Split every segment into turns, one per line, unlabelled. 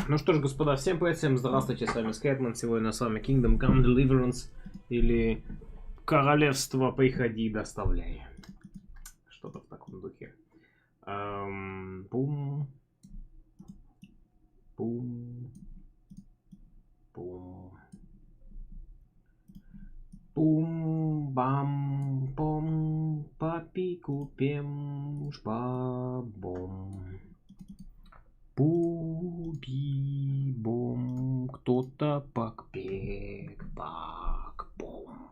Ну что ж, господа, всем привет, всем здравствуйте, с вами Скайтман. Сегодня с вами Kingdom Come Deliverance, или Королевство приходи доставляй. Что-то в таком духе. Пум. Пум. Пум. Пум-бам-пом, папи-купем, шпа-бом. Пу-би-бом, кто-то пак-пек-пак-бом.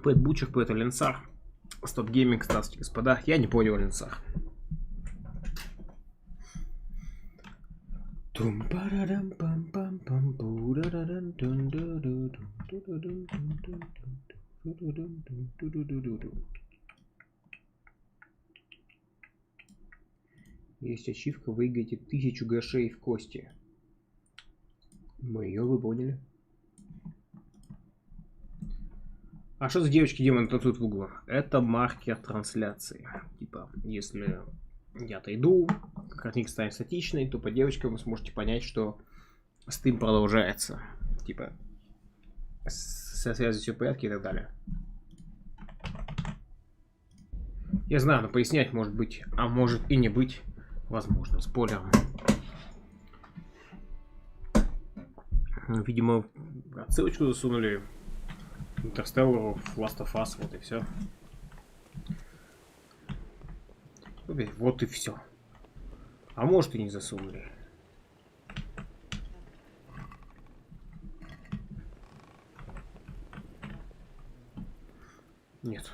Пэт Бучер, Пэт Ленсар. Стоп гейминг, здравствуйте, господа. Я не понял Ленсар. Есть ачивка, выиграете 1000 грошей в кости. Мы ее выполнили. А что за девочки-демоны танцуют в углу? Это маркер трансляции. Типа, если я отойду, картинка станет статичной, то по девочкам вы сможете понять, что стрим продолжается. Типа, со связью все в порядке и так далее. Я знаю, но пояснять может быть, а может и не быть возможным спойлером. Видимо, отсылочку засунули. Интерстеллару, Last of Us, вот и все. Вот и все. А может и не засунули. Нет.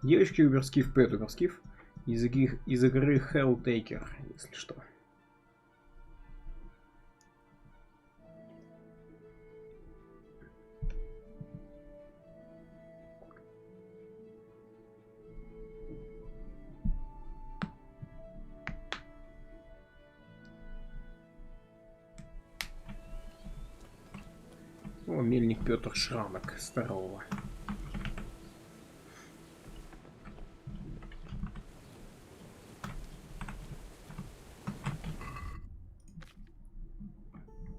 Девочки Уберскиф, Пэт Уберскиф из игры Helltaker, если что. О, мельник Петр Шрамок, здорово.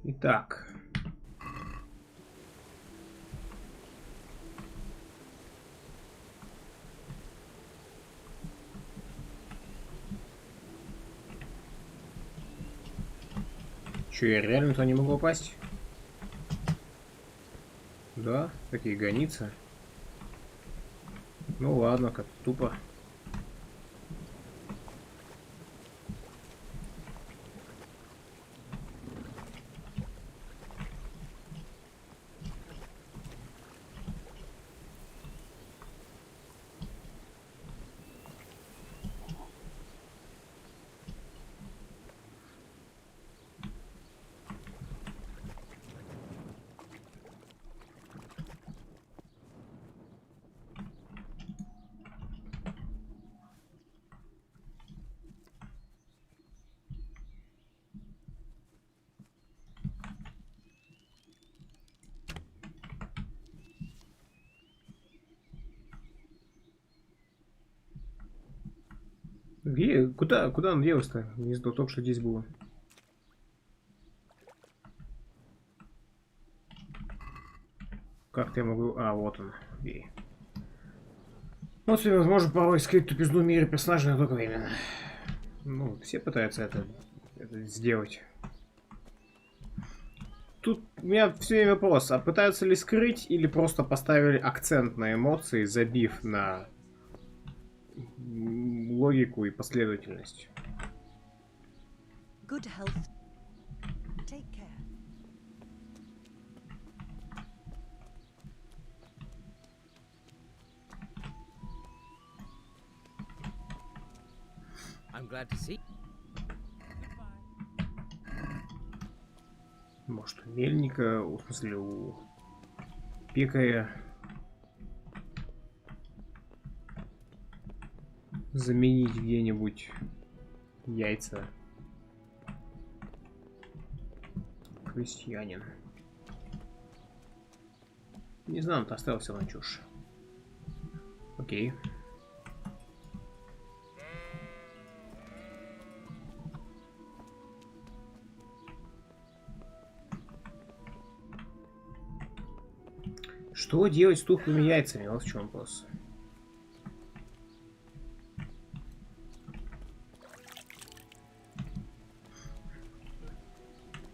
Итак. Че, я реально туда не могу попасть? Да, такие границы. Ну ладно, как тупо. Где? Куда он делся-то? Не знаю, только что здесь было. Как-то я могу... А, вот он. Где? Вот, возможно, порой скрыть тупизну в мире персонажа, но только временно. Ну, все пытаются это сделать. Тут у меня все время вопрос, а пытаются ли скрыть или просто поставили акцент на эмоции, забив на логику и последовательность?
Good health. Take care.
I'm glad to see.
Может, у мельника, в смысле, у пекаря заменить где-нибудь яйца. Крестьянин. Не знаю, ты оставил все на чушь. Окей. Что делать с тухлыми яйцами? Вот в чем вопрос.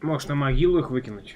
Может, на могилу их выкинуть?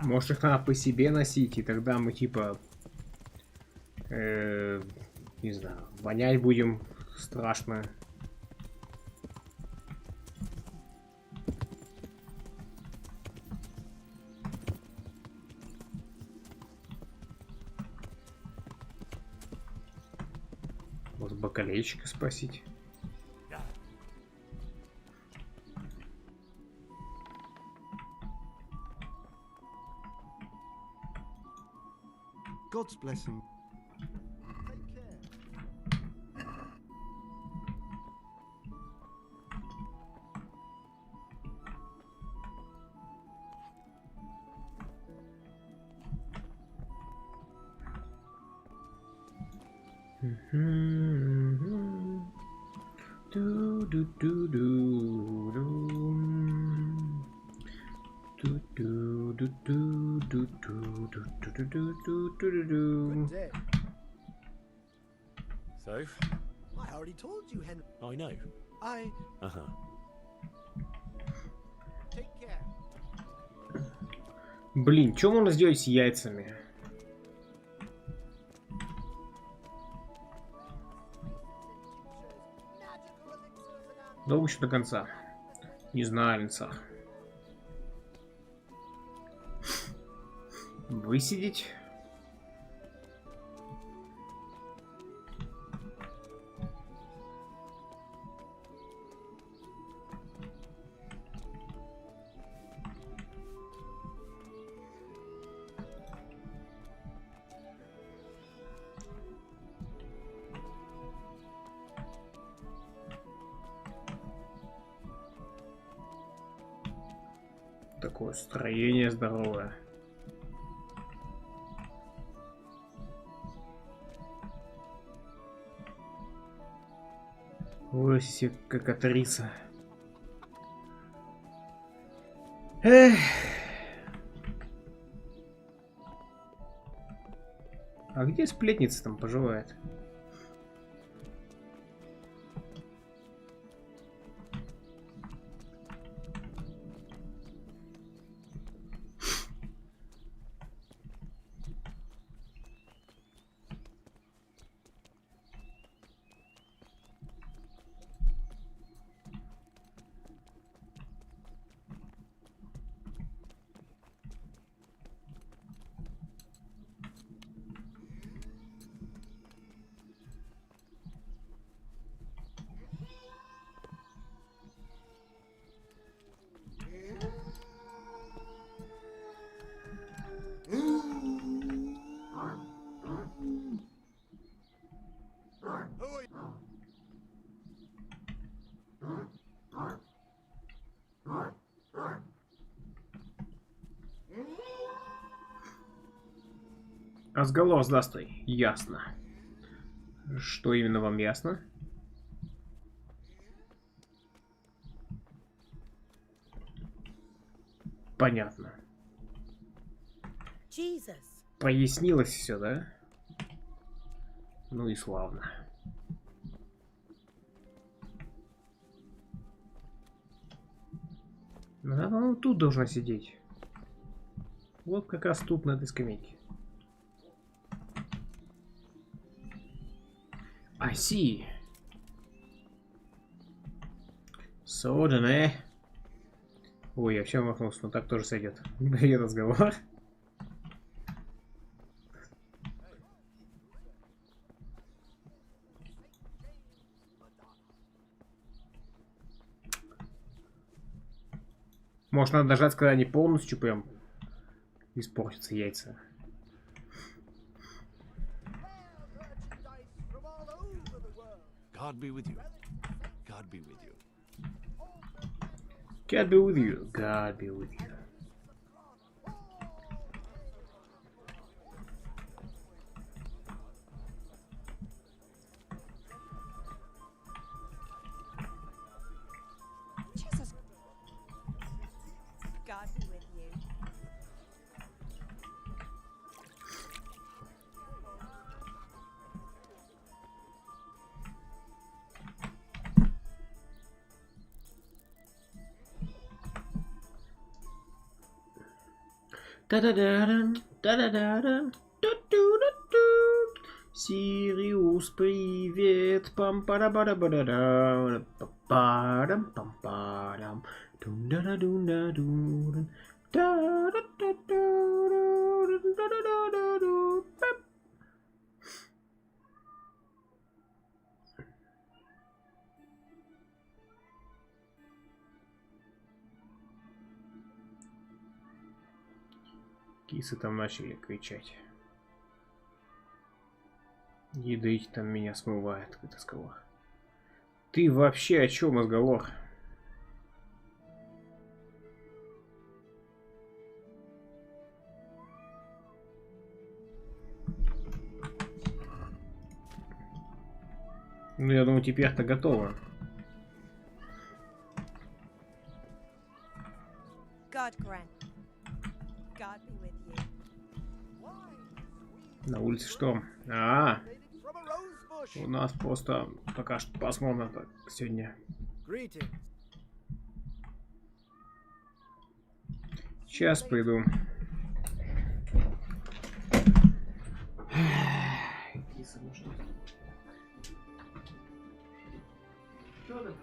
Может, их надо по себе носить, и тогда мы типа, не знаю, вонять будем страшно. Может, бакалейчика спросить?
God's blessing.
Good day.
So?
I already told you, Henry.
I know. Uh-huh.
Take care.
Блин, что можно сделать с яйцами? Долго еще до конца. Не знаю, Линца. Высидеть. Такое строение здоровое. Ой, все как актриса. Эх. А где сплетница там поживает? Разговор с Дастой. Ясно. Что именно вам ясно? Понятно. Прояснилось все, да? Ну и славно. Ну, она, по-моему, тут должна сидеть. Вот как раз тут, на этой скамейке. I see. Соджене. Ой, я вообще махнулся, но так тоже сойдет. Привет, разговор. Может, надо дождаться, когда они полностью прям испортятся яйца.
God be with you. God be with you.
God be with you. God be with you.
Jesus. God be with you.
Та-да-да-дам, та-да-да-дам, ту-ту-ту-ту. Сириус, привет. Пам-пара-бара-бара-дам, па-парам, пам-парам. Дун-да-да-дун-да-дун. Та-да-да-да-да-да-да-да-да-да. Пэп. Кисы там начали кричать. Ядрить там меня смывает, как ты сказал. Ты вообще о чем разговор? Ну, я думаю, теперь-то готово.
God grant. God be with you.
На улице что? А,
From a rose bush.
у нас просто пока что посмотрим так сегодня.
Greetings.
Сейчас приду. Киса, ну что? Что там?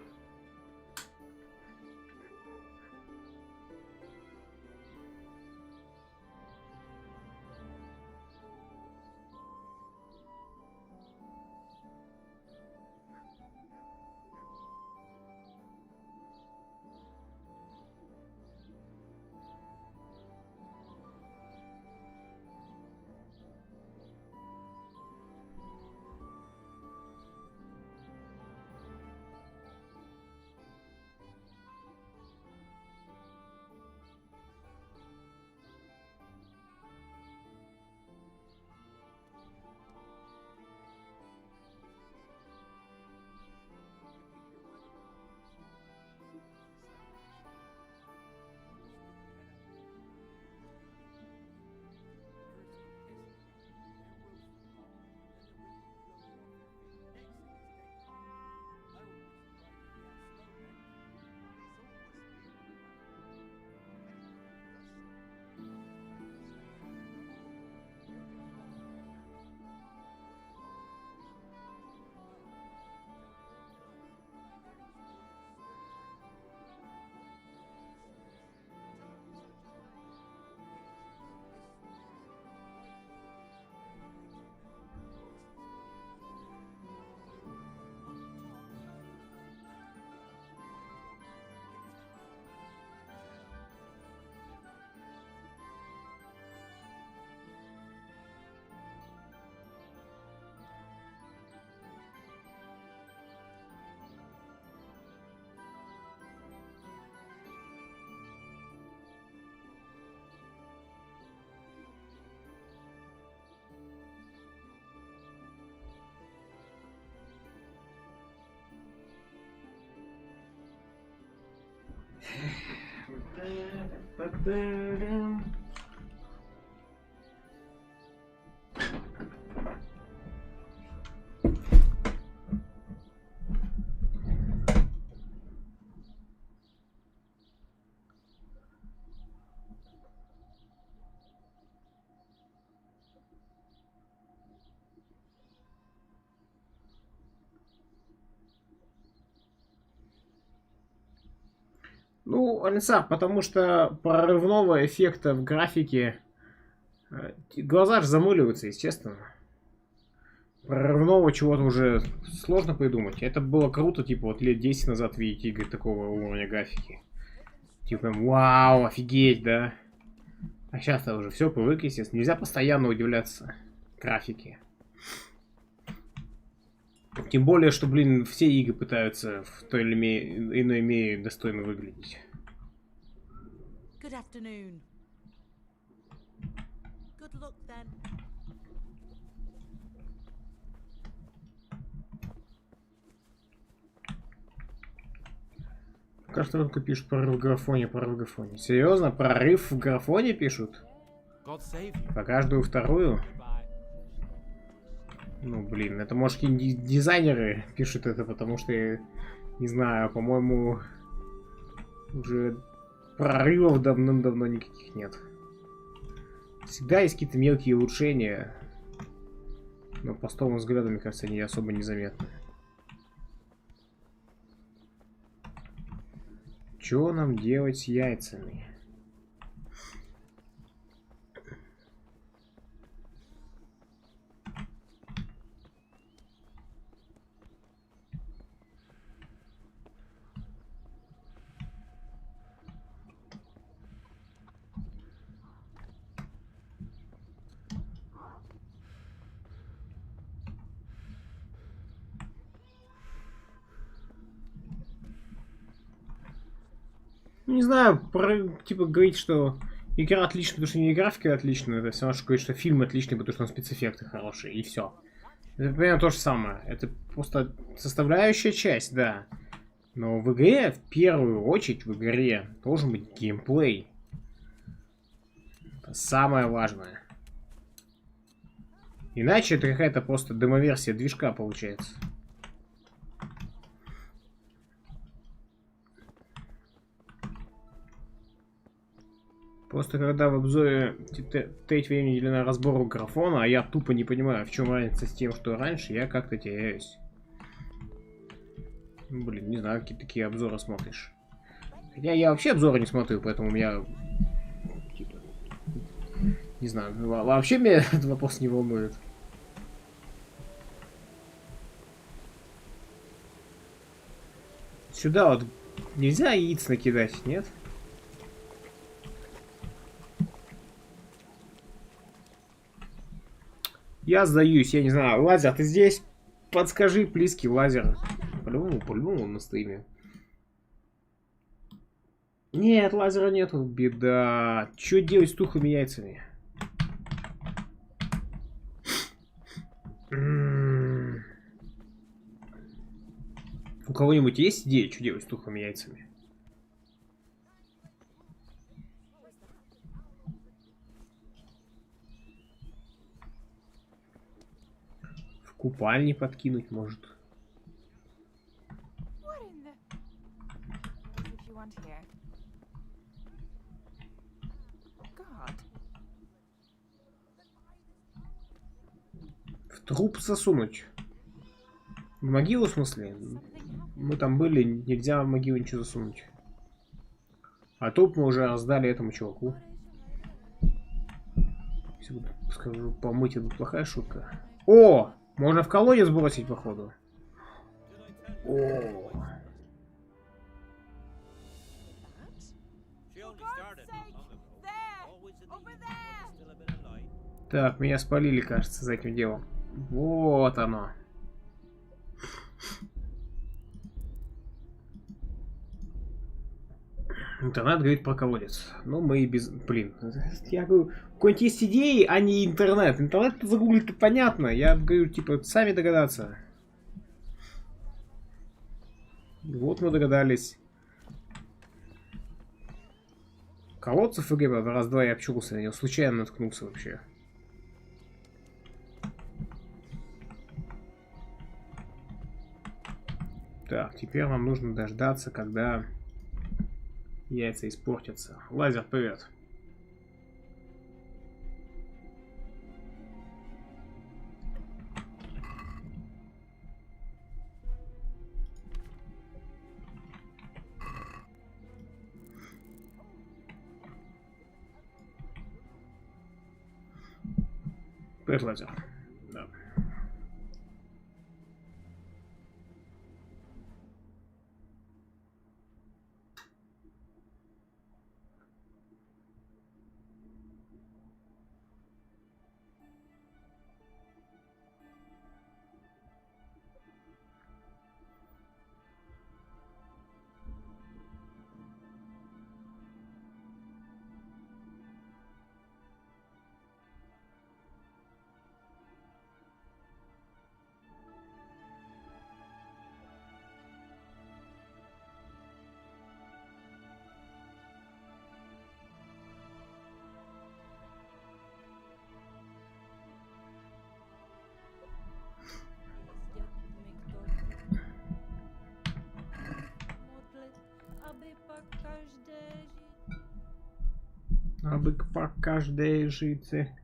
Ну, Алисар, потому что прорывного эффекта в графике глаза же замыливаются, естественно. Прорывного чего-то уже сложно придумать. Это было круто, типа, вот лет 10 назад видеть игры такого уровня графики. Типа, вау, офигеть, да? А сейчас-то уже все привык, естественно. Нельзя постоянно удивляться графике. Тем более, что, блин, все игры пытаются в той или иной мере достойно выглядеть.
Good afternoon. Good luck then.
Кажется, только пишут прорыв в графоне, прорыв в графоне. Серьезно? Прорыв в графоне пишут?
God save you.
По каждую вторую?
Bye.
Ну, блин, это, может, дизайнеры пишут это, потому что, не знаю, по-моему, уже прорывов давным-давно никаких нет. Всегда есть какие-то мелкие улучшения, но по простому взгляду, мне кажется, они особо незаметны. Что нам делать с яйцами? Не знаю, типа говорить, что игра отличная, потому что не графика отличная, это все равно, что говорить, что фильм отличный, потому что он спецэффекты хорошие, и все. Это примерно то же самое. Это просто составляющая часть, да. Но в игре, в первую очередь, в игре должен быть геймплей. Это самое важное. Иначе это какая-то просто демоверсия движка получается. Просто когда в обзоре треть времени уделено разбору графона, а я тупо не понимаю, в чем разница с тем, что раньше, я как-то теряюсь. Ну, блин, не знаю, какие такие обзоры смотришь. Хотя я вообще обзоры не смотрю, поэтому у меня... Типа, не знаю, вообще меня этот вопрос не волнует. Сюда вот нельзя яиц накидать, нет? Я сдаюсь, я не знаю. Лазер, ты здесь? Подскажи, плиски, лазер. По-любому он на стриме. Нет, лазера нету. Беда. Что делать с тухлыми яйцами? У кого-нибудь есть идея, что делать с тухлыми яйцами? В купальне подкинуть, может.
What in the... What you want here? God.
В труп засунуть. В могилу, в смысле? Мы там были, нельзя в могилу ничего засунуть. А труп мы уже раздали этому чуваку. Скажу, помыть, это плохая шутка. О! Можно в колодец бросить, походу. О! Так, меня спалили, кажется, за этим делом. Вот оно. Интернет говорит про колодец. Ну, мы и без... Блин, я говорю, какой-нибудь есть идеи, а не интернет. Интернет загуглить-то понятно. Я говорю, типа, сами догадаться. Вот мы догадались. колодцев в игре, раз-два я обчурился на него, случайно наткнулся вообще. Так, теперь нам нужно дождаться, когда яйца испортятся. Лазер, привет. Привет, лазер. Да. Aby по каждой жице.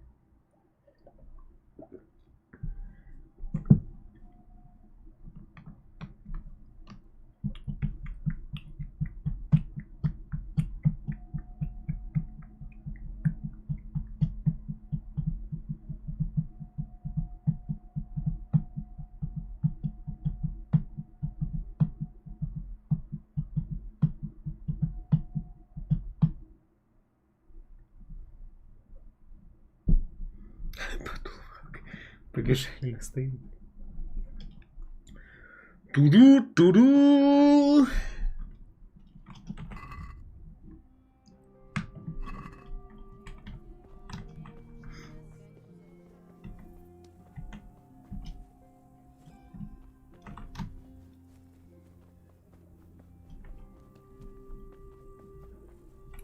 Побежали, стоим. Туду-туду!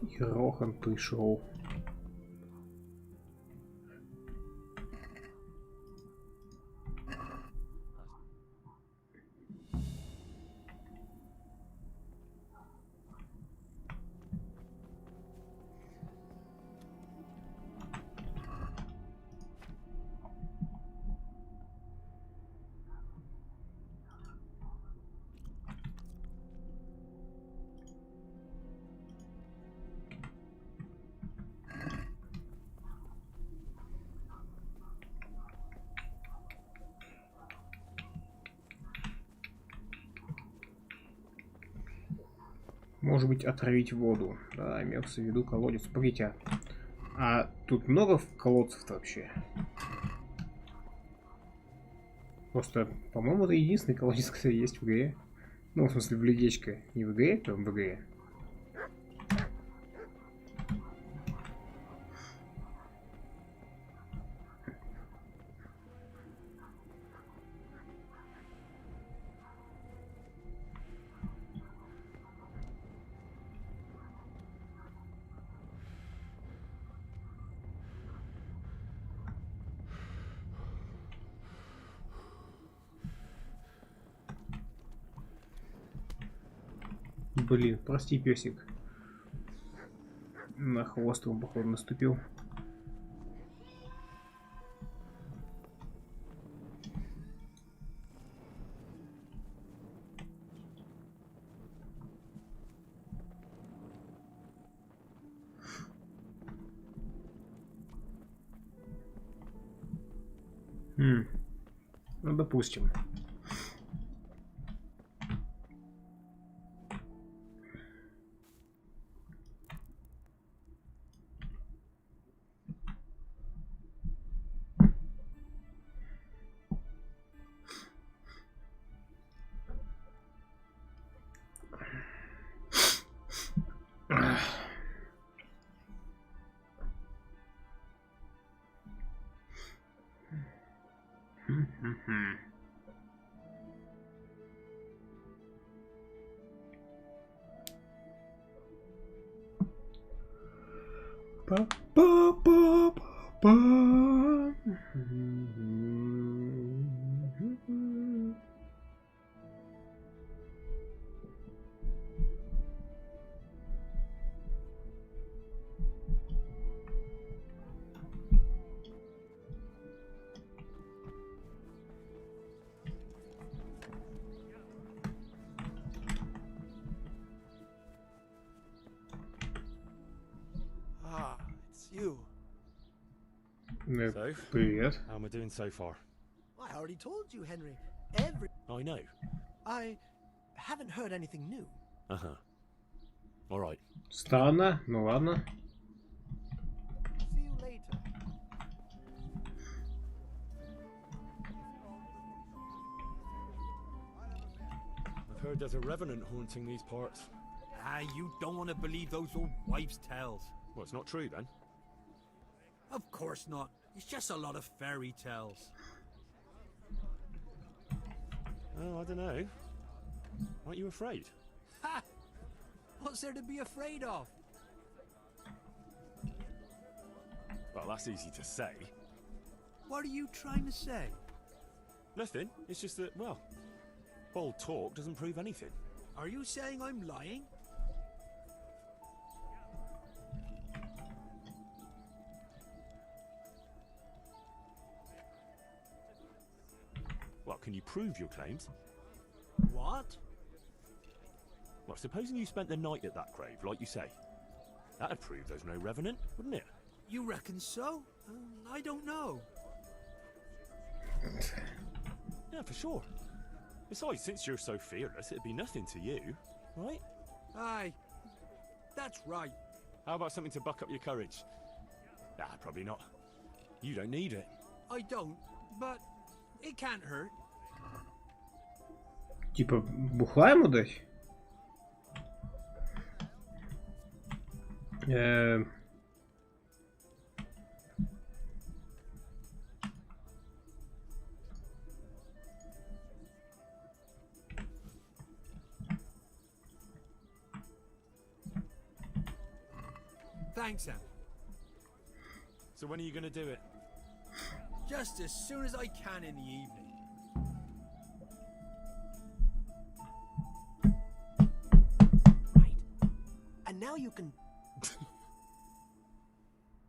И Рохан пришел. Может быть, отравить воду. Да, имелся в виду колодец. Погодите, а тут много колодцев-то вообще? Просто, по-моему, это единственный колодец, который есть в игре. Ну, в смысле, в ледечко. Не в игре, то в игре. Блин, прости, песик. На хвост его, походу, наступил. Ну, допустим. Па-па-па-па-па.
Ah, it's you.
So,
Привет.
how am I doing so far?
I already told you, Henry.
I know.
I haven't heard anything new.
Uh-huh. Alright.
Странно, ну ладно.
See you later.
I've heard there's a revenant haunting these parts.
Ah, you don't want to believe those old wives' tales.
Well, it's not true then.
Of course not. It's just a lot of fairy tales.
Oh, I don't know. Aren't you afraid?
Ha! What's there to be afraid of?
Well, that's easy to say.
What are you trying to say?
Nothing. It's just that, well, bold talk doesn't prove anything.
Are you saying I'm lying?
Well, can you prove your claims?
What?
Well, supposing you spent the night at that grave, like you say. That'd prove there's no revenant, wouldn't it?
You reckon so? I don't know.
Yeah, for sure. Besides, since you're so fearless, it'd be nothing to you, right?
Aye, that's right.
How about something to buck up your courage? Ah, probably not. You don't need it.
I don't, but it can't hurt.
Типа, бухла ему дать?
Thanks, Em.
So when are you gonna do it?
Just as soon as I can in the evening.
Right. And now you can.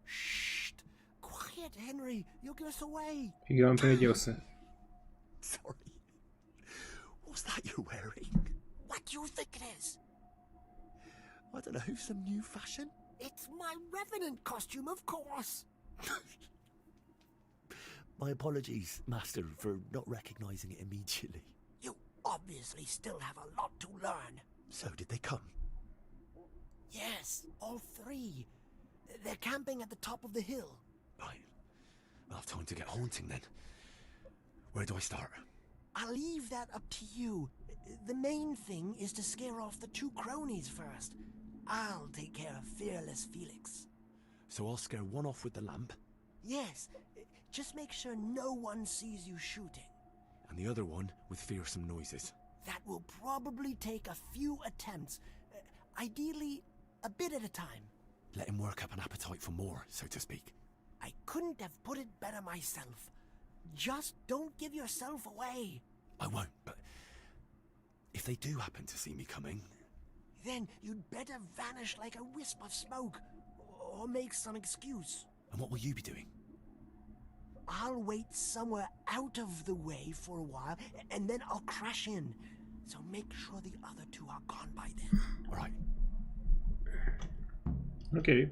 Shh. Quiet, Henry. You'll give us away.
Фига он переоделся.
Sorry. What's that you're wearing?
What do you think it is?
I don't know, some new fashion?
It's my revenant costume, of course.
My apologies, Master, for not recognizing it immediately.
You obviously still have a lot to learn.
So, did they come?
Yes, all three. They're camping at the top of the hill.
Right. I'll have time to get haunting then. Where do I start?
I'll leave that up to you. The main thing is to scare off the two cronies first. I'll take care of Fearless Felix.
So I'll scare one off with the lamp,
Yes, just make sure no one sees you shooting.
and the other one with fearsome noises.
That will probably take a few attempts. Ideally, a bit at a time.
Let him work up an appetite for more, so to speak.
I couldn't have put it better myself. Just don't give yourself away.
I won't, but if they do happen to see me coming,
Then you'd better vanish like a wisp of smoke. Or make some excuse.
and what will you be doing?
I'll wait somewhere out of the way for a while, and then I'll crash in. So make sure the other two are gone by then.
All right.
Окей.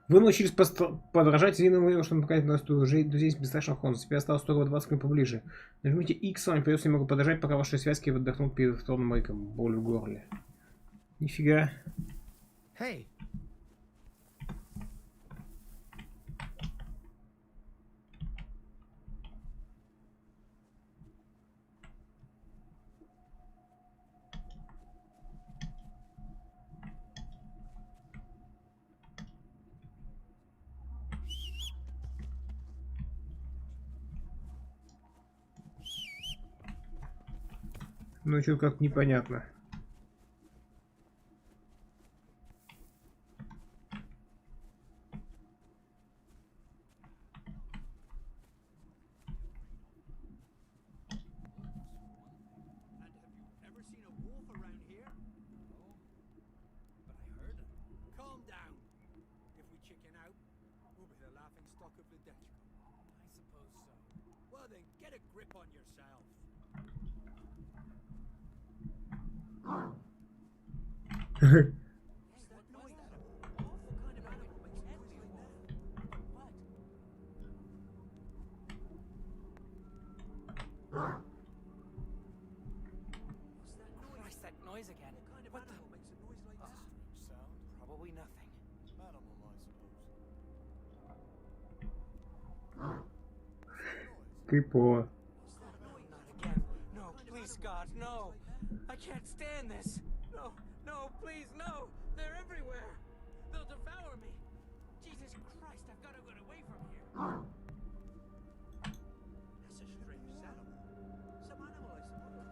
Вы научились подражать зеленому, чтобы показать нас друзей с бесстрашным ходом. Теперь осталось только 20 км поближе. Нажмите X, вам придется немного подождать, пока ваши связки отдохнут перед вторым мейком. Боль в горле. Нифига.
Hey.
Ну, что как непонятно.
Well then, get a grip on yourself. What's that noise? Awful kind of animal makes noise like that. What?
Christ, that noise again.
What kind of
What
animal makes a noise like that?
Sound? Probably nothing.
Animal, I suppose.
Кайфово.
Not again. No, please, God, no. I can't stand this. No, no, please, no. They're everywhere. They'll devour me. Jesus Christ, I've got to get away from here.
That's a strange sound. Some animal, I suppose.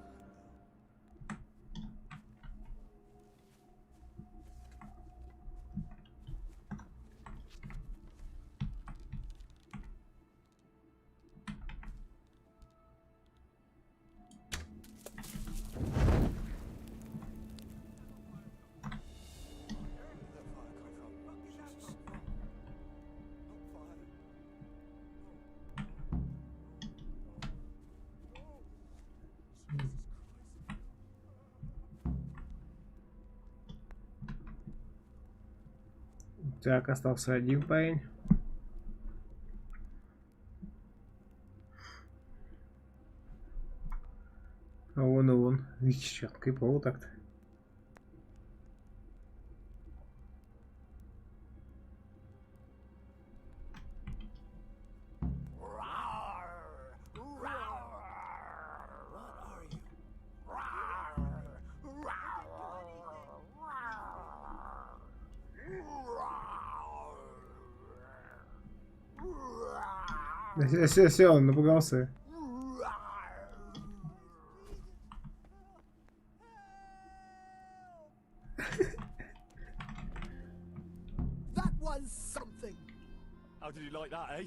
Так, остался один парень. А вон и он. Чё, кайфово так-то. Все, он напугался.
That was something.
How did you like that, eh?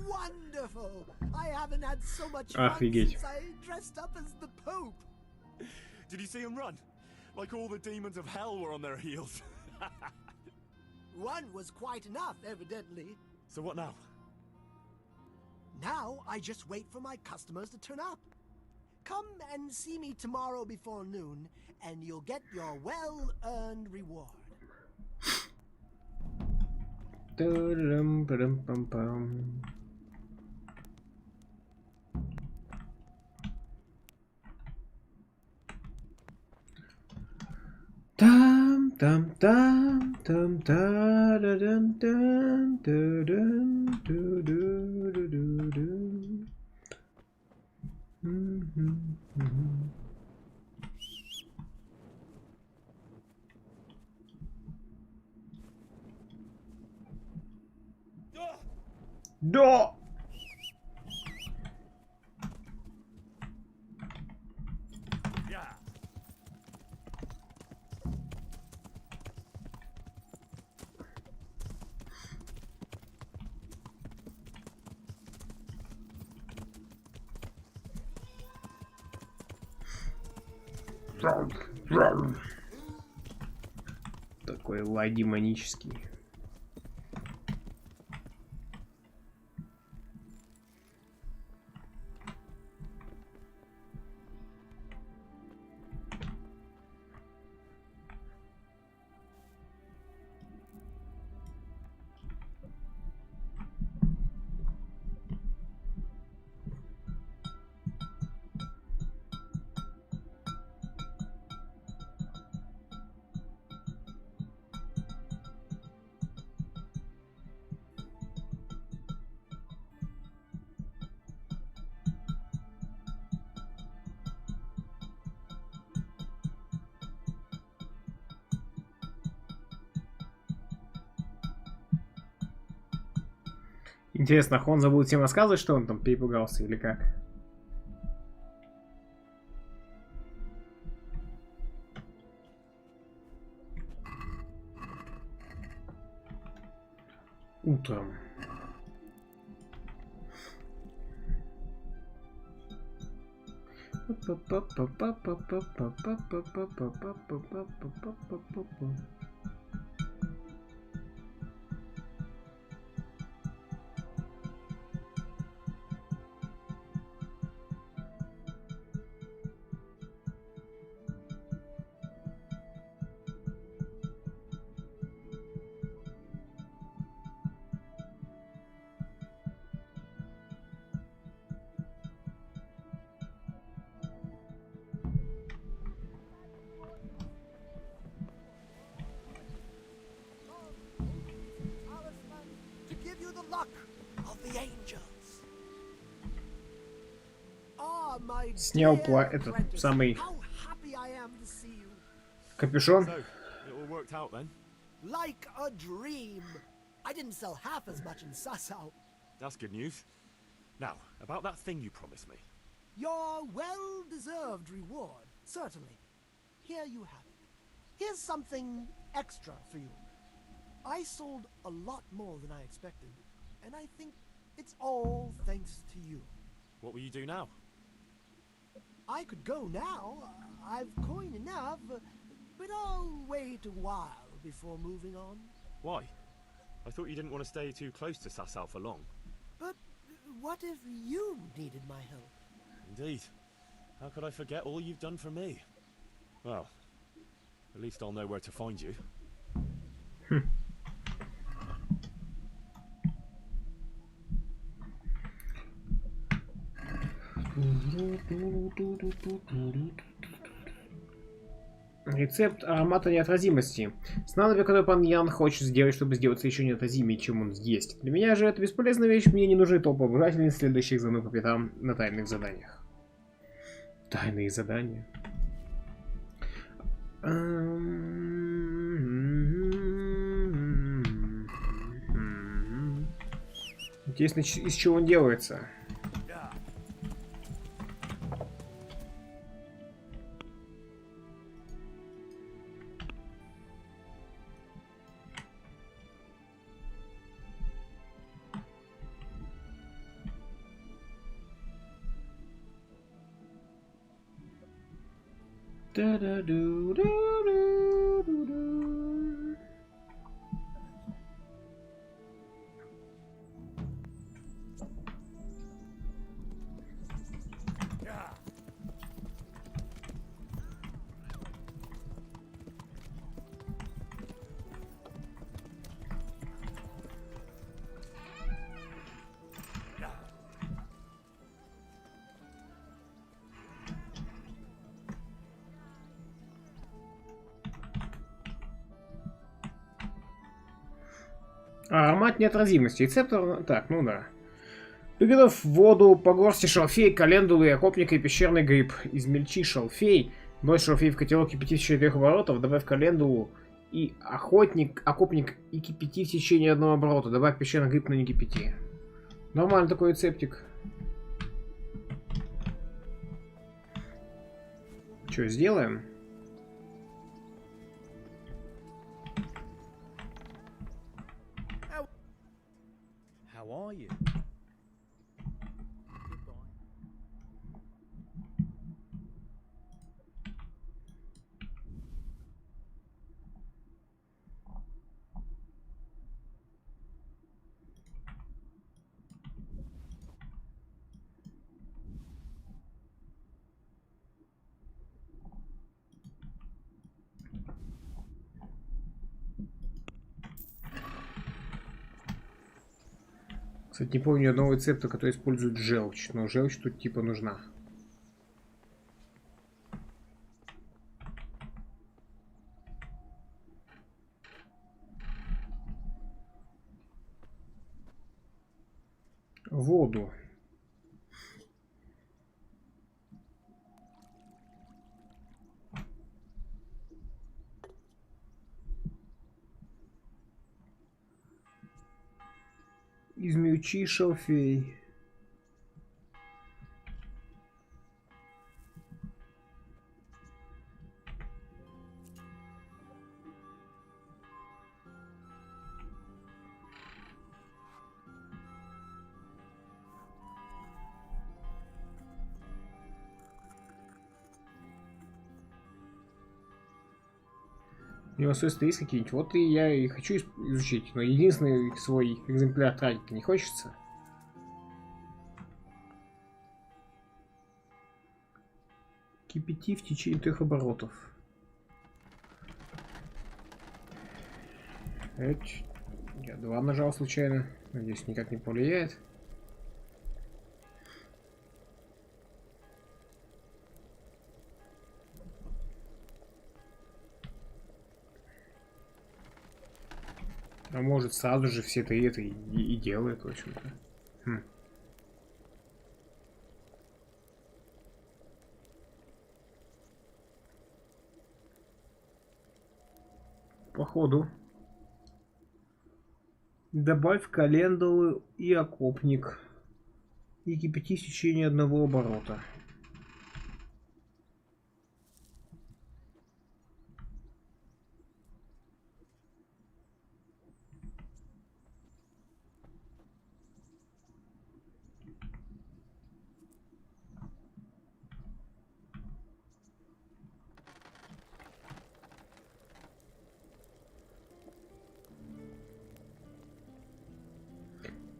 Wonderful. I haven't had so much fun
Офигеть.
since I dressed up as the Pope.
Did you see him run? Like all the demons of hell were on their heels.
One was quite enough, evidently.
So what now?
Now I just wait for my customers to turn up. Come and see me tomorrow before noon, and you'll get your well-earned reward.
Та-дам-па-дам-пам-пам. Там-там-там-там-та-да-дам-там-та-дам-ду-ду-ду-ду-ду. Да!
Yeah.
Такой лай демонический. Интересно, Хонза будет всем рассказывать, что он там перепугался или как? Утром.
angels. Ah, my
Снял
dear
этот
apprentice,
самый
how happy I am to see you.
капюшон.
So, it all worked out then?
Like a dream. I didn't sell half as much in Sasau.
That's good news. Now, about that thing you promised me.
Your well-deserved reward, certainly. Here you have it. Here's something extra for you. I sold a lot more than I expected, and I think it's all thanks to you.
What will you do now?
I could go now. I've coin enough, but I'll wait a while before moving on.
Why? I thought you didn't want to stay too close to Sasau for long.
But what if you needed my help?
Indeed. How could I forget all you've done for me? Well, at least I'll know where to find you.
Рецепт аромата неотразимости. Снадобье, которое пан Ян хочет сделать, чтобы сделаться еще неотразимее, чем он есть. Для меня же это бесполезная вещь, мне не нужны толпы обожателей, следующих за мной по пятам на тайных заданиях. Тайные задания. Интересно, из чего он делается? Аромат неотразимости. Рецептор... Так, ну да. Приготовь воду по горсти шалфей, календулы, окопника и пещерный гриб. Измельчи шалфей. Брось шалфей в котелок, кипяти в течение 3 оборотов. Добавь календулу и окопник и кипяти в течение 1 оборота. Добавь пещерный гриб, но не кипяти. Нормальный такой рецептик. Что, сделаем?
How are you? Goodbye.
Кстати, не помню ни одного рецепта, который использует желчь, но желчь тут типа нужна. Воду. Измельчи шалфей. У него свойства есть какие-нибудь? Вот и я и хочу изучить, но единственный свой экземпляр тратить не хочется. Кипяти в течение 3 оборотов. Я 2 нажал случайно. Надеюсь, никак не повлияет. А может сразу же все это и делает, в общем-то. походу. Добавь календулу и окопник. И кипяти в течение одного оборота.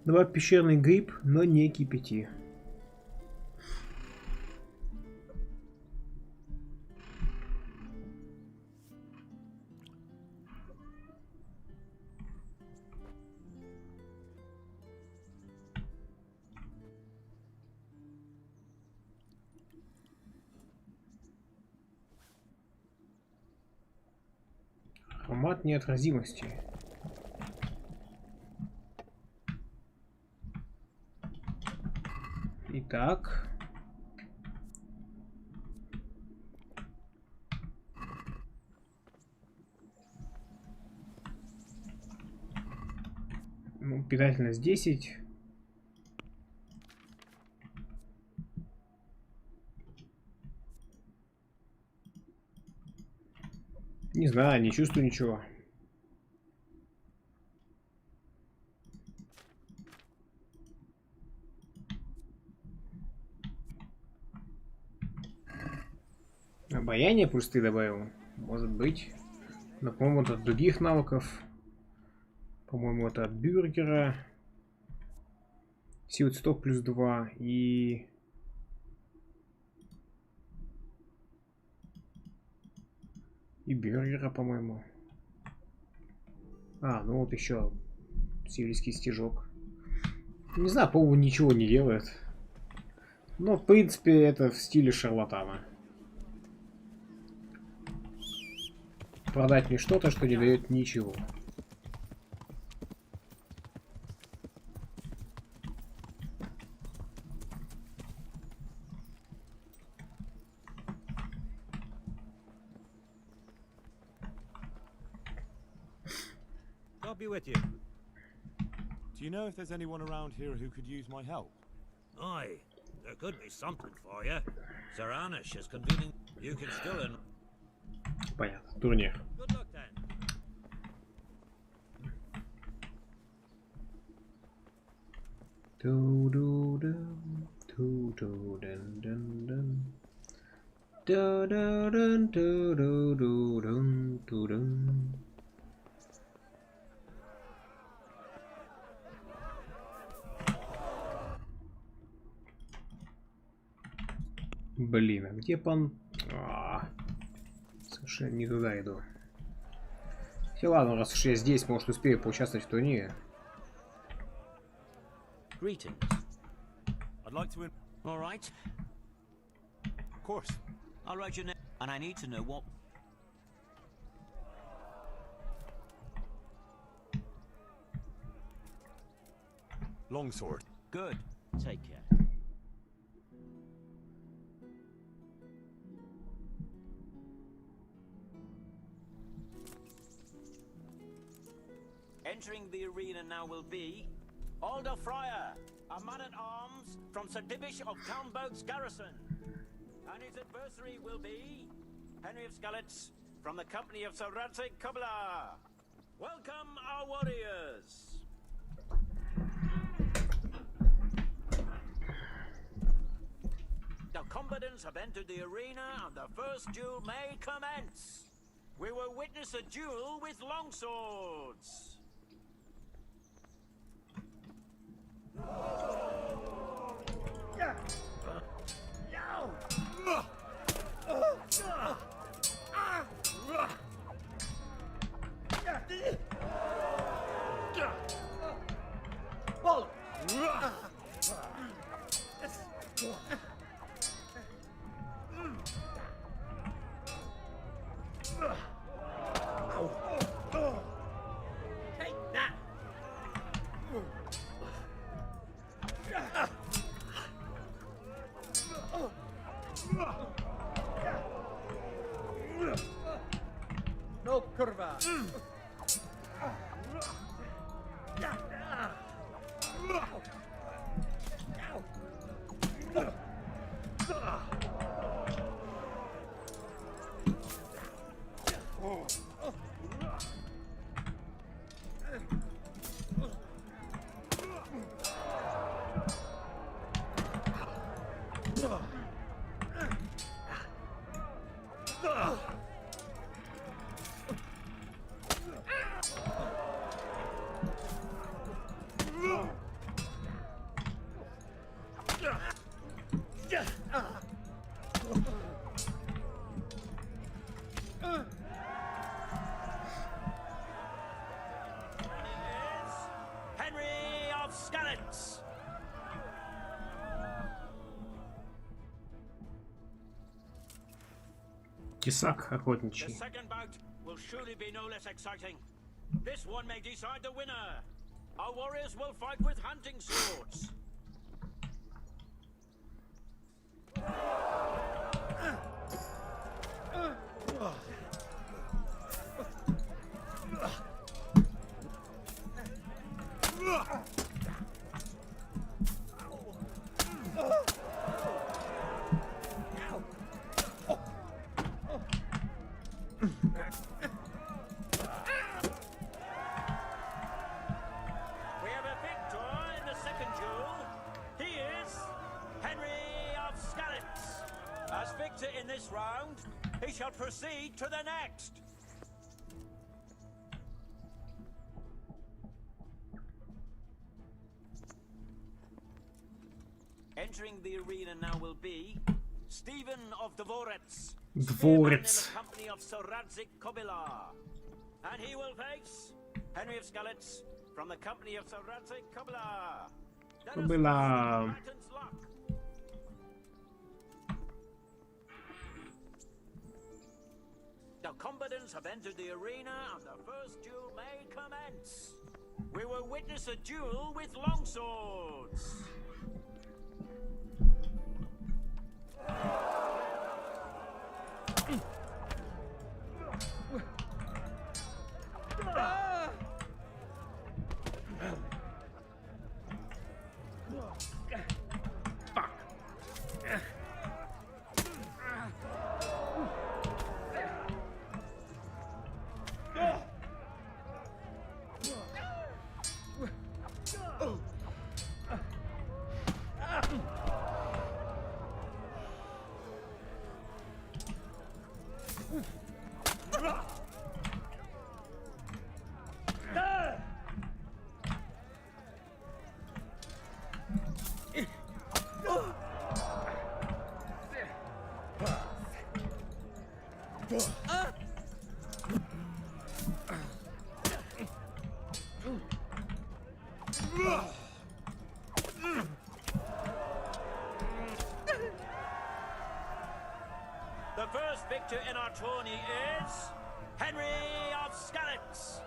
Добавь пещерный гриб, но не кипяти. Аромат неотразимости. Итак. Ну, питательность 10. Не знаю, не чувствую ничего. Обаяние пусть ты добавил. Может быть. Но, по-моему, это от других навыков. По-моему, это от бюргера. Сила цветов плюс 2. И бюргера, по-моему. А, ну вот еще сивильский стежок. Не знаю, по-моему, ничего не делает. Но, в принципе, это в стиле шарлатана. Продать мне что-то, что не дает ничего.
I'll be with you.
Do you know if there's anyone around here who could use my help?
Aye, there could be something for you. Sir Anish is convening. You can still in.
Понятно, турнир.
Good luck then.
Блин, а где пан? Совершенно не туда иду. Все, ладно, раз уж я здесь, может, успею поучаствовать в турнире.
Greetings.
I'd like to win.
All right.
Of course.
I'll write your name, and I need to know what.
Longsword.
Good. Take care. Entering the arena now will be Alder Fryer, a man-at-arms from Sir Divish of Townboat's garrison. And his adversary will be Henry of Skalitz from the company of Sir Radzig Kubla. Welcome, our warriors. The combatants have entered the arena and the first duel may commence. We will witness a duel with longswords.
No curva.
Henry of Skalitz.
Тесак
The
охотничий.
second bout will surely be no less exciting. This one may decide the winner. Our warriors will fight with hunting swords. We have a victor in the second duel. He is Henry of Skalitz. As victor in this round, he shall proceed to the next. Entering the arena now will be Stephen of Deliverance.
Dvorets.
In the company of Sir Radzik Kobyla. And he will face Henry of Skalitz from the company of Sir Radzik Kobyla. Let us
Kobyla.
see Titan's luck. The combatants have entered the arena and the first duel may commence. We will witness a duel with longswords. The first victor in our tourney is Henry of Skalitz.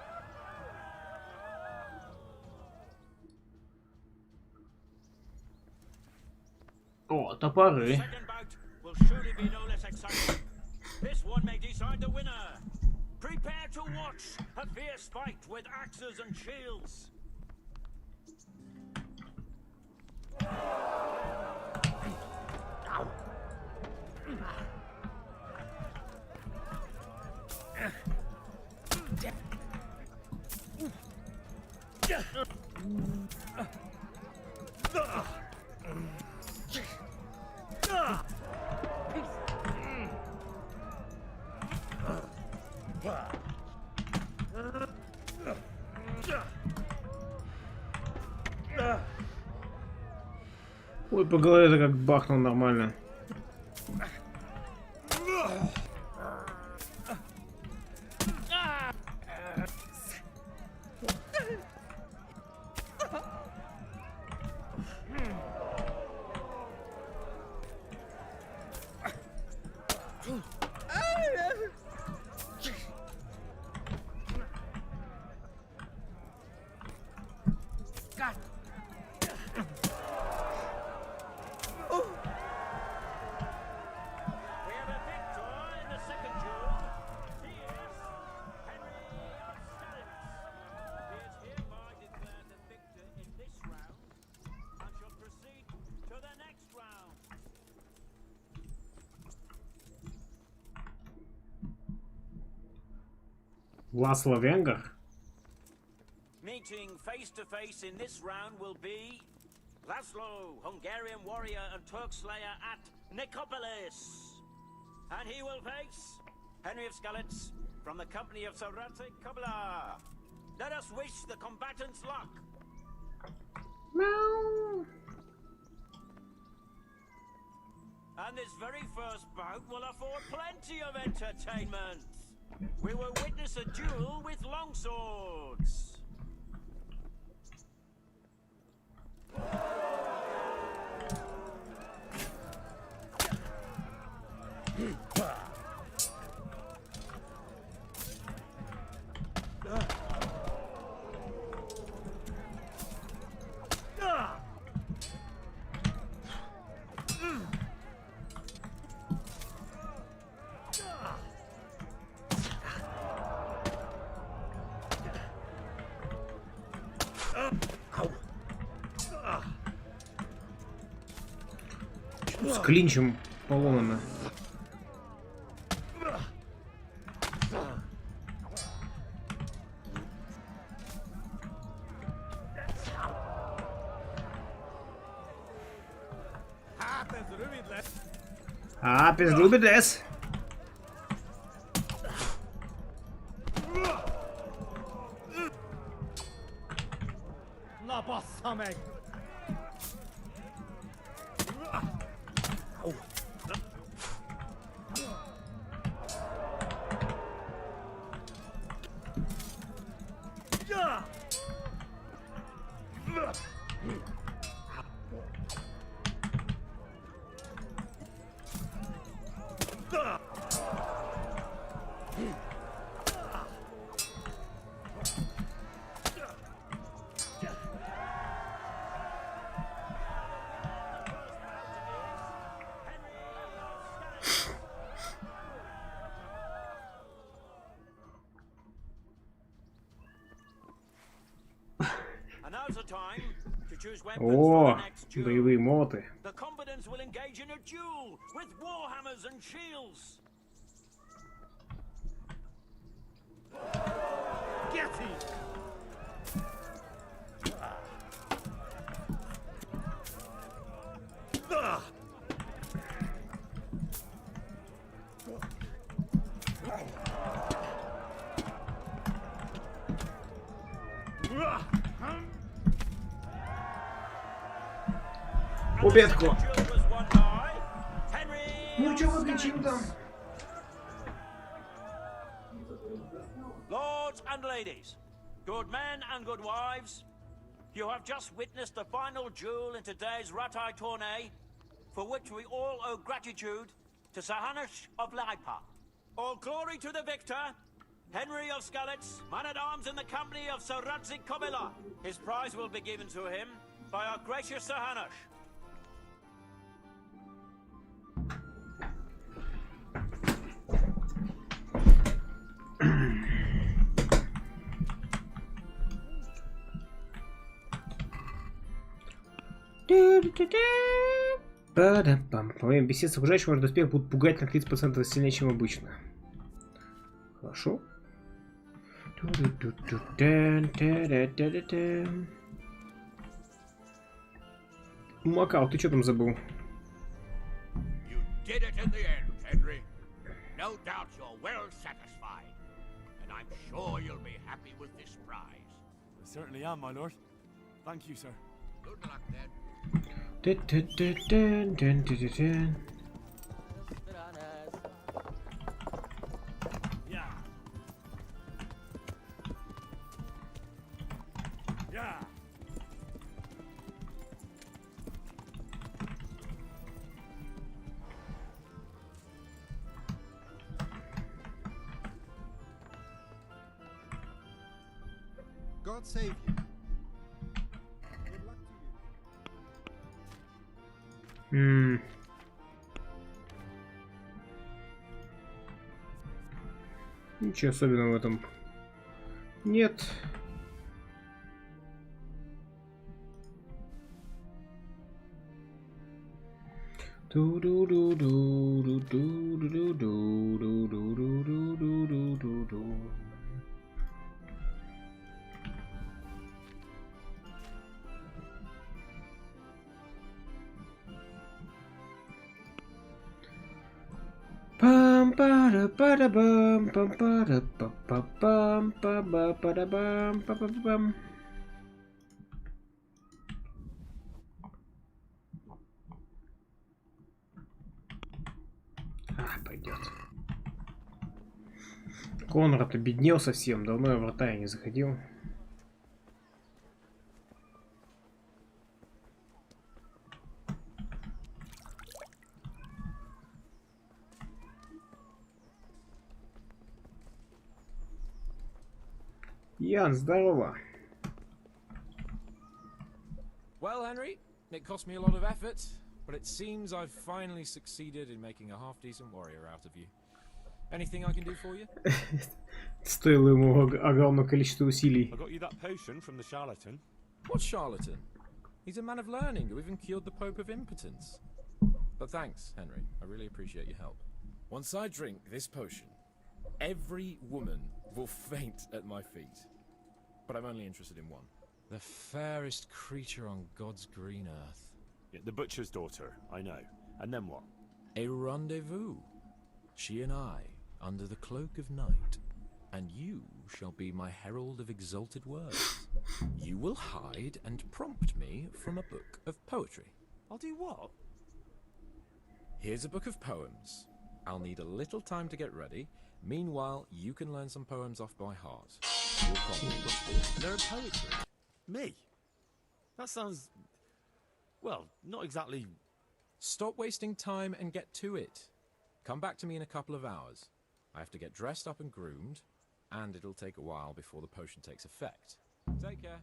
О, топоры.
Second bout will surely be no less exciting. This one may decide the winner. Prepare to watch a fierce fight with axes and shields.
Ой, по голове-то как бахнул нормально.
We have a victor in the second duel. He is Henry of Skalitz. He is hereby declared the victor in this round and shall proceed to the next round.
Ласло Венгер?
Meeting face to face in this round will be Laszlo, Hungarian warrior and Turk slayer at Nicopolis. And he will face Henry of Skalitz from the company of Saratse Kubla. Let us wish the combatants luck.
Meow.
And this very first bout will afford plenty of entertainment. We will witness a duel with longswords.
С клинчем поломано. Апис рубидлес.
Na bassza meg!
And now's the time to choose weapons
О,
for the next duel.
боевые молоты.
The combatants will engage in a duel with warhammers and shields.
Get him!
Победку.
Duel was won by Henry
Ну
of
чё выключил там?
Lords and ladies, good men and good wives, you have just witnessed the final duel in today's Ratai tourney, for which we all owe gratitude to Sahanish of Laipa. All glory to the victor, Henry of Skalitz, man-at-arms in the company of Sir Radzik Kobila. His prize will be given to him by our gracious Sahanish.
Во время бесед с окружающим ваш доспех будут пугать на 30% сильнее, чем обычно. Хорошо. Макал, ты что там забыл?
You did it in the end, Henry. No doubt you're well satisfied. And I'm sure you'll be happy with this prize.
I certainly am, my lord. Thank you, sir.
Good luck then.
Yeah. Yeah.
God save you.
Ничего особенного в этом нет. Пойдет. Конрад обеднел совсем, давно я в врата не заходил. Ян, здорово.
Well, Henry, it cost me a lot of effort, but it seems I've finally succeeded in making a half-decent warrior out of you. Anything I can do for you?
Стоило ему огромное количество усилий.
I got you that potion from the charlatan.
What charlatan? He's a man of learning who even cured the Pope of impotence. But thanks, Henry. I really appreciate your help. Once I drink this potion, every woman will faint at my feet. But I'm only interested in one. The fairest creature on God's green earth.
Yeah, the butcher's daughter, I know. And then what?
A rendezvous. She and I, under the cloak of night. And you shall be my herald of exalted words. You will hide and prompt me from a book of poetry.
I'll do what?
Here's a book of poems. I'll need a little time to get ready. Meanwhile, you can learn some poems off by heart. You'll probably
Learn poetry? Me? That sounds... well, not exactly...
Stop wasting time and get to it. Come back to me in a couple of hours. I have to get dressed up and groomed, and it'll take a while before the potion takes effect. Take care.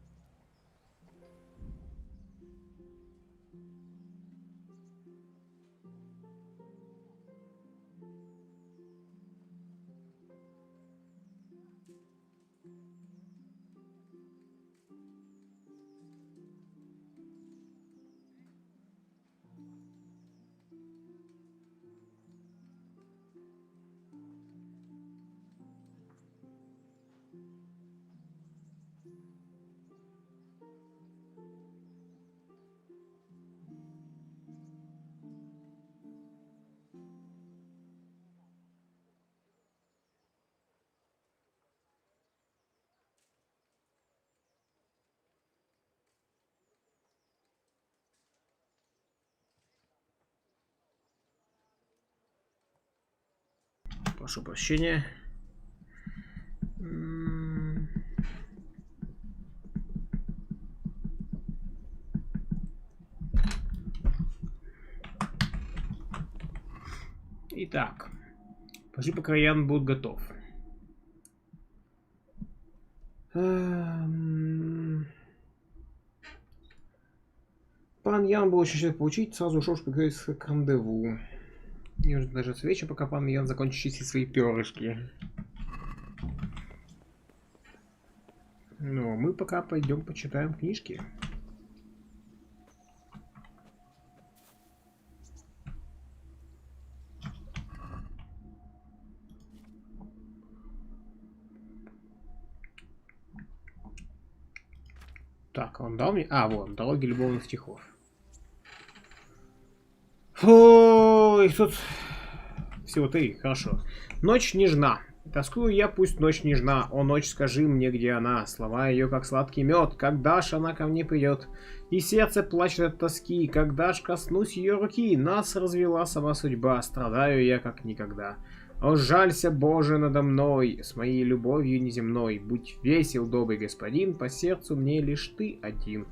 Прошу прощения. Итак, пошли пока Ян будет готов. Пан Ян был очень счастлив получить, сразу ушел приготовиться к рандеву. Не нужно даже свечи, пока пан Ян закончит чистить свои перышки. Ну, мы пока пойдем почитаем книжки. Так, он дал мне... А, вот, дороги любовных стихов. Фу, их тут всего 3, хорошо. Ночь нежна. Тоскую я, пусть ночь нежна. О, ночь, скажи мне, где она. Слова ее, как сладкий мед. Когда ж она ко мне придет? И сердце плачет от тоски. Когда ж коснусь ее руки? Нас развела сама судьба. Страдаю я, как никогда. О, жалься, Боже, надо мной, с моей любовью неземной. Будь весел, добрый господин, по сердцу мне лишь ты один.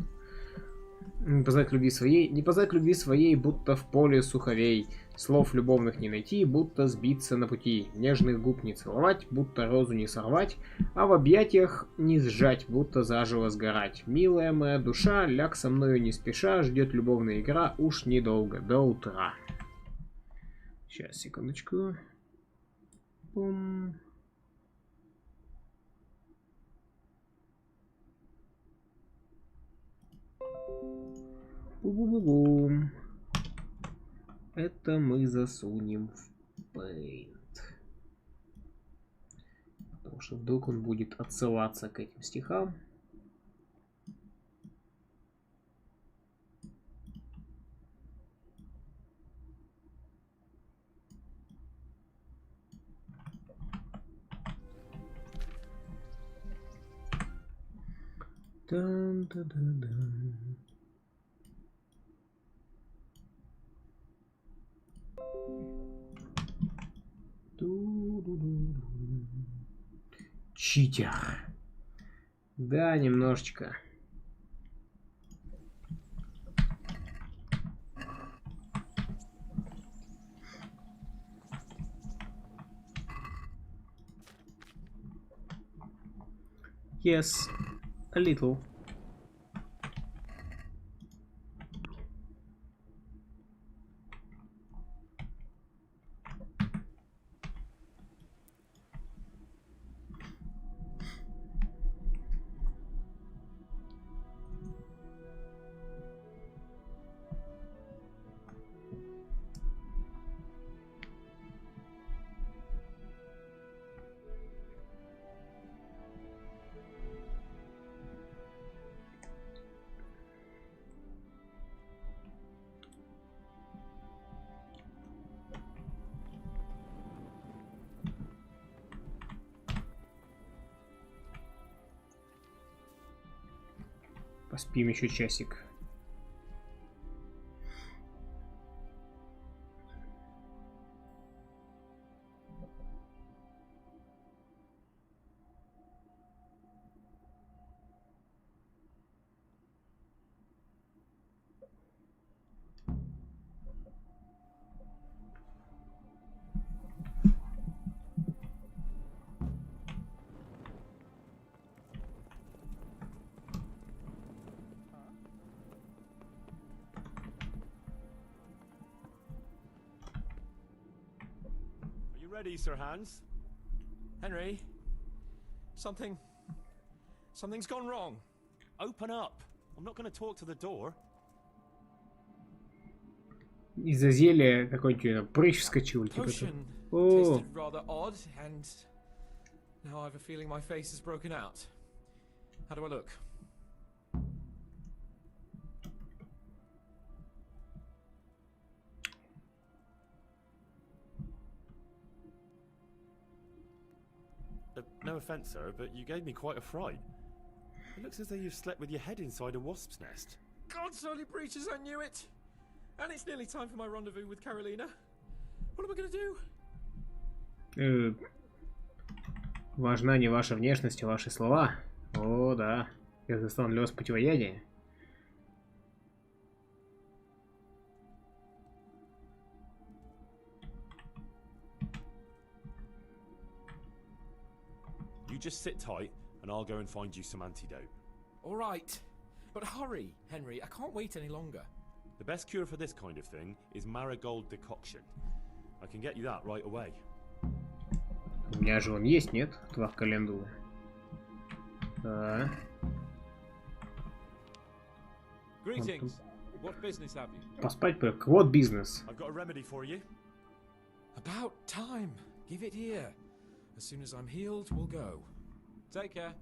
Не познать любви своей, будто в поле суховей. Слов любовных не найти, будто сбиться на пути. Нежных губ не целовать, будто розу не сорвать. А в объятиях не сжать, будто заживо сгорать. Милая моя душа, ляг со мною не спеша, ждет любовная игра, уж недолго, до утра. Сейчас, секундочку. Пум. Бу-бу-бу-бум. Это мы засунем в Paint. Потому что вдруг он будет отсылаться к этим стихам. Дун-дун-дун-дун. Ду-ду-ду-ду. Читер. Да, немножечко. Yes, a little. Поспим еще часик.
Ready, Sir Hans?
Henry, something's gone wrong.
Open up. I'm not going to talk to the door.
Из-за зелья какой-нибудь прыщ вскочил. Типа. О,
Tasted rather odd, and now I have a feeling my face is broken out. How do I look?
No offense, sir, but you gave me quite a fright. It looks as though you've slept with your head inside a wasp's nest.
God's holy breaches, I knew it! And it's nearly time for my rendezvous with Carolina. What am I gonna do?
Важна не ваша внешность, а ваши слова. О, да. Я достану для вас противоядие.
You just sit tight, and I'll go and find you some antidote.
All right, but hurry, Henry. I can't wait any longer.
The best cure for this kind of thing is marigold decoction. I can get you that right away.
У меня же он есть, нет? Твах календулы.
Greetings. What business have you?
Поспать по... Вот бизнес.
I've got a remedy for you.
About time. Give it here. As soon as I'm healed, we'll go. Take care.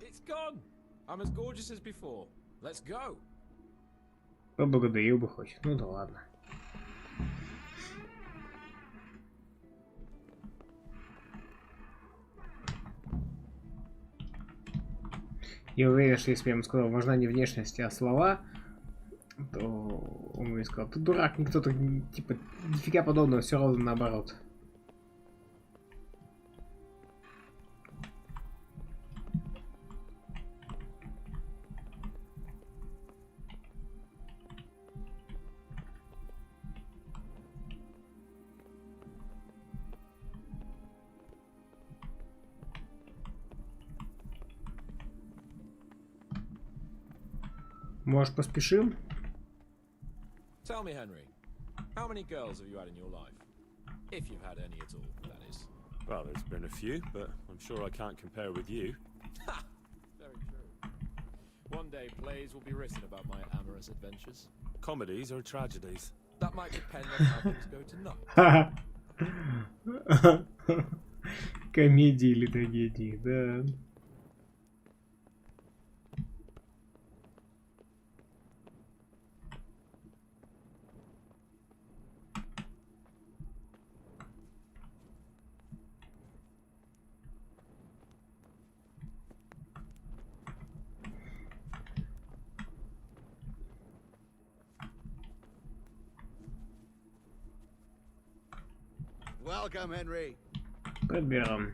It's gone. I'm as gorgeous as before. Let's go.
Поблагодарил бы хоть. Ну да ладно. Я уверен, что если бы я ему сказал, важна не внешность, а слова, то он мне сказал, ты дурак, никто-то, типа, нифига подобного, все равно наоборот. Может, поспешим?
Tell me, Henry, how many girls have you had in your life? If you've had any at all, that is.
Well, there's been a few, but I'm sure I can't compare with you.
Ha! Very true. One day plays will be written about my amorous adventures.
Comedies or tragedies?
That might depend on how things go tonight.
Комедии или трагедии, да.
Welcome, Henry.
Подберем.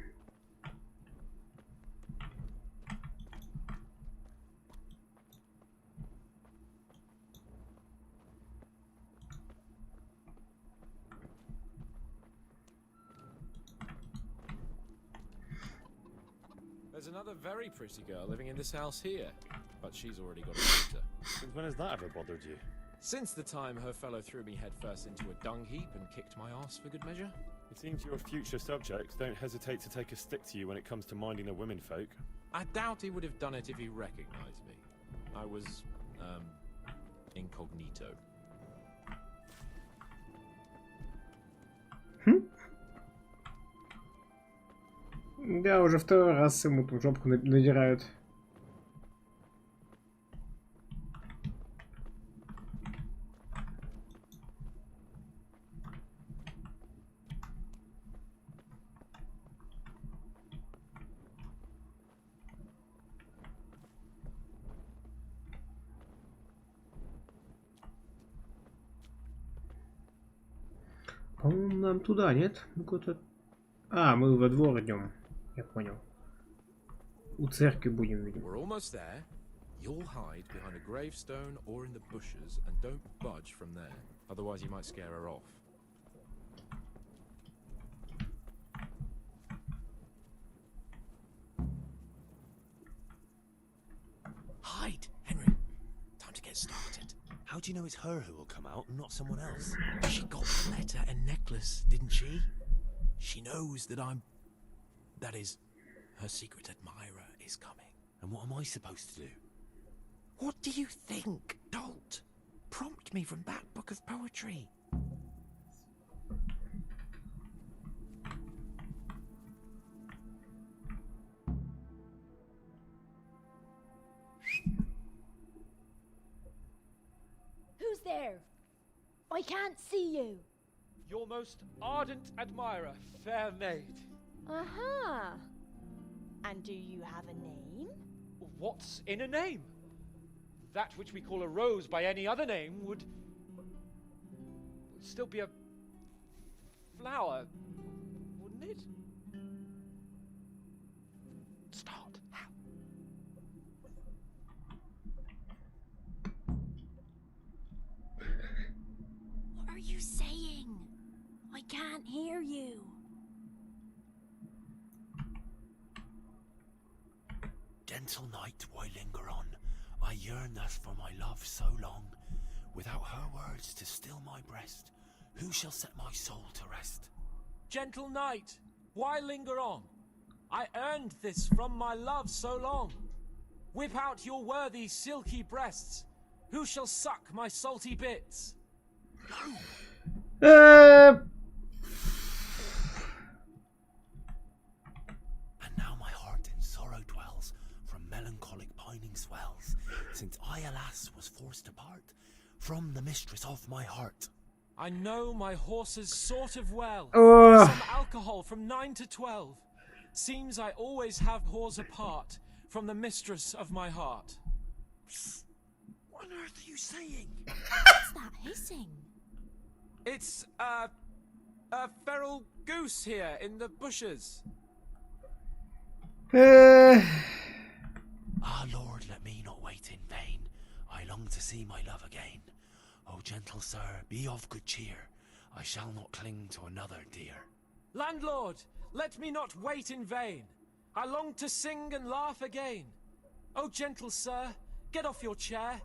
There's another very pretty girl living in this house here, but she's already got a suitor.
Since when has that ever bothered you?
Since the time her fellow threw me headfirst into a dung heap and kicked my ass for good measure.
It seems your future subjects don't hesitate to take a stick to you when it comes to minding the womenfolk.
I doubt he would have done it if he recognized me. I was, incognito.
Да, уже второй раз ему тут жопку надирают. По-моему, нам туда, нет? Ну, куда-то... А, мы во двор идем. Я понял. У церкви будем, видимо.
We're almost there. You'll hide behind a gravestone or in the bushes and don't budge from there. Otherwise you might scare her off.
Hide, Henry. Time to get started. How do you know it's her who will come out and not someone else? She got the letter and necklace, didn't she? She knows that I'm... That is, her secret admirer is coming. And what am I supposed to do? What do you think? Dolt, prompt me from that book of poetry.
Who's there? I can't see you.
Your most ardent admirer, fair maid.
Uh-huh. And do you have a name?
What's in a name? That which we call a rose by any other name would still be a flower, wouldn't it? Start. How?
What are you saying? I can't hear you.
Gentle night, why linger on? I yearn thus for my love so long. Without her words to still my breast, who shall set my soul to rest?
Gentle knight, why linger on? I earned this from my love so long. Whip out your worthy silky breasts. Who shall suck my salty bits?
And now my heart in sorrow dwells, from melancholic pining swells, since I alas was forced to part from the mistress of my heart.
I know my horses sort of well.
Oh.
Some alcohol from 9 to 12. Seems I always have whores apart from the mistress of my heart.
What on earth are you saying?
What's that hissing?
It's a feral goose here in the bushes.
Ah, Lord, let me not wait in vain. I long to see my love again. O gentle sir, be of good cheer. I shall not cling to another dear.
Landlord, let me not wait in vain. I long to sing and laugh again. O gentle sir, get off your chair.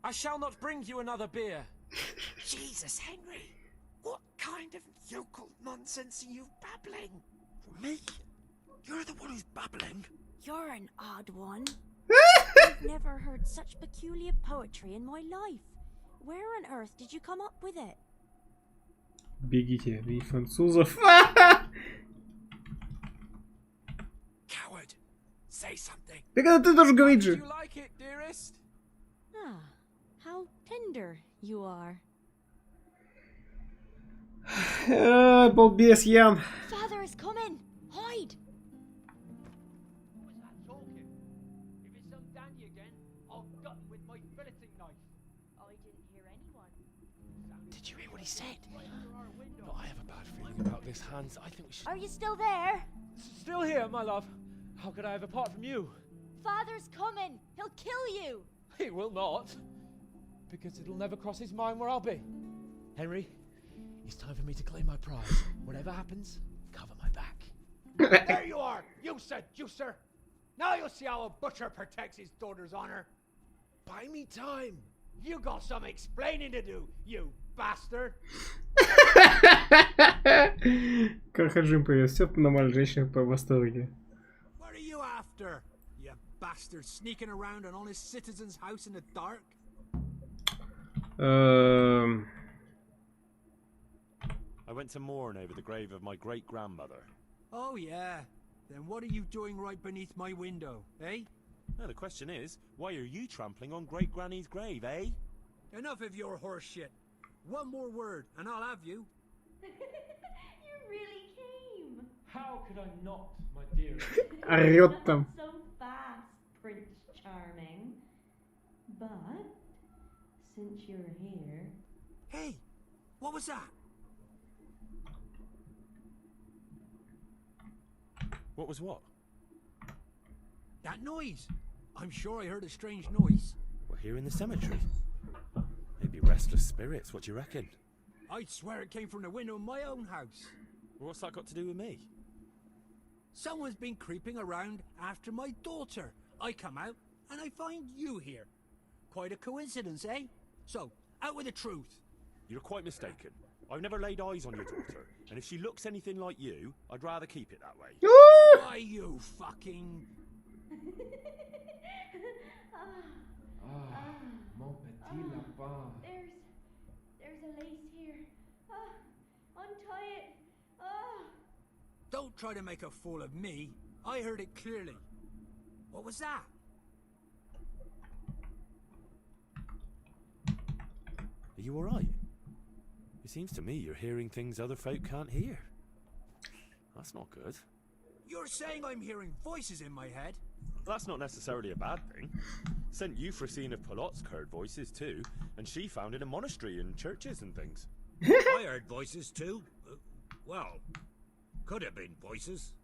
I shall not bring you another beer.
Jesus, Henry, what kind of yokel nonsense are you babbling? Me? You're the one who's babbling.
You're an odd one. I've never heard such peculiar poetry in my life. Where on earth did you come up with it?
Бегите, и французов.
Coward, say something.
Так это ты тоже говоришь
Do
же.
you like it, dearest?
Ah, how tender you are.
Балбес Ян.
Father is coming. Hide.
Who was that talking? If it's some dandy again, I'll gut him with my filleting knife.
I didn't hear anyone.
Did you hear what he said?
No, I have a bad feeling about this, Hans. I think we should...
Are you still there?
Still here, my love. How could I have apart from you?
Father's coming. He'll kill you.
He will not. Because it'll never cross his mind where I'll be. Henry, it's time for me to claim my prize. Whatever happens, cover my back. There you are, you seducer. Now you'll see how a butcher protects his daughter's honor.
Buy me time.
You got some explaining to do, you bastard.
Как Хаджим повезет, нормально, женщина по восторге.
What are you after, you bastard, sneaking around an honest citizen's house in the dark?
I went to mourn over the grave of my great-grandmother.
Oh yeah. Then what are you doing right beneath my window, eh?
No, the question is, why are you trampling on great-granny's grave, eh?
Enough of your horse shit. One more word, and I'll have you.
You really came.
How could I not, my dear?
Орёт там.
So fast, Prince Charming. But since you're here...
Hey, what was that?
What was what?
That noise. I'm sure I heard a strange noise.
We're here in the cemetery. Maybe restless spirits, what do you reckon?
I'd swear it came from the window of my own house.
Well, what's that got to do with me?
Someone's been creeping around after my daughter. I come out, and I find you here. Quite a coincidence, eh? So, out with the truth.
You're quite mistaken. I've never laid eyes on your daughter, and if she looks anything like you, I'd rather keep it that way.
Why, you fucking...
Mon petit lapin.
There's a lace here. Untie it.
Don't try to make a fool of me. I heard it clearly. What was that?
Are you alright? It seems to me you're hearing things other folk can't hear. That's not good.
You're saying I'm hearing voices in my head?
That's not necessarily a bad thing. St. Euphrosyne of Polotsk heard voices too, and she founded a monastery and churches and things.
I heard voices too. Well, could have been voices.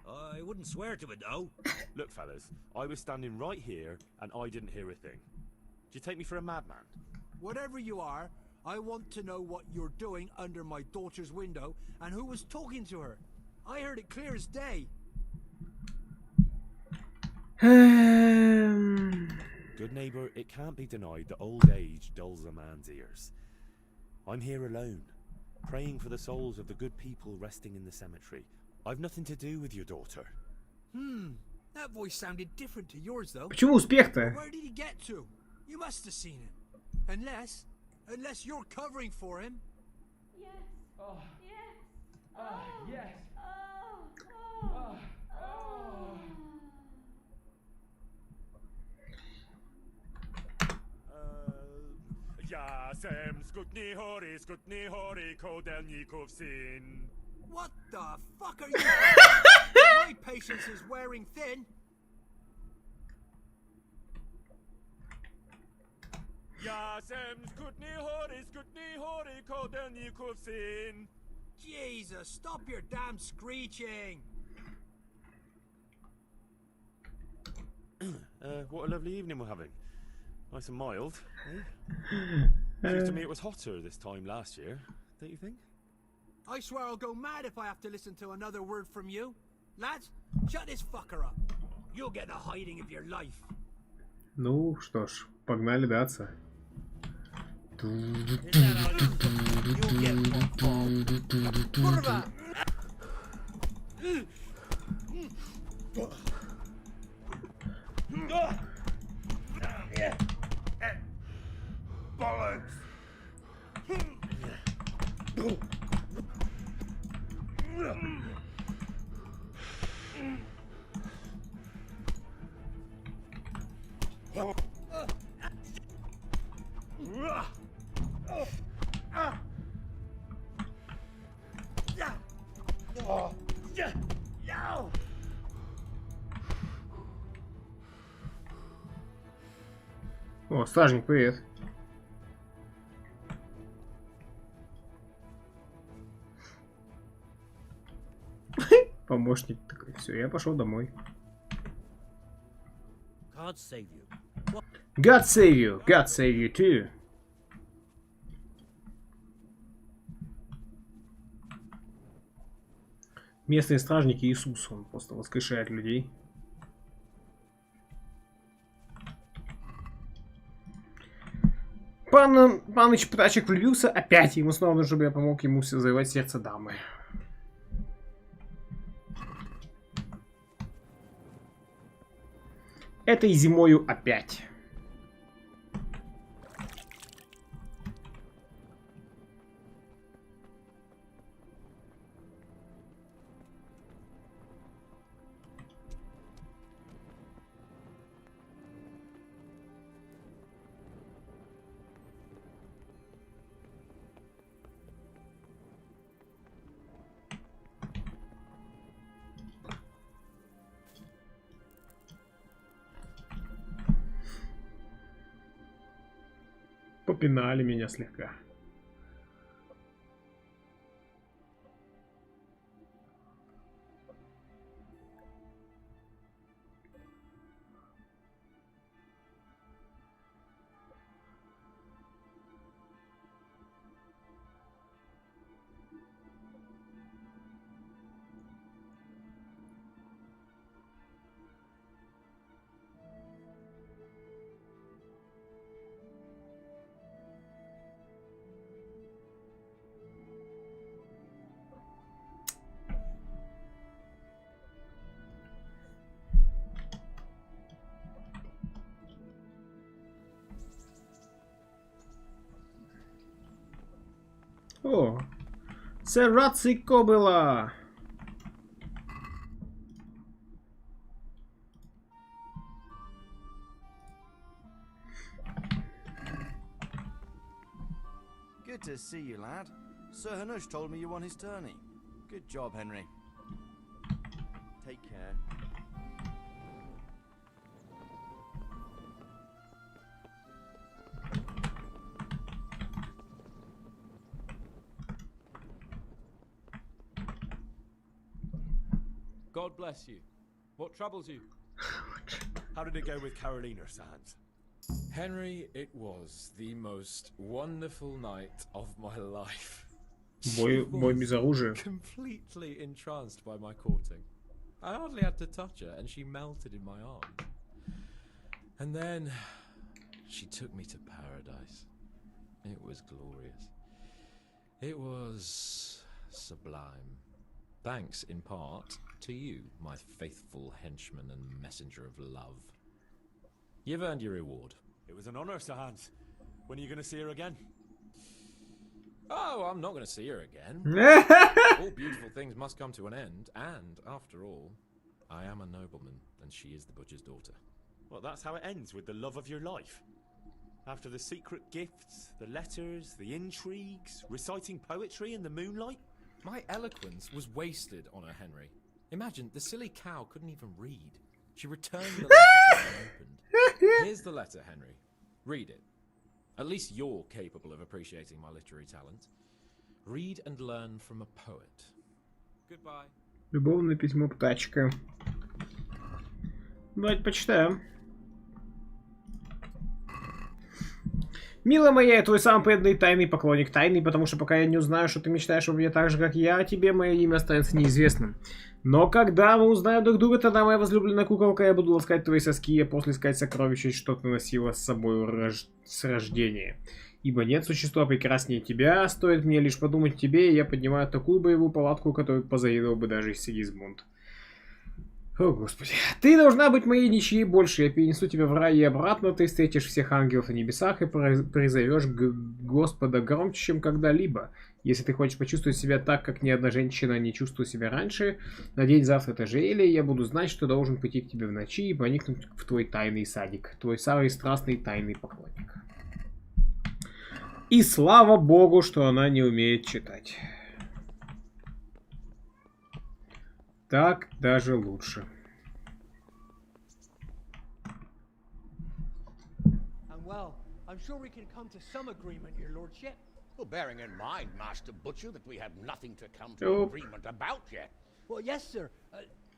I wouldn't swear to it though.
Look, fellas, I was standing right here and I didn't hear a thing. Do you take me for a madman?
Whatever you are, I want to know what you're doing under my daughter's window and who was talking to her. I heard it clear as day.
Good neighbour, it can't be denied that old age dulls a man's ears. I'm here alone, praying for the souls of the good people resting in the cemetery. I've nothing to do with your daughter.
That voice sounded different to yours though.
Почему успех-то?
Where did he get to? You must have seen him. Unless you're covering for him.
Yes.
Oh.
Yes.
Yes.
Jasem skutni hori kodelnikov syn.
What the fuck are you My patience is wearing thin.
Jasem skutni hori kodelnikov syn.
Jesus, stop your damn screeching.
What a lovely evening we're having. Nice and mild, eh? Seems to me it was hotter this time last year, don't you think?
I swear I'll go mad if I have to listen to another word from you. Lads, shut this fucker up. You'll get the hiding of your life.
Ну что ж, погнали драться.
Bollocks!
О, стражник, привет. Помощник такой, все, я пошел домой.
God save you.
God save you. God save you too. Местные стражники Иисус, он просто воскрешает людей. Паныч Птачек влюбился опять. Ему снова нужно, чтобы я помог ему завоевать сердце дамы. Этой зимою опять. Попинали меня слегка. О, це Раци Кобила.
Good to see you, lad. Sir Hanush told me you won his tourney. Good job, Henry. Take care.
God bless you. What troubles you?
How did it go with Carolina, Sans?
Henry, it was the most wonderful night of my life.
Бой без оружия.
Completely entranced by my courting. I hardly had to touch her, and she melted in my arms. And then she took me to paradise. It was glorious. It was sublime. Thanks, in part, to you, my faithful henchman and messenger of love. You've earned your reward.
It was an honor, Sir Hans. When are you going to see her again?
Oh, I'm not going to see her again. All beautiful things must come to an end, and, after all, I am a nobleman, and she is the butcher's daughter.
Well, that's how it ends, with the love of your life. After the secret gifts, the letters, the intrigues, reciting poetry in the moonlight.
My eloquence was wasted on her, Henry. Imagine, the silly cow couldn't even read. She returned the letter to me unopened. Here's the letter, Henry. Read it. At least you're capable of appreciating my literary talent. Read and learn from a poet. Goodbye.
Любовное письмо Птачка. Давайте почитаем. Милая моя, я твой самый преданный тайный поклонник. Тайный, потому что пока я не узнаю, что ты мечтаешь обо мне так же, как я, тебе мое имя останется неизвестным. Но когда мы узнаем друг друга, тогда моя возлюбленная куколка, я буду ласкать твои соски, а после искать сокровища, что ты носила с собой с рождения. Ибо нет существа прекраснее тебя, стоит мне лишь подумать о тебе, и я поднимаю такую боевую палатку, которую позавидовал бы даже Сигизмунд. О, Господи. Ты должна быть моей ничьей больше. Я перенесу тебя в рай и обратно. Ты встретишь всех ангелов на небесах и призовешь Господа громче, чем когда-либо. Если ты хочешь почувствовать себя так, как ни одна женщина не чувствовала себя раньше, надень завтра это же или я буду знать, что должен прийти к тебе в ночи и проникнуть в твой тайный садик. Твой самый страстный тайный поклонник. И слава богу, что она не умеет читать. Так даже лучше.
Well, I'm sure we can come to some agreement, your lordship.
Well, bearing in mind, Master Butcher, that we have nothing to come to agreement about yet.
Well, yes, sir.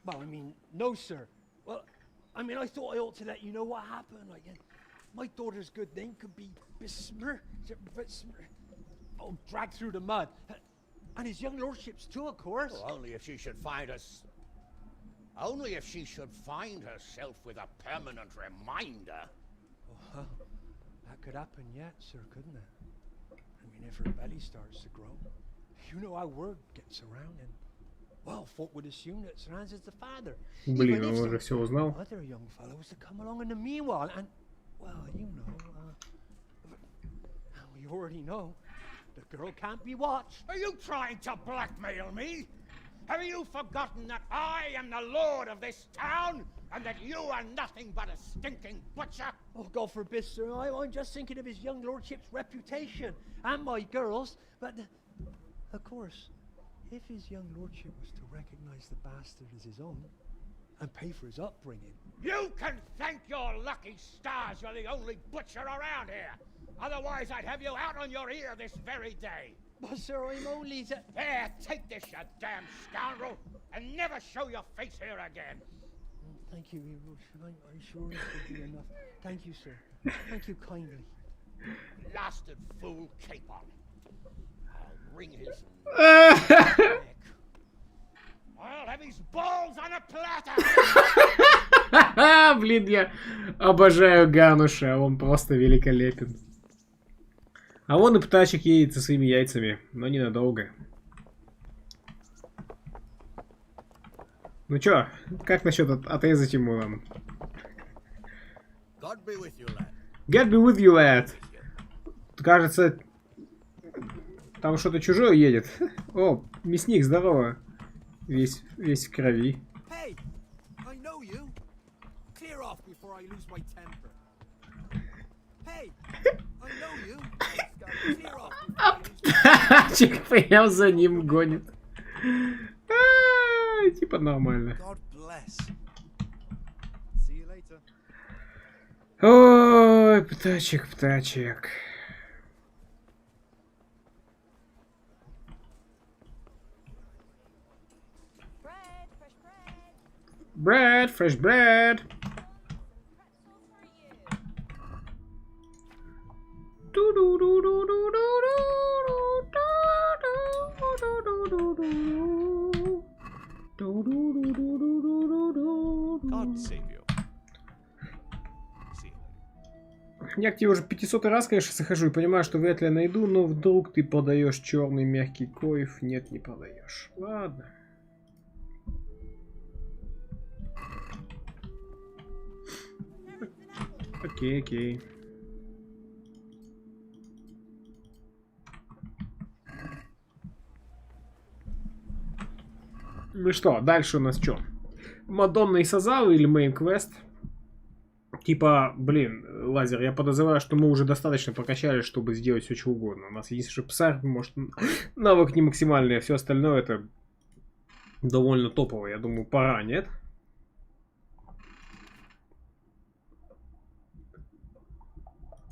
Well, I mean, no, sir. Well, I mean, I thought I ought to let you know what happened. Like, my daughter's good name could be dragged through the mud. And his young lordship's too, of course.
Oh, only if she should find us. Only if she should find herself with a permanent reminder.
Well, that could happen yet, sir, couldn't it? I mean, if her belly starts to grow. You know how word gets around, and well, folk would assume that Sir Hans is the father.
Блин, он уже все узнал.
Other young fellows to come along in the meanwhile, and well, you know, we already know the girl can't be watched.
Are you trying to blackmail me? Have you forgotten that I am the lord of this town, and that you are nothing but a stinking butcher?
Oh, God forbid, sir. I'm just thinking of his young lordship's reputation and my girl's. But, of course, if his young lordship was to recognize the bastard as his own and pay for his upbringing...
You can thank your lucky stars you're the only butcher around here. Otherwise, I'd have you out on your ear this very day.
But, sir, I'm only...
There, take this, you damn scoundrel, and never show your face here again.
Thank you, Your Lordship. I'm sure this will be enough. Thank you, sir. Thank you kindly.
Blasted fool, capon. I'll wring his neck. I'll have his balls on a platter.
Блин, я обожаю Гануша, он просто великолепен. А вон и птачек едет со своими яйцами, но ненадолго. Ну чё, как насчет отрезать ему нам?
God be with you, lad.
God be with you, lad. Кажется, там что-то чужое едет. О, мясник, здорово. Весь в крови.
Hey, I know you. Clear off before I lose my temper. Hey, I know you. Clear off before I lose my temper.
Чик прям за ним гонит. Типа нормально.
God bless. See you later.
Ой, птачек. Bread, fresh bread.
God save you.
Я к тебе уже 500 раз, конечно, захожу и понимаю, что вряд ли я найду, но вдруг ты продаешь черный мягкий коев. Нет, не продаешь. Ладно. Окей. Ну что, дальше у нас что? Мадонна и Сазавы или мейн-квест? Типа, блин, Лазер, я подозреваю, что мы уже достаточно прокачали, чтобы сделать все что угодно. У нас есть же псарь, может, навык не максимальный, а все остальное это довольно топово. Я думаю, пора, нет?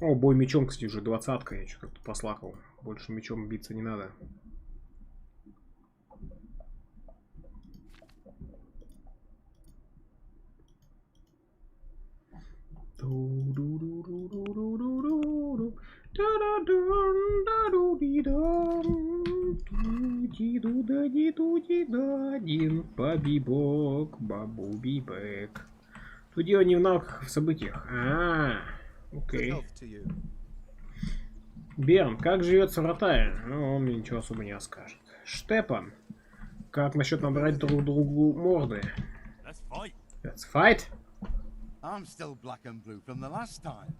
О, бой мечом, кстати, уже 20-ка, я что-то как-то послахал. Больше мечом биться не надо. Бабибок, бабубибек. Тут дело не в навыках, а в событиях. Окей. Берн, как живется в Ротае? Ну, он мне ничего особо не расскажет. Штепан, как насчет набрать друг другу морды? Let's fight.
I'm still black and blue from the last time.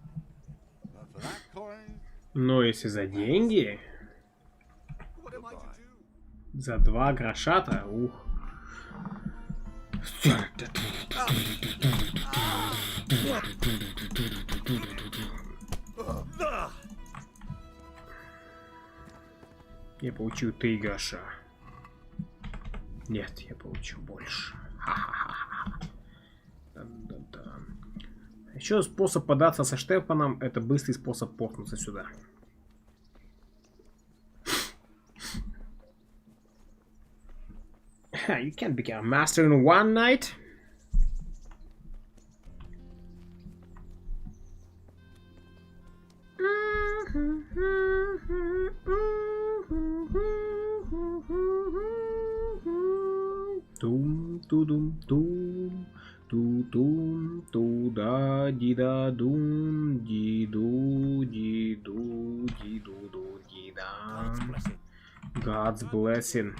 But for that coin...
Но если за деньги... За 2 грошата, ух. Я получил 3 гроша. Нет, я получил больше. Еще способ податься со Штефаном — это быстрый способ портнуться сюда. You can't become a master in one night. Тум тудум тум ту тум ту да ди да дум диду диду диду ду дида. God's blessing.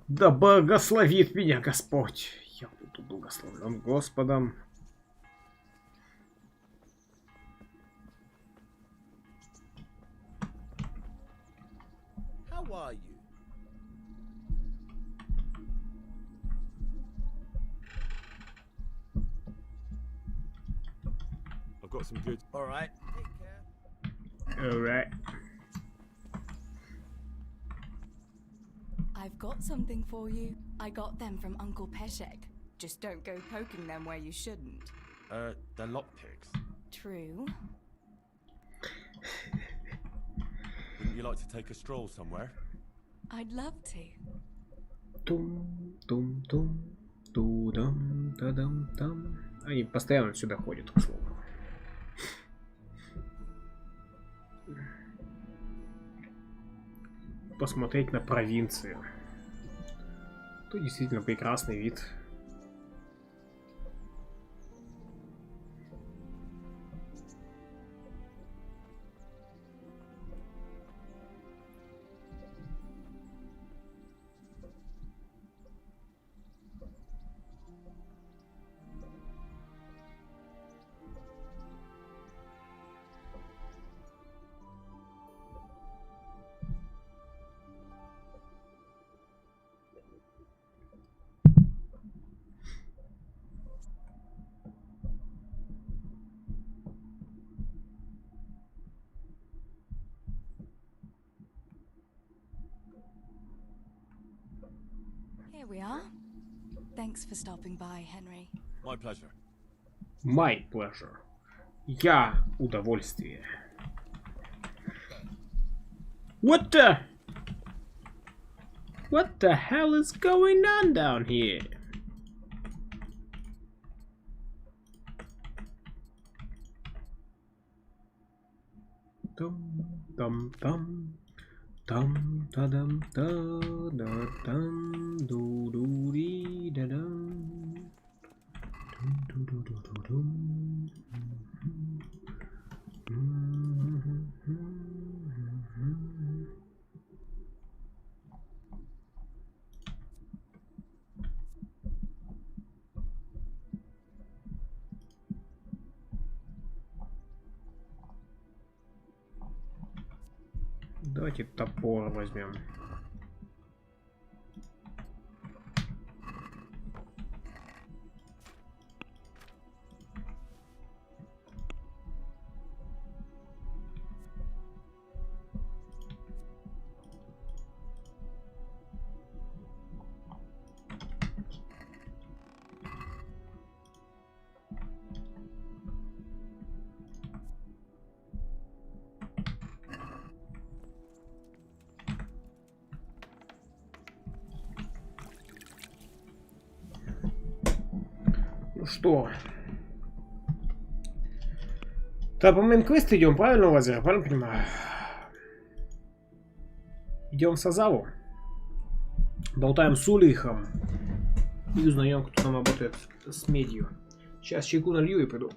Да благословит меня Господь. Я буду благословлен Господом.
How are you?
I've got some good.
All right.
Alright.
I've got something for you. I got them from Uncle Peshek. Just don't go poking them where you shouldn't.
They're lockpicks.
True.
Wouldn't you like to take a stroll somewhere?
I'd love to.
Тум-тум-тум, тудам-тадам-там. Они постоянно сюда ходят, к слову. Посмотреть на провинцию. Тут действительно прекрасный вид.
Here we are. Thanks for stopping by, Henry.
My pleasure.
My pleasure. Я удовольствие. What the hell is going on down here? Там. Там тадам та да там ду ду ри да дам ду ду ду ду дум. Давайте топор возьмем. Ну что? Да, по мейн-квесту идем, правильно, Лазер? Правильно понимаю? Идем в Сазаву. Болтаем с Улихом. И узнаем, кто там работает с медью. Сейчас чайку налью и пойду.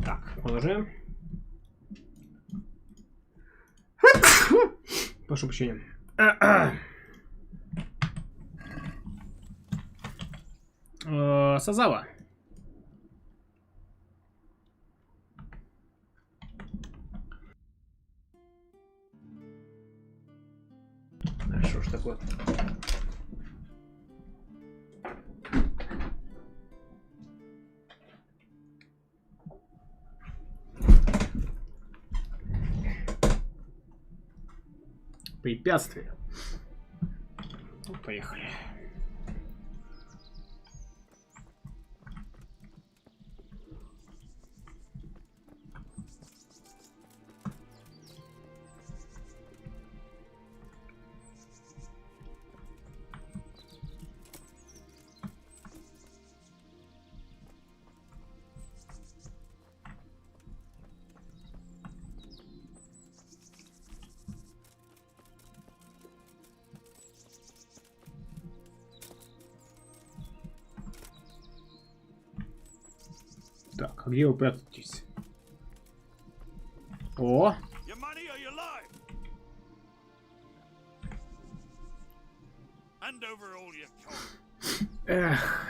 Так, продолжаем. Прошу прощения. Сазава. Что ж такое? Препятствие. Ну, поехали. Так, а где вы прятаетесь? О! Эх.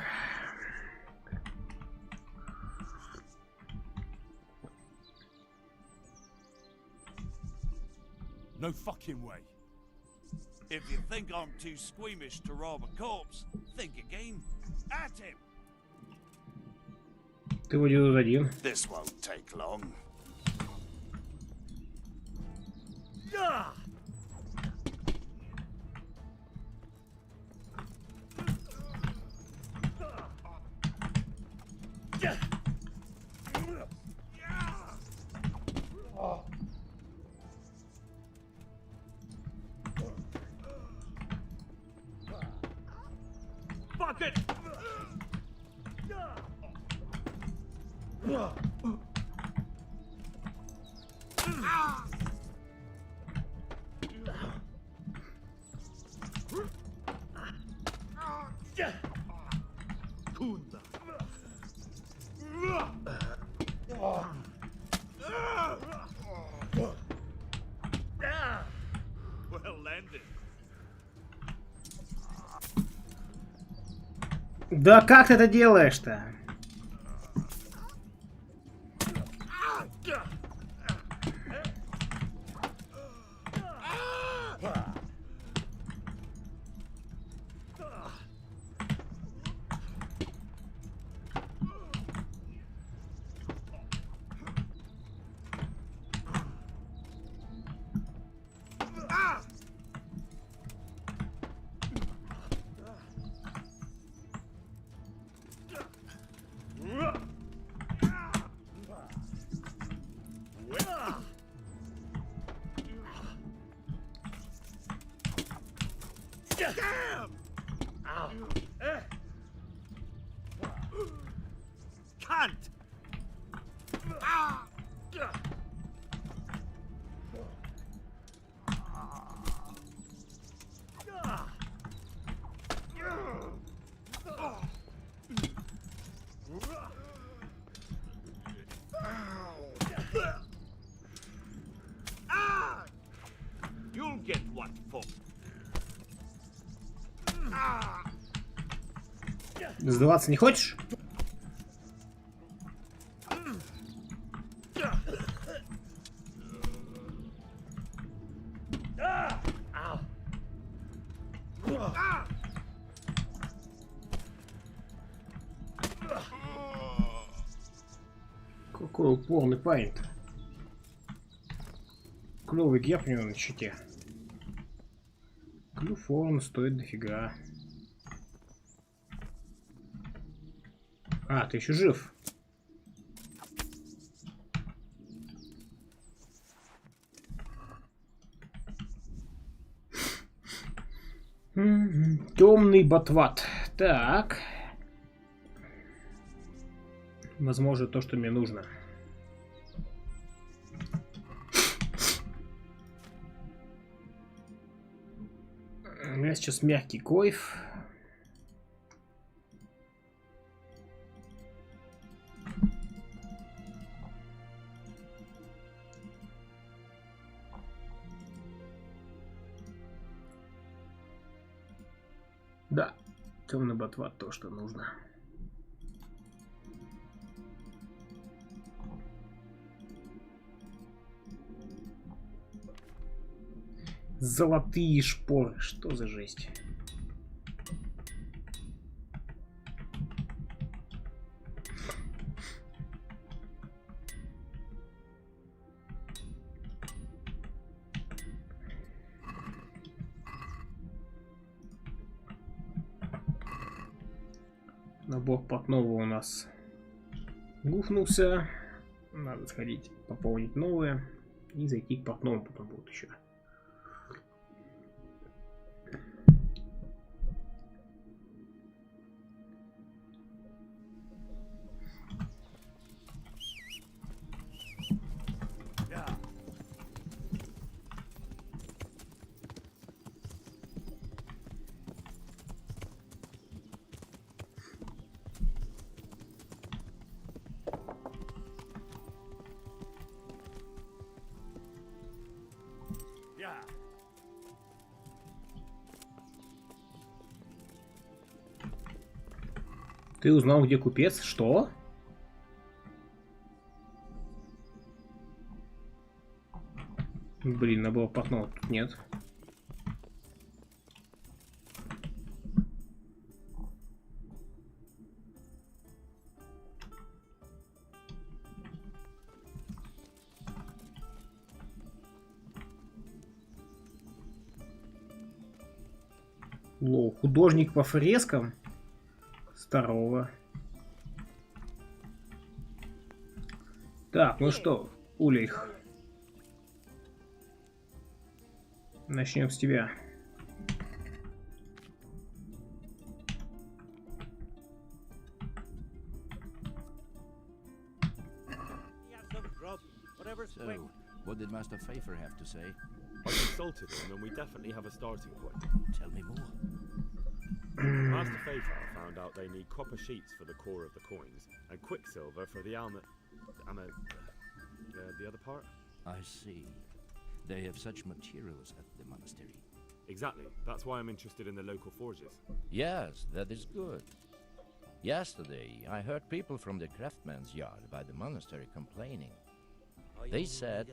No fucking way. If you think I'm too squeamish to rob a corpse, think again. At him.
Ты вроде один.
This won't take long.
Fuck it!
Well landed.
Да как ты это делаешь-то?
Damn! Ow. Cunt! Ah!
Сдаваться не хочешь? Какой упорный парень-то. Клевый герб у него на щите. Клюв ворона стоит дофига. А, ты еще жив. Темный ботват. Так. Возможно, то, что мне нужно. У меня сейчас мягкий койф. Да, темный ботват то, что нужно. Золотые шпоры. Что за жесть? Набор портного у нас гуфнулся. Надо сходить пополнить новое. И зайти к портному потом будут еще. Ты узнал, где купец? Что? Блин, набор портного тут нет. Лоу, художник по фрескам? Здорово. Так, ну что, Улейх. Начнем с тебя.
So, what did Master Pfeiffer have to say?
I consulted him and we definitely have a starting point.
Tell me more.
Master Pfeiffer found out they need copper sheets for the core of the coins and quicksilver for the the other part?
I see. They have such materials at the monastery.
Exactly. That's why I'm interested in the local forges.
Yes, that is good. Yesterday, I heard people from the craftsman's yard by the monastery complaining. They said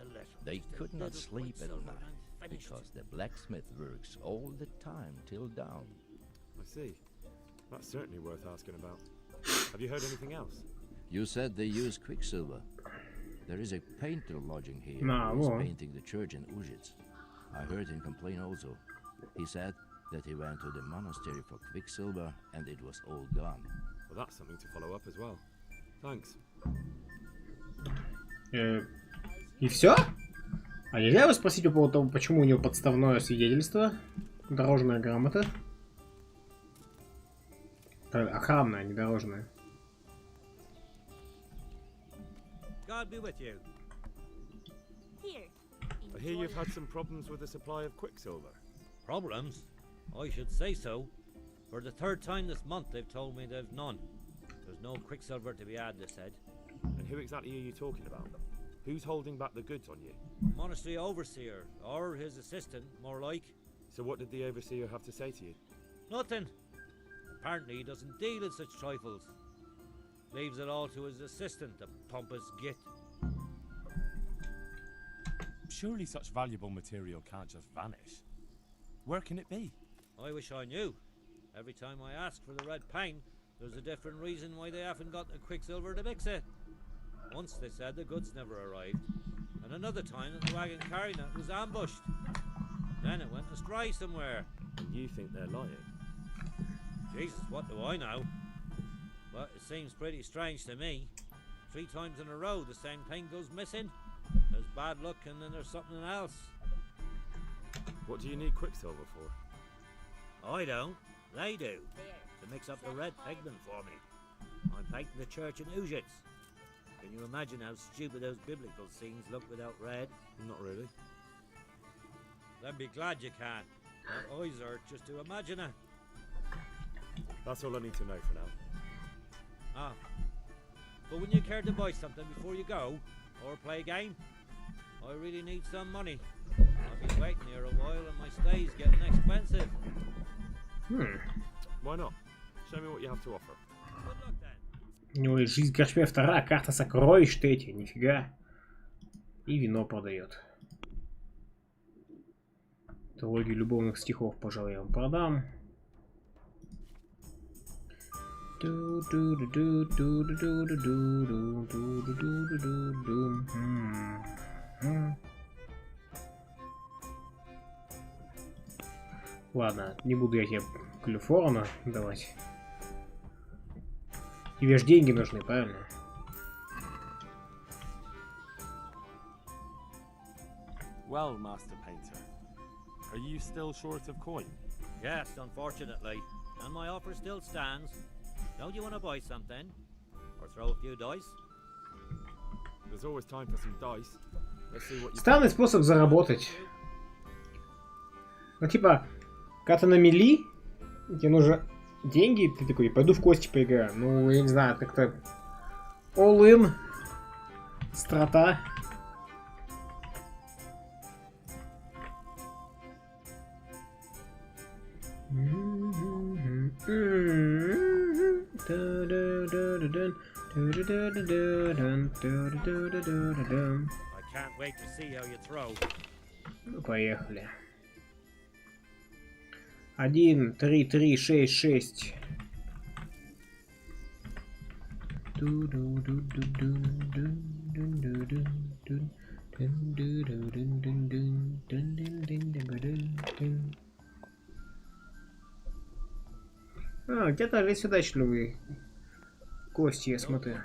they could not sleep at night because the blacksmith works all the time till dawn.
I see. That's certainly worth asking about. Have you heard anything else?
You said they use quicksilver. There is a painter lodging here who is painting the church in Ujits. I heard him complain also. He said that he went to the monastery for quicksilver and it was all gone.
Well, that's something to follow up as well. Thanks.
И все? А нельзя его спросить по поводу того, почему у него подставное свидетельство? Дорожная грамота? Охранная, не дорожная.
God be with you.
Here.
I hear you've had some problems with the supply of quicksilver.
Problems? I should say so. For the third time this month they've told me there's none. There's no quicksilver to be had, they said.
And who exactly are you talking about? Who's holding back the goods on you?
Monastery overseer, or his assistant, more like.
So what did the overseer have to say to you?
Nothing. apparently he doesn't deal in such trifles. Leaves it all to his assistant, the pompous git.
Surely such valuable material can't just vanish. Where can it be?
I wish I knew. Every time I ask for the red paint, there's a different reason why they haven't got the quicksilver to mix it. Once they said the goods never arrived, and another time that the wagon carrying it was ambushed. Then it went astray somewhere.
And you think they're lying?
Jesus, what do I know? But it seems pretty strange to me. 3 times in a row the same thing goes missing. There's bad luck and then there's something else.
What do you need quicksilver for?
I don't. They do. To mix up the red pigment for me. I'm painting the church in Ujits. Can you imagine how stupid those biblical scenes look without red?
Not really.
Then be glad you can. My eyes hurt just to imagine it.
That's all I need to know for now.
Ah. But wouldn't you care to buy something before you go? Or play a game? I really need some money. I've been waiting here a while and my stay's getting expensive.
Why not? Show me what you have to offer.
Good luck then.
У него есть жизнь в корчме, 2 карта сокровищ, 3, нифига. И вино продает. Трилогию любовных стихов, пожалуй, я вам продам. Ладно, не буду я тебе Калифорна давать. Тебе же деньги нужны, правильно?
Well, Master Painter, are you still short of coin?
Yes, unfortunately. And my offer still stands. Don't you want to buy something? Or throw a few dice?
There's always time for some dice. Let's see what you...
Странный способ заработать. Ну, типа, когда ты на мели, тебе нужны деньги, ты такой, пойду в кости поиграю. Ну, я не знаю, как-то all-in, страта. Ну, поехали. 1, 3, 3, 6, 6. А, где-то весь удачливый кости, я смотрю.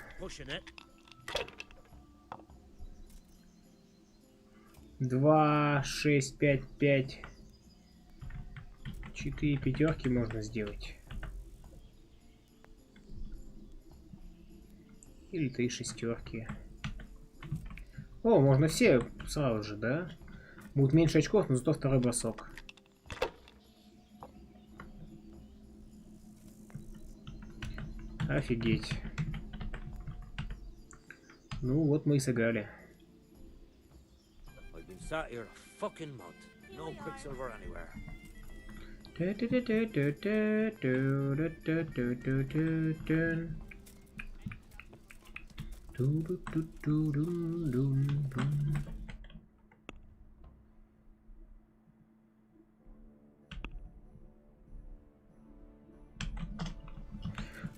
2, 6, 5, 5. 4 пятерки можно сделать. Или 3 шестерки. О, можно все сразу же, да? Будет меньше очков, но зато второй бросок. Офигеть. Ну вот мы и сыграли.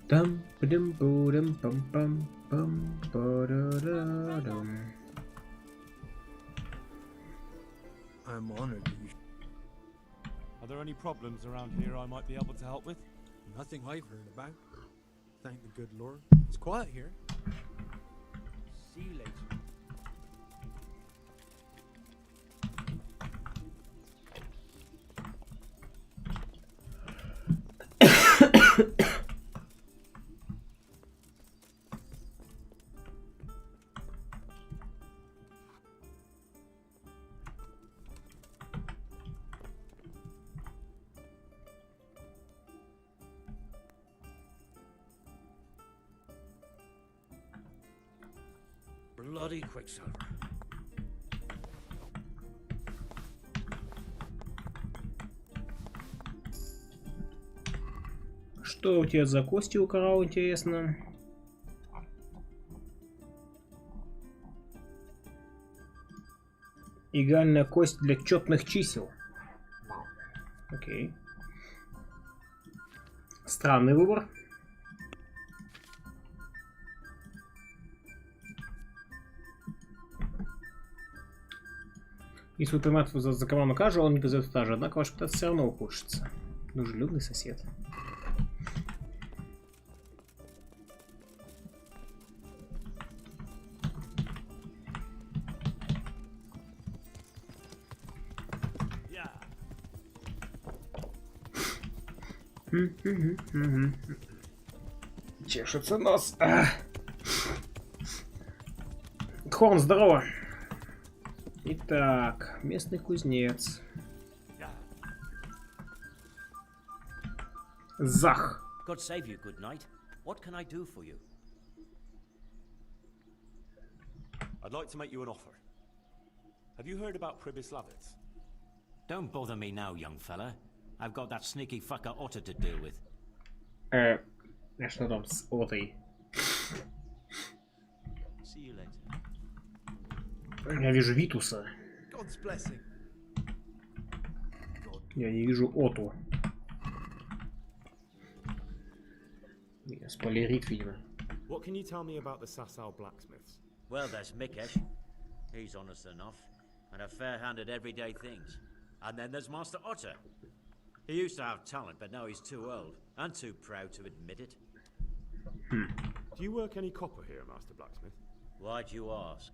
Там пам пам пам пам парарарам.
I'm honored that you...
Are there any problems around here I might be able to help with?
Nothing I've heard about. Thank the good Lord. It's quiet here. See you later.
Bloody quicksilver.
Что у тебя за кости украл, интересно? Игральная кость для четных чисел. Окей. Странный выбор. Если утримать за команду кажу, он не позовет этажа, однако ваш питаться все равно ухудшится. Дружелюбный сосед. Чешется нос. Хорн, здорово. Итак, местный кузнец. Зах.
God save you, good night. What can I do for you?
I'd like to make you an offer. Have you heard about Pribyslavitz?
Don't bother me now, young fella. I've got that sneaky fucker Otter to deal with.
Что там с Отой?
See you later.
Я вижу Витуса.
God's blessing.
Я не вижу Оту. Спойлерит, видимо.
What can you tell me about the Sasau blacksmiths?
Well, there's Mikesh. He's honest enough, and a fair-handed everyday things. And then there's Master Otter. He used to have talent, but now he's too old, and too proud to admit it.
Do you work any copper here, Master Blacksmith?
Why'd you ask?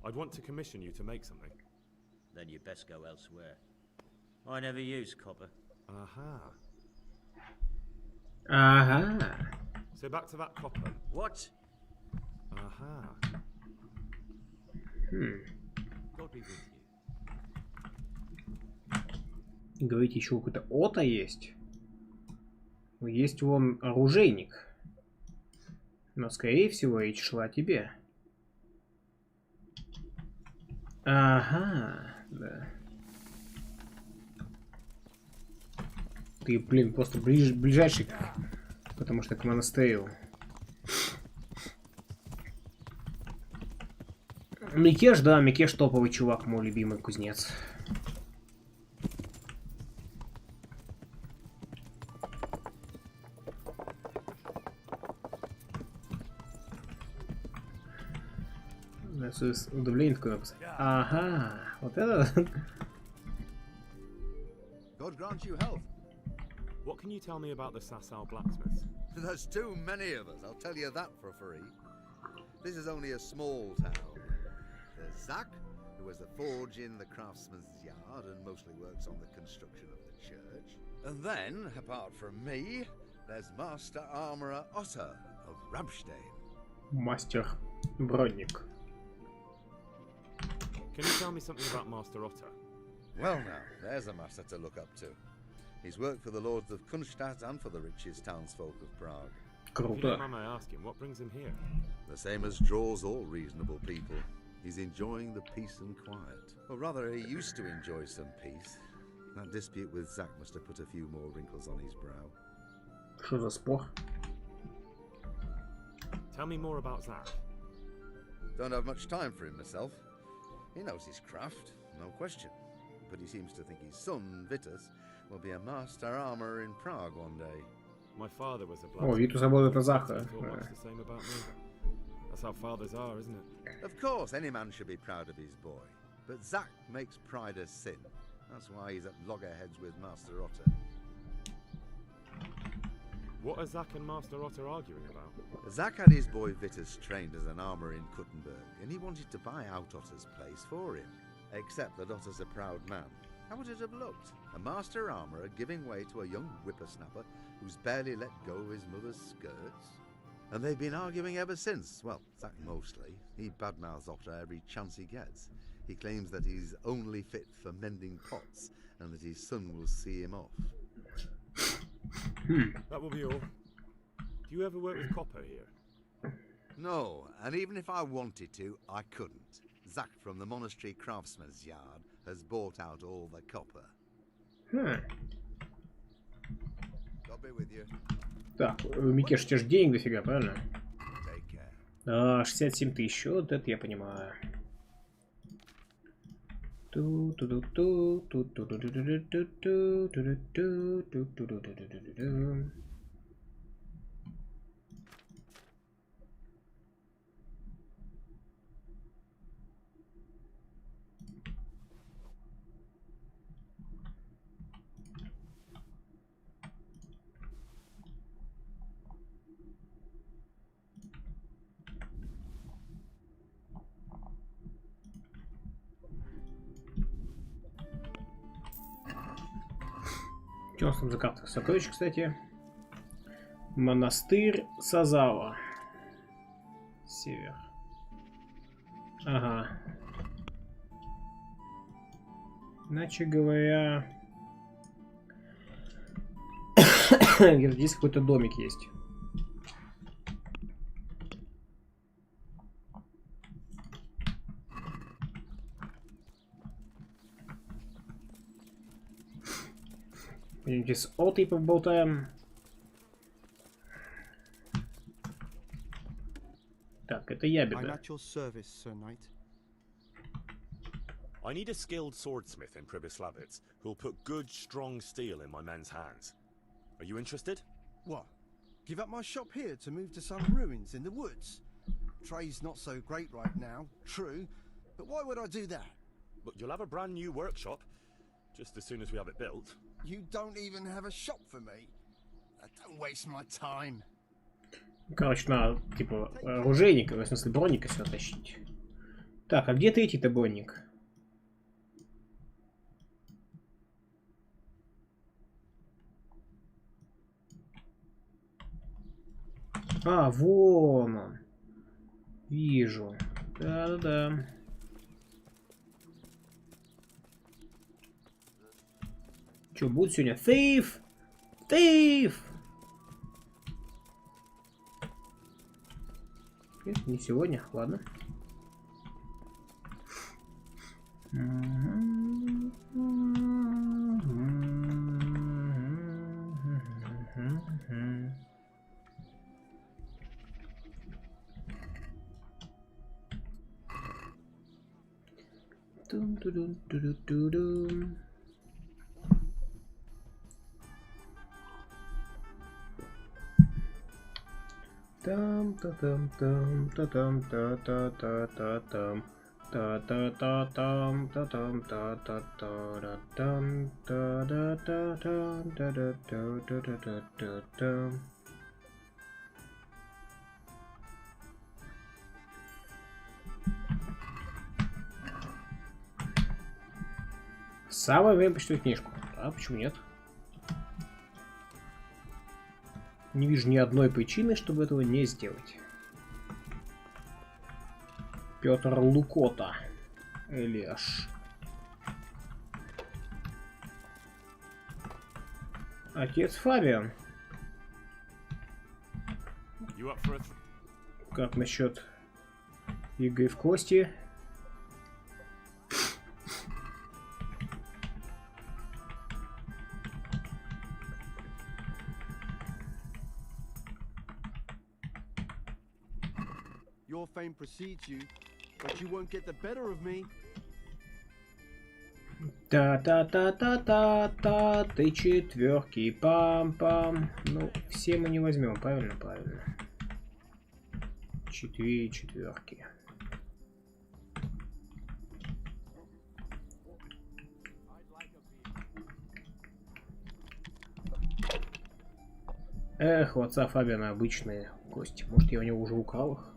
I'd want to commission you to make something.
Then you best go elsewhere. I never use copper.
Aha.
Ага.
So back to that copper.
What?
Aha.
God be with you.
Говорите, еще какой-то Ота есть. Есть вон оружейник. Но, скорее всего, речь шла о тебе. Ага, да. Ты, блин, просто ближайший, потому что к монастырю. Микеш, да, Микеш топовый чувак, мой любимый кузнец. Удивление такое написать. Ага, вот это.
God grant you health.
What can you tell me about the Sasau blacksmiths?
There's too many of us, I'll tell you that for free. This is only a small town. There's Zach, who has a forge in the craftsman's yard and mostly works on the construction of the church. And then, apart from me, there's Master Armourer Otter of Ramstein.
Мастер Бронник.
Can you tell me something about Master Otter?
Well now, there's a master to look up to. He's worked for the lords of Kunstadt and for the richest townsfolk of Prague.
If you don't mind my asking, what brings him here?
The same as draws all reasonable people. He's enjoying the peace and quiet. Or rather, he used to enjoy some peace. That dispute with Zach must have put a few more wrinkles on his brow.
Что за спор?
Tell me more about Zach.
Don't have much time for him myself. He knows his craft, no question. But he seems to think his son, Vitus, will be a master armourer in Prague one day.
My father was a
О,
blacksmith.
Витус работает на Заха.
The same about me. That's how fathers are, isn't it?
Of course, any man should be proud of his boy. But Zach makes pride a sin. That's why he's at loggerheads with Master Otter.
What are Zach and Master Otter arguing about?
Zach had his boy Vitus trained as an armourer in Kuttenberg, and he wanted to buy out Otter's place for him. Except that Otter's a proud man. How would it have looked? A master armourer giving way to a young whippersnapper who's barely let go of his mother's skirts? And they've been arguing ever since. Well, Zach mostly. He badmouths Otter every chance he gets. He claims that he's only fit for mending pots, and that his son will see him off.
That will be all. Do you ever work with copper here?
No, and even if I wanted to, I couldn't. Zach from the monastery craftsman's yard has bought out all the copper.
Так, Микеш, у тебя же денег дофига, правильно? Да, 67 тысяч, вот это я понимаю. Что у нас там за карта? Сокровищ, кстати. Монастырь Сазава. Север. Ага. Иначе говоря... Где-то здесь какой-то домик есть. Пойдемте с Отой поболтаем. Так, это ябеда.
I need a skilled swordsmith in Pribyslavitz who'll put good, strong steel in my men's hands. Are you interested?
What? Give up my shop here to move to some ruins in the woods? Trade's not so great right now, true, but why would I do that?
But you'll have a brand new workshop, just as soon as we have it built.
You don't even have a shop for me. Don't waste my time.
Короче, надо, типа, оружейника, в смысле, броника сюда тащить. Так, а где третий-то бронник? А, вон он. Вижу. Да-да-да. Что, будет сегодня? Thief! Thief! Нет, не сегодня, ладно. Тун-ту-дун-ту-ду-ту-дум. Там-та-там-там, та-там-та-та-та-та-там, та-та-та-там, та-там, та-та-та-та-там, та-да-та-там, та-да-та-та-та-та-там. Самое время почитать книжку. А почему нет? Не вижу ни одной причины, чтобы этого не сделать. Петр Лукота. Элиаш. Отец Фабиан. Как насчет игры в кости?
Your fame precedes you, but you won't get the better of me.
Та-та-та-та-та-та, ты четверки, пам-пам. Ну, все мы не возьмем, правильно? Правильно. 4 четверки. Эх, у отца Фабиана обычные кости. Может, я у него уже украл их?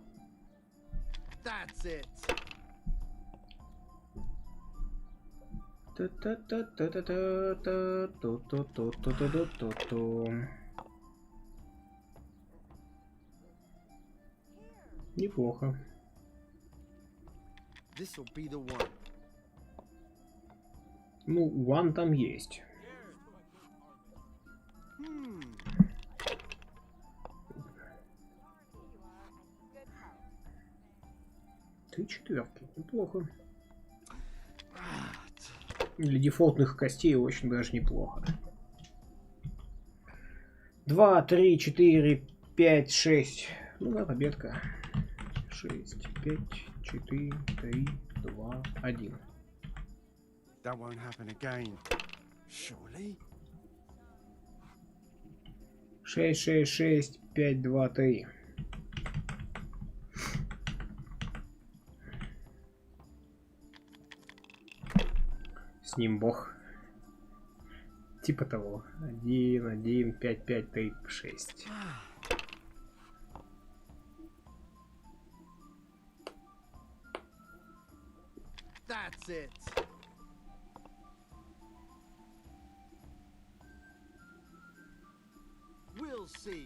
That's it.
Неплохо.
This'll be the one.
Ну, one там есть. Три четверки. Неплохо. Для дефолтных костей очень даже неплохо. 2, 3, 4, 5, 6. Ну да, победка. 6, 5, 4, 3, 2, 1.
That won't happen again. Surely?
6, 6, 6, 5, 2, 3. С ним бог. Типа того. 1, 1, 5, 5, 3, 6.
That's it. We'll see.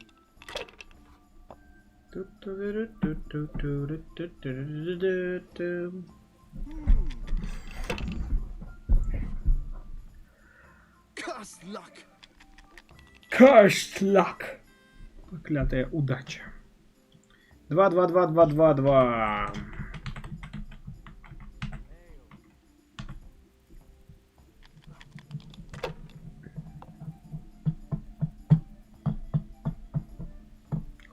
Cursed luck.
Cursed luck. Проклятая удача. 2, 2, 2, 2, 2, 2.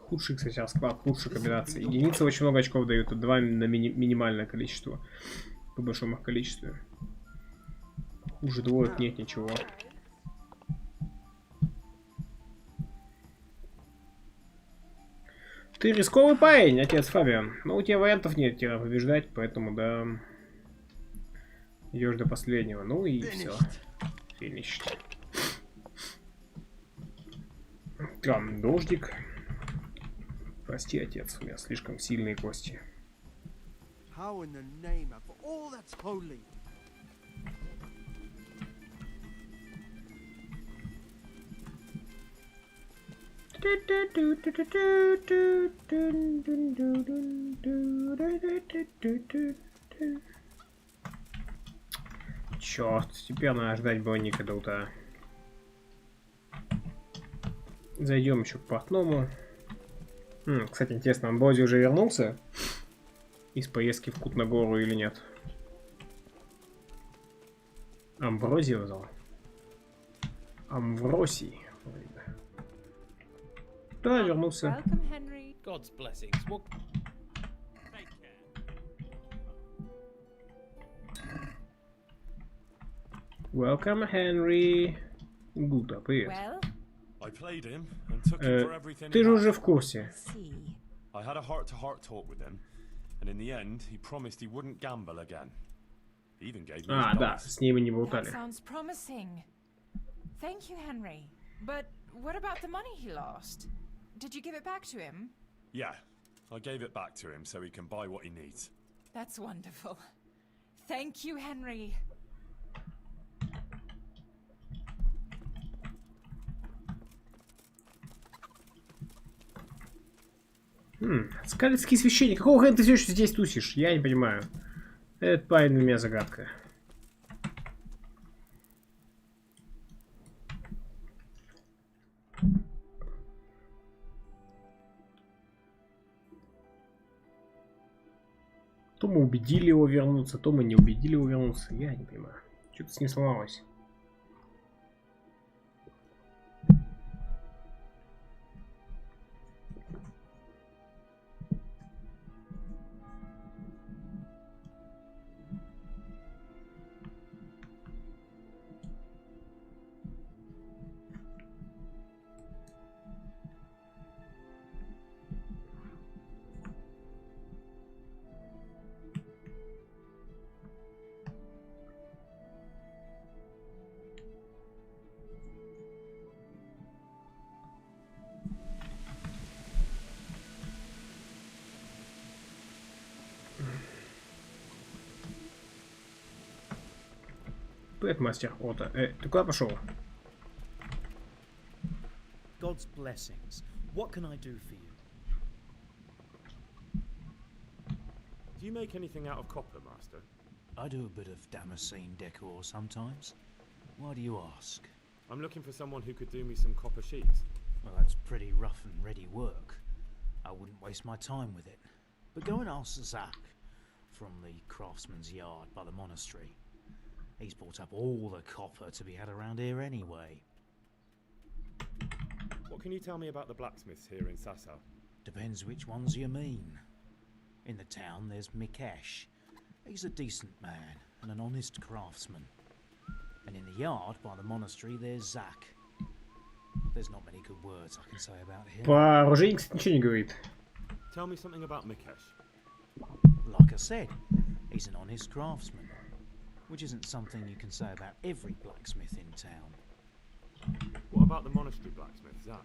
Худший, кстати, расклад, худшая комбинация. Единицы очень много очков дают, тут 2 на минимальное количество. По большому количеству. Хуже двоек нет ничего. Ты рисковый парень, отец Фабиан. Но у тебя вариантов нет тебя побеждать, поэтому да. Идешь до последнего. Ну и все. Финиш. Там дождик. Прости, отец, у меня слишком сильные кости.
How in the name of all that's holy?
Черт, теперь надо ждать броника до утра. Зайдем еще к портному. Кстати, интересно, Амброзий уже вернулся из поездки в Кут-на-Гору или нет? Амброзий назвал? Амвросий. Да, вернулся.
God's blessings. What...
Welcome, Henry. Гуда, привет.
I played him and took him for everything.
Ты же уже в курсе.
I had a heart-to-heart talk with him, and in the end, he promised he wouldn't gamble again. He even gave me his
да, с ними не болтали.
That sounds promising. Thank you, Henry. But what about the money he lost? Did you give it back to him?
Yeah, I gave it back to him so he can buy what he needs.
That's wonderful. Thank you, Henry.
Скалецкий священник. Какого хрена ты все еще здесь тусишь? Я не понимаю. Этот парень для меня загадка. То мы убедили его вернуться, то мы не убедили его вернуться. Я не понимаю. Что-то с ним сломалось. Привет, мастер Ота. Ты куда пошел?
God's blessings. What can I do for you?
Do you make anything out of copper, Master?
I do a bit of Damascene decor sometimes. Why do you ask?
I'm looking for someone who could do me some copper sheets.
Well, that's pretty rough and ready work. I wouldn't waste my time with it. But go and ask Zach from the craftsman's yard by the monastery.
He's bought up all the copper to be had around here anyway.
What can you tell me about the blacksmiths here in Sasau?
Depends which ones you mean. In the town, there's Mikesh. He's a decent man and an honest craftsman. And in the yard by the monastery, there's Zach. There's not many good words I can say about him.
Про оружейник ничего не говорит.
Tell me something about Mikesh.
Like I said, he's an honest craftsman, which isn't something you can say about every blacksmith in town.
What about the monastery blacksmith, Zach?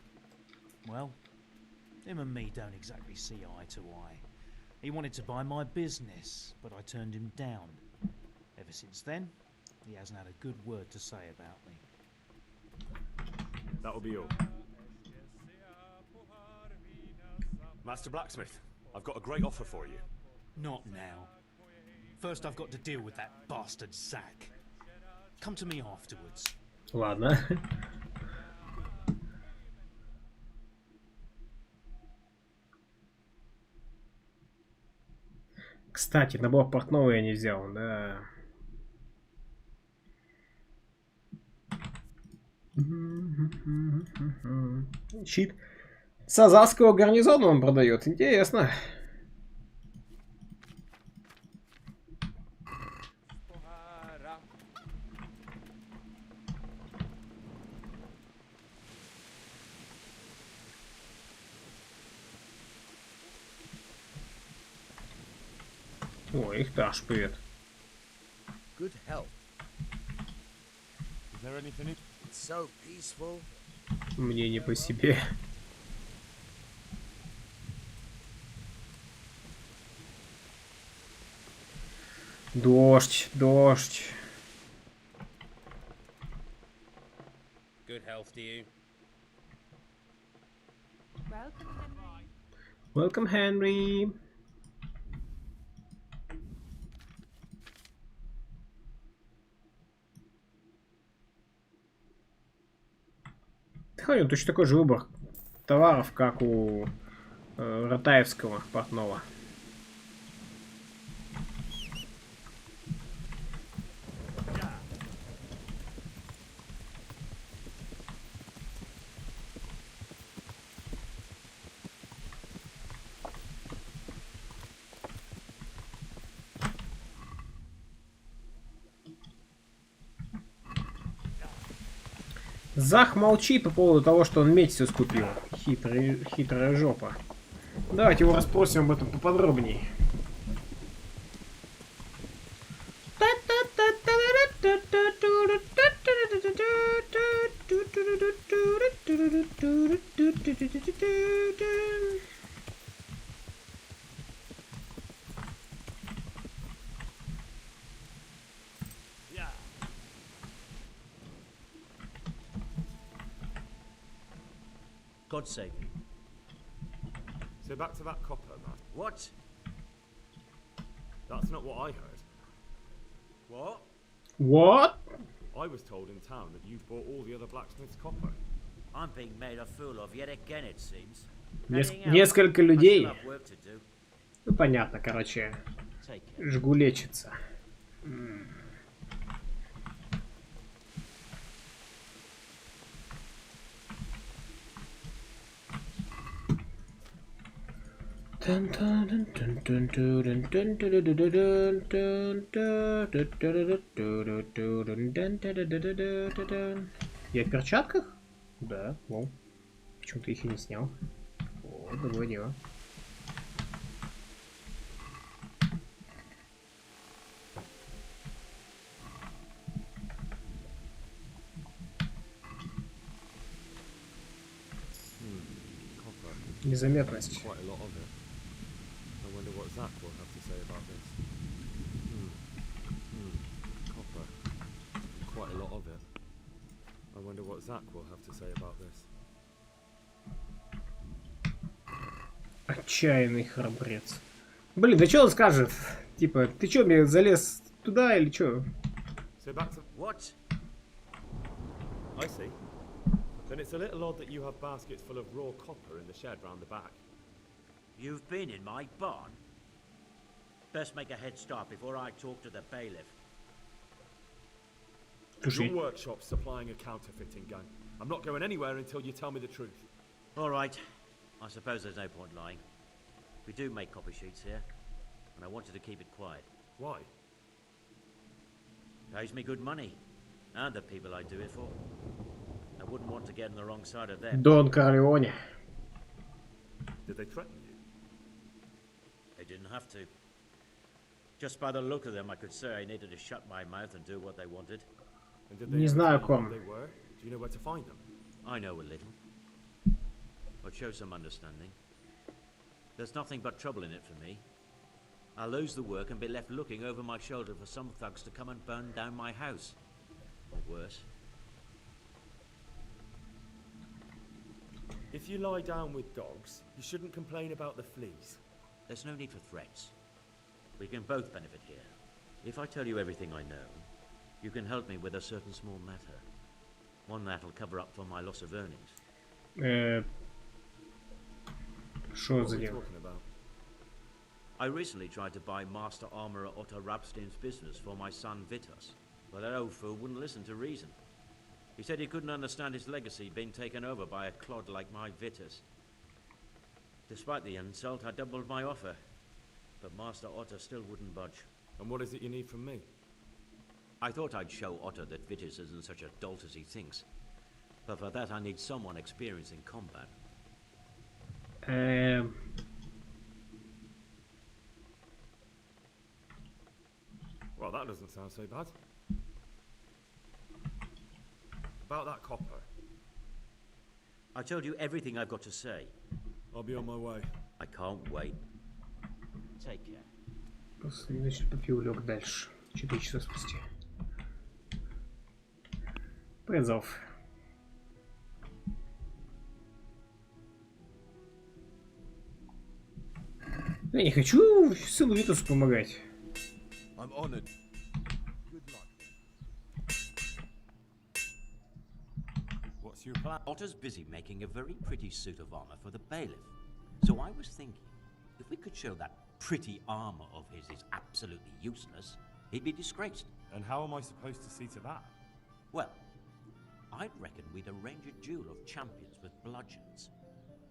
Well, him and me don't exactly see eye to eye. He wanted to buy my business, but I turned him down. Ever since then, he hasn't had a good word to say about me.
That'll be all. Master Blacksmith, I've got a great offer for you.
Not now. First I've got to deal with that bastard Zach. Come to me afterwards.
Ладно. Кстати, набор портного я не взял, да. Щит Сазавского гарнизона он продает. Интересно. О, их Таш, привет.
Good health.
Is there anything in...
It's so peaceful.
Мне не по себе. Дождь, дождь.
Good health to you.
Welcome, Henry. У него точно такой же выбор товаров, как у Ратаевского портного. Зах молчит по поводу того, что он медь все скупил. Хитрая жопа. Давайте его расспросим об этом поподробнее.
God save you.
So back to that copper, man.
What?
That's not what I heard.
What?
What?
I was told in town that you bought all the other blacksmith's copper.
I'm being made a fool of yet again, it seems.
Несколько людей. Ну понятно, короче. Жгулечится. Я в перчатках? Да, лол. Почему-то их и не снял. О, другое дело. Незаметность.
I wonder what Zach will have to say about this. Copper. Quite a lot of it. I wonder what Zach will have to say about this.
Отчаянный храбрец. Блин, да что он скажет? Типа, ты чё, мне залез туда или чё?
So back to...
What?
I see. Then it's a little odd that you have baskets full of raw copper in the shed round the back.
You've been in my barn? Best make a head start before I talk to the bailiff.
Слушай,
workshop's supplying a counterfeiting gang. I'm not going anywhere until you tell me the truth.
All right. I suppose there's no point lying. We do make copy sheets here, and I want you to keep it quiet.
Why?
Pays me good money, and the people I do it for. I wouldn't want to get on the wrong side of them.
Дон Корлеоне.
Did they threaten you?
They didn't have to. Just by the look of them, I could say I needed to shut my mouth and do what they wanted.
And did they
Не
ever
знаю,
tell you
Ком.
who they were? Do you know where to find them?
I know a little. But show some understanding. There's nothing but trouble in it for me. I'll lose the work and be left looking over my shoulder for some thugs to come and burn down my house. Or worse.
If you lie down with dogs, you shouldn't complain about the fleas.
There's no need for threats. We can both benefit here. If I tell you everything I know, you can help me with a certain small matter. One that'll cover up for my loss of earnings.
Что
What
за
are we
дело?
talking about?
I recently tried to buy Master Armourer Otto Rabstein's business for my son Vitus, but that old fool wouldn't listen to reason. He said he couldn't understand his legacy being taken over by a clod like my Vitus. Despite the insult, I doubled my offer, but Master Otto still wouldn't budge.
And what is it you need from me?
I thought I'd show Otto that Vitus isn't such a dolt as he thinks, but for that I need someone experienced in combat.
Well, that doesn't sound so bad. About that copper.
I told you everything I've got to say.
I'll be on my way.
I can't wait. Take care.
Значит, попил, лег дальше. 4 часа спустя. Призов. Я не хочу сыну Витусу помогать.
I'm honored. Good luck.
What's your plan? Otto's busy making a very pretty suit of armor for the bailiff. So I was thinking, if we could show that pretty armor of his is absolutely useless, he'd be disgraced.
And how am I supposed to see to that?
Well, I'd reckon we'd arrange a duel of champions with bludgeons.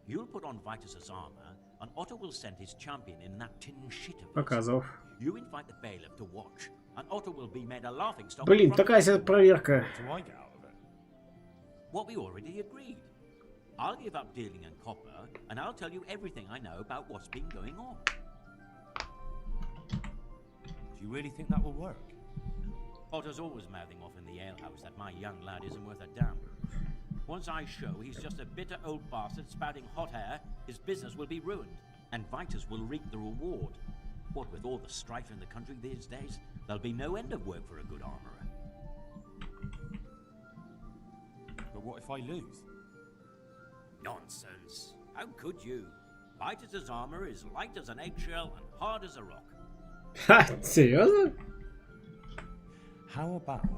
You'll put on Vitus's armor, and Otto will send his champion in that tin shit of his.
Показов.
You invite the bailiff to watch, and Otto will be made a laughingstock.
Блин, такая себе проверка.
What do I get out of it?
What we already agreed. I'll give up dealing in copper, and I'll tell you everything I know about what's been going on.
Do you really think that will work?
Otto's always mouthing off in the alehouse that my young lad isn't worth a damn. Once I show he's just a bitter old bastard spouting hot air, his business will be ruined, and Vitus will reap the reward. What with all the strife in the country these days, there'll be no end of work for a good armourer.
But what if I lose?
Nonsense. How could you? Vitus's armour is light as an eggshell and hard as a rock.
Ха, серьезно?
How about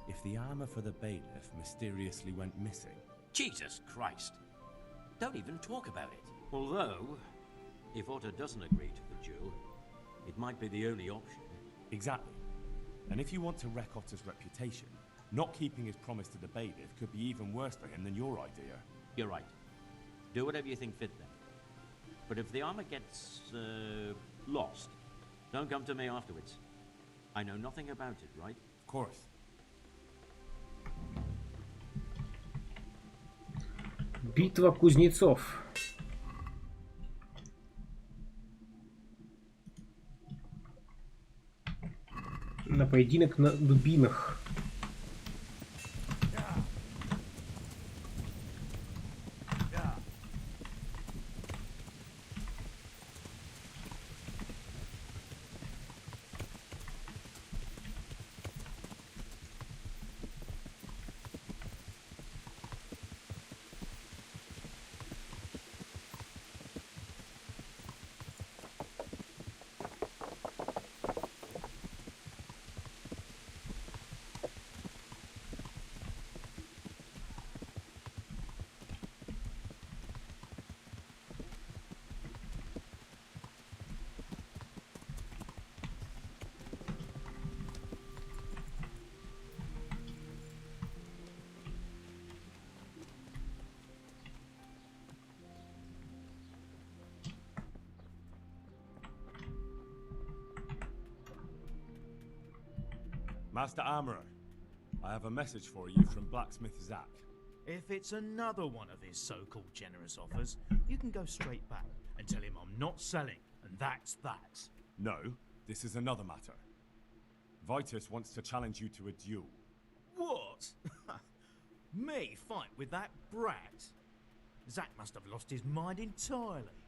if the armor for the bailiff mysteriously went missing?
Jesus Christ. Don't even talk about it. Although, if Otto doesn't agree to the duel, it might be the only option.
Exactly. And if you want to wreck Otto's reputation, not keeping his promise to the bailiff could be even worse for him than your idea.
You're right. Do whatever you think fit then. But if the armor gets lost, don't come to me afterwards. I know nothing about it, right?
Of course.
Битва кузнецов. На поединок на дубинах.
Master Armorer, I have a message for you from Blacksmith Zack.
If it's another one of his so-called generous offers, you can go straight back and tell him I'm not selling, and that's that.
No, this is another matter. Vitus wants to challenge you to a duel.
What? Me fight with that brat? Zack must have lost his mind entirely.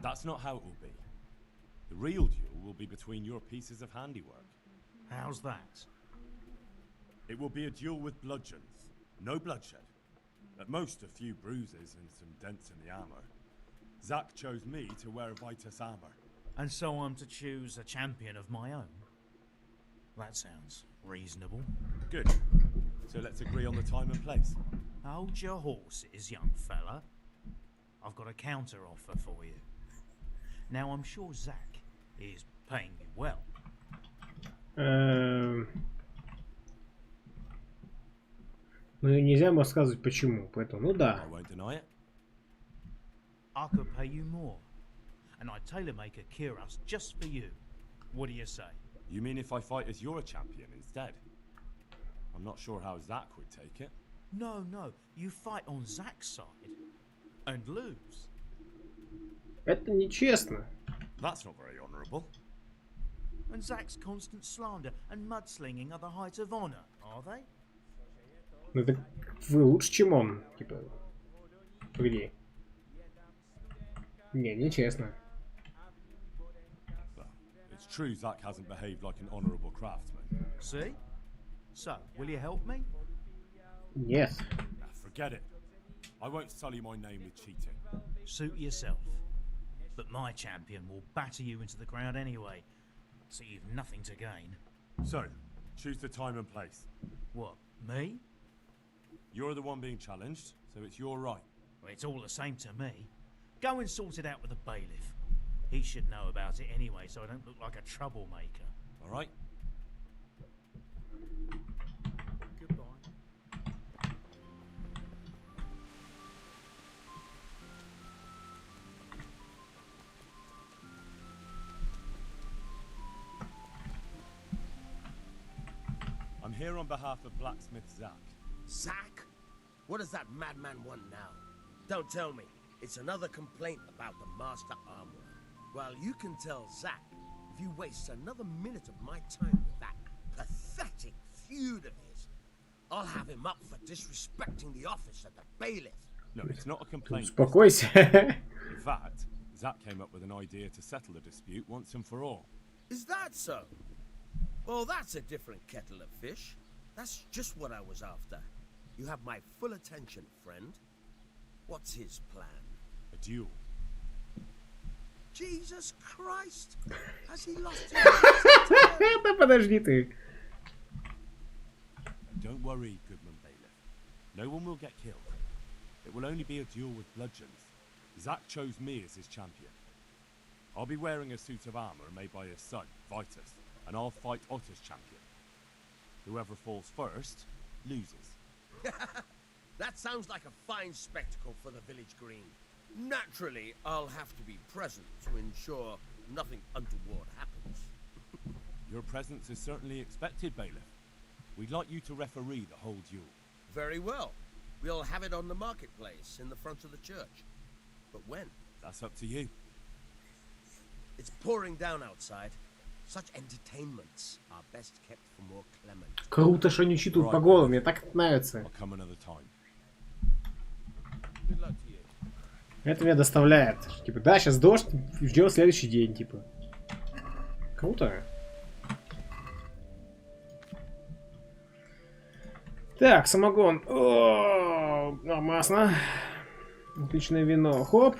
That's not how it will be. The real duel will be between your pieces of handiwork.
How's that?
It will be a duel with bludgeons. No bloodshed. At most, a few bruises and some dents in the armor. Zack chose me to wear Vitus armor.
And so I'm to choose a champion of my own? That sounds reasonable.
Good. So let's agree on the time and place.
Hold your horses, young fella. I've got a counter offer for you. Now, I'm sure Zack is paying you well.
Ну и нельзя ему рассказывать почему, поэтому, ну да.
I won't deny it.
I could pay you more, and I'd tailor-make a cuirass just for you. What do you say?
You mean if I fight as your champion instead? I'm not sure how Zack would take it.
No, you fight on Zack's side and lose.
Это нечестно.
That's not very honourable.
And Zack's constant slander and mudslinging are the height of honour, are they?
Ну это вы лучше, чем он, типа. Погоди. Не, нечестно.
Well, it's true Zack hasn't behaved like an honourable craftsman.
See? So, will you help me?
Yes.
Nah, forget it. I won't sully my name with cheating.
Suit yourself. But my champion will batter you into the ground anyway, so you've nothing to gain.
So, choose the time and place.
What, me?
You're the one being challenged, so it's your right.
Well, it's all the same to me. Go and sort it out with the bailiff. He should know about it anyway, so I don't look like a troublemaker.
All right?
Goodbye.
I'm here on behalf of Blacksmith Zack.
Zack? What does that madman want now? Don't tell me. It's another complaint about the Master Armorer. Well, you can tell Zack if you waste another minute of my time with that pathetic feud of his, I'll have him up for disrespecting the office of the bailiff.
No, it's not a complaint.
Успокойся.
In fact, Zack came up with an idea to settle the dispute once and for all.
Is that so? Well, that's a different kettle of fish. That's just what I was after. You have my full attention, friend. What's his plan?
A duel.
Jesus Christ! Has he lost his
Да подожди ты.
Don't worry, Goodman Bailiff. No one will get killed. It will only be a duel with bludgeons. Zack chose me as his champion. I'll be wearing a suit of armor made by his son, Vitus, and I'll fight Otter's champion. Whoever falls first, loses.
That sounds like a fine spectacle for the village green. Naturally, I'll have to be present to ensure nothing untoward happens.
Your presence is certainly expected, Bailiff. We'd like you to referee the whole duel.
Very well. We'll have it on the marketplace in the front of the church. But when?
That's up to you.
It's pouring down outside. Such entertainments are best kept for more clement.
Круто, что они читают погоду, мне так это нравится.
I'll come another time.
Good luck to you.
Это меня доставляет. Типа, да, сейчас дождь, ждем следующий день, типа. Круто. Так, самогон. О, нормально. Отличное вино. Хоп.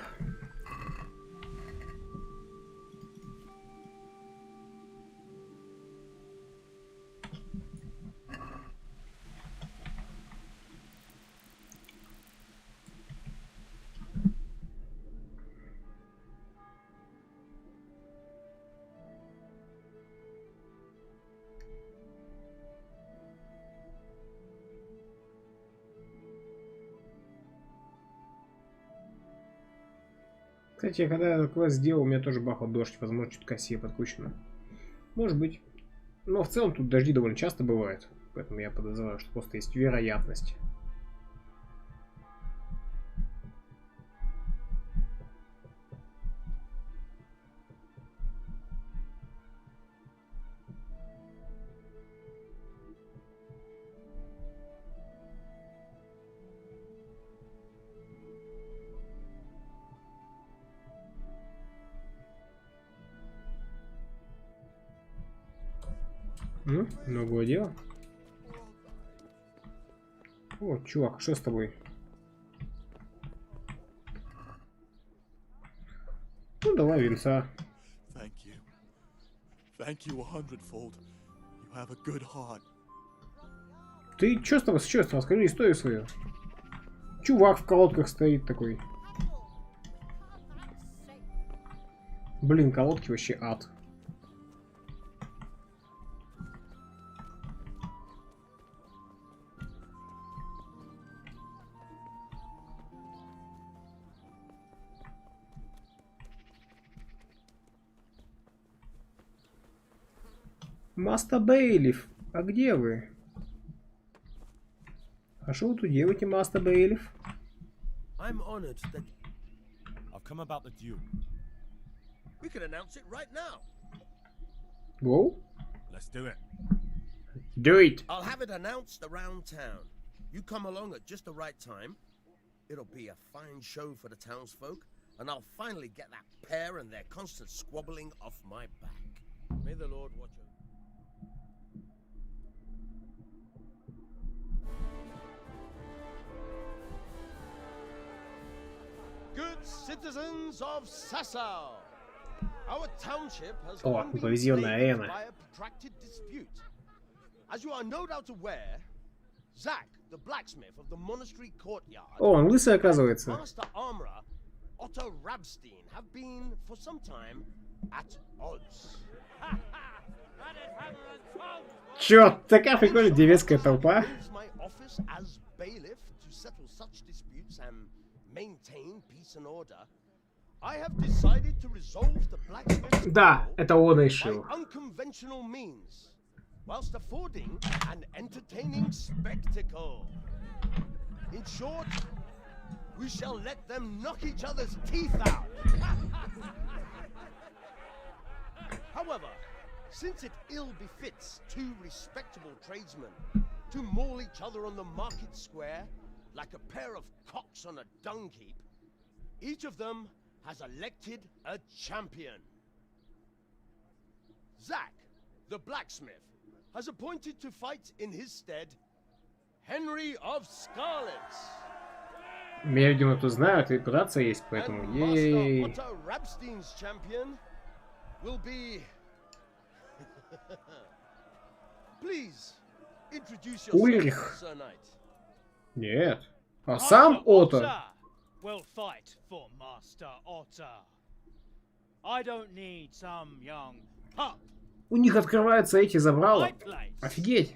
Кстати, когда я этот квест сделал, у меня тоже бахал дождь. Возможно, чуть косее подкручено. Может быть. Но в целом тут дожди довольно часто бывают. Поэтому я подозреваю, что просто есть вероятность. Ну, новое дело. О, чувак, что с тобой? Ну, давай винца. Ты чё с тобой? Расскажи историю свою. Чувак в колодках стоит такой. Блин, колодки вообще ад. Маста Бейлиф, а где вы? А что вы тут делаете, Маста Бейлиф?
I'm honored that
I've come about the duel.
we can announce it right now.
Go?
Let's do it.
Do it.
I'll have it announced around town. You come along at just the right time. It'll be a fine show for the townsfolk, and I'll finally get that pair and their constant squabbling off my back. May the Lord watch over. Good citizens of Sassau, our township has long been plagued by a protracted dispute. As you are no doubt aware, Zach, the blacksmith of the monastery courtyard,
О, он лысый, оказывается.
Master Armorer Otto Rabstein have been for some time at odds.
Чё, такая прикольная девецкая толпа.
My office as bailiff to settle such disputes and maintain peace and order. I have decided to resolve the blacksmith's
Да, это он
by
решил.
unconventional means, whilst affording an entertaining spectacle. In short, we shall let them knock each other's teeth out. However, since it ill befits two respectable tradesmen to maul each other on the market square like a pair of cocks on a dung heap, each of them has elected a champion. Zach, the blacksmith, has appointed to fight in his stead Henry of Scarlet.
Меня, видимо, тут знают, и репутация есть, поэтому ей.
Otto Rabstein's champion will be. Please introduce
Ульрих.
yourself, Sir Knight.
Нет. А сам Отто.
Will fight for Master Otter. I don't need some young pup.
У них открываются эти забрала. Офигеть.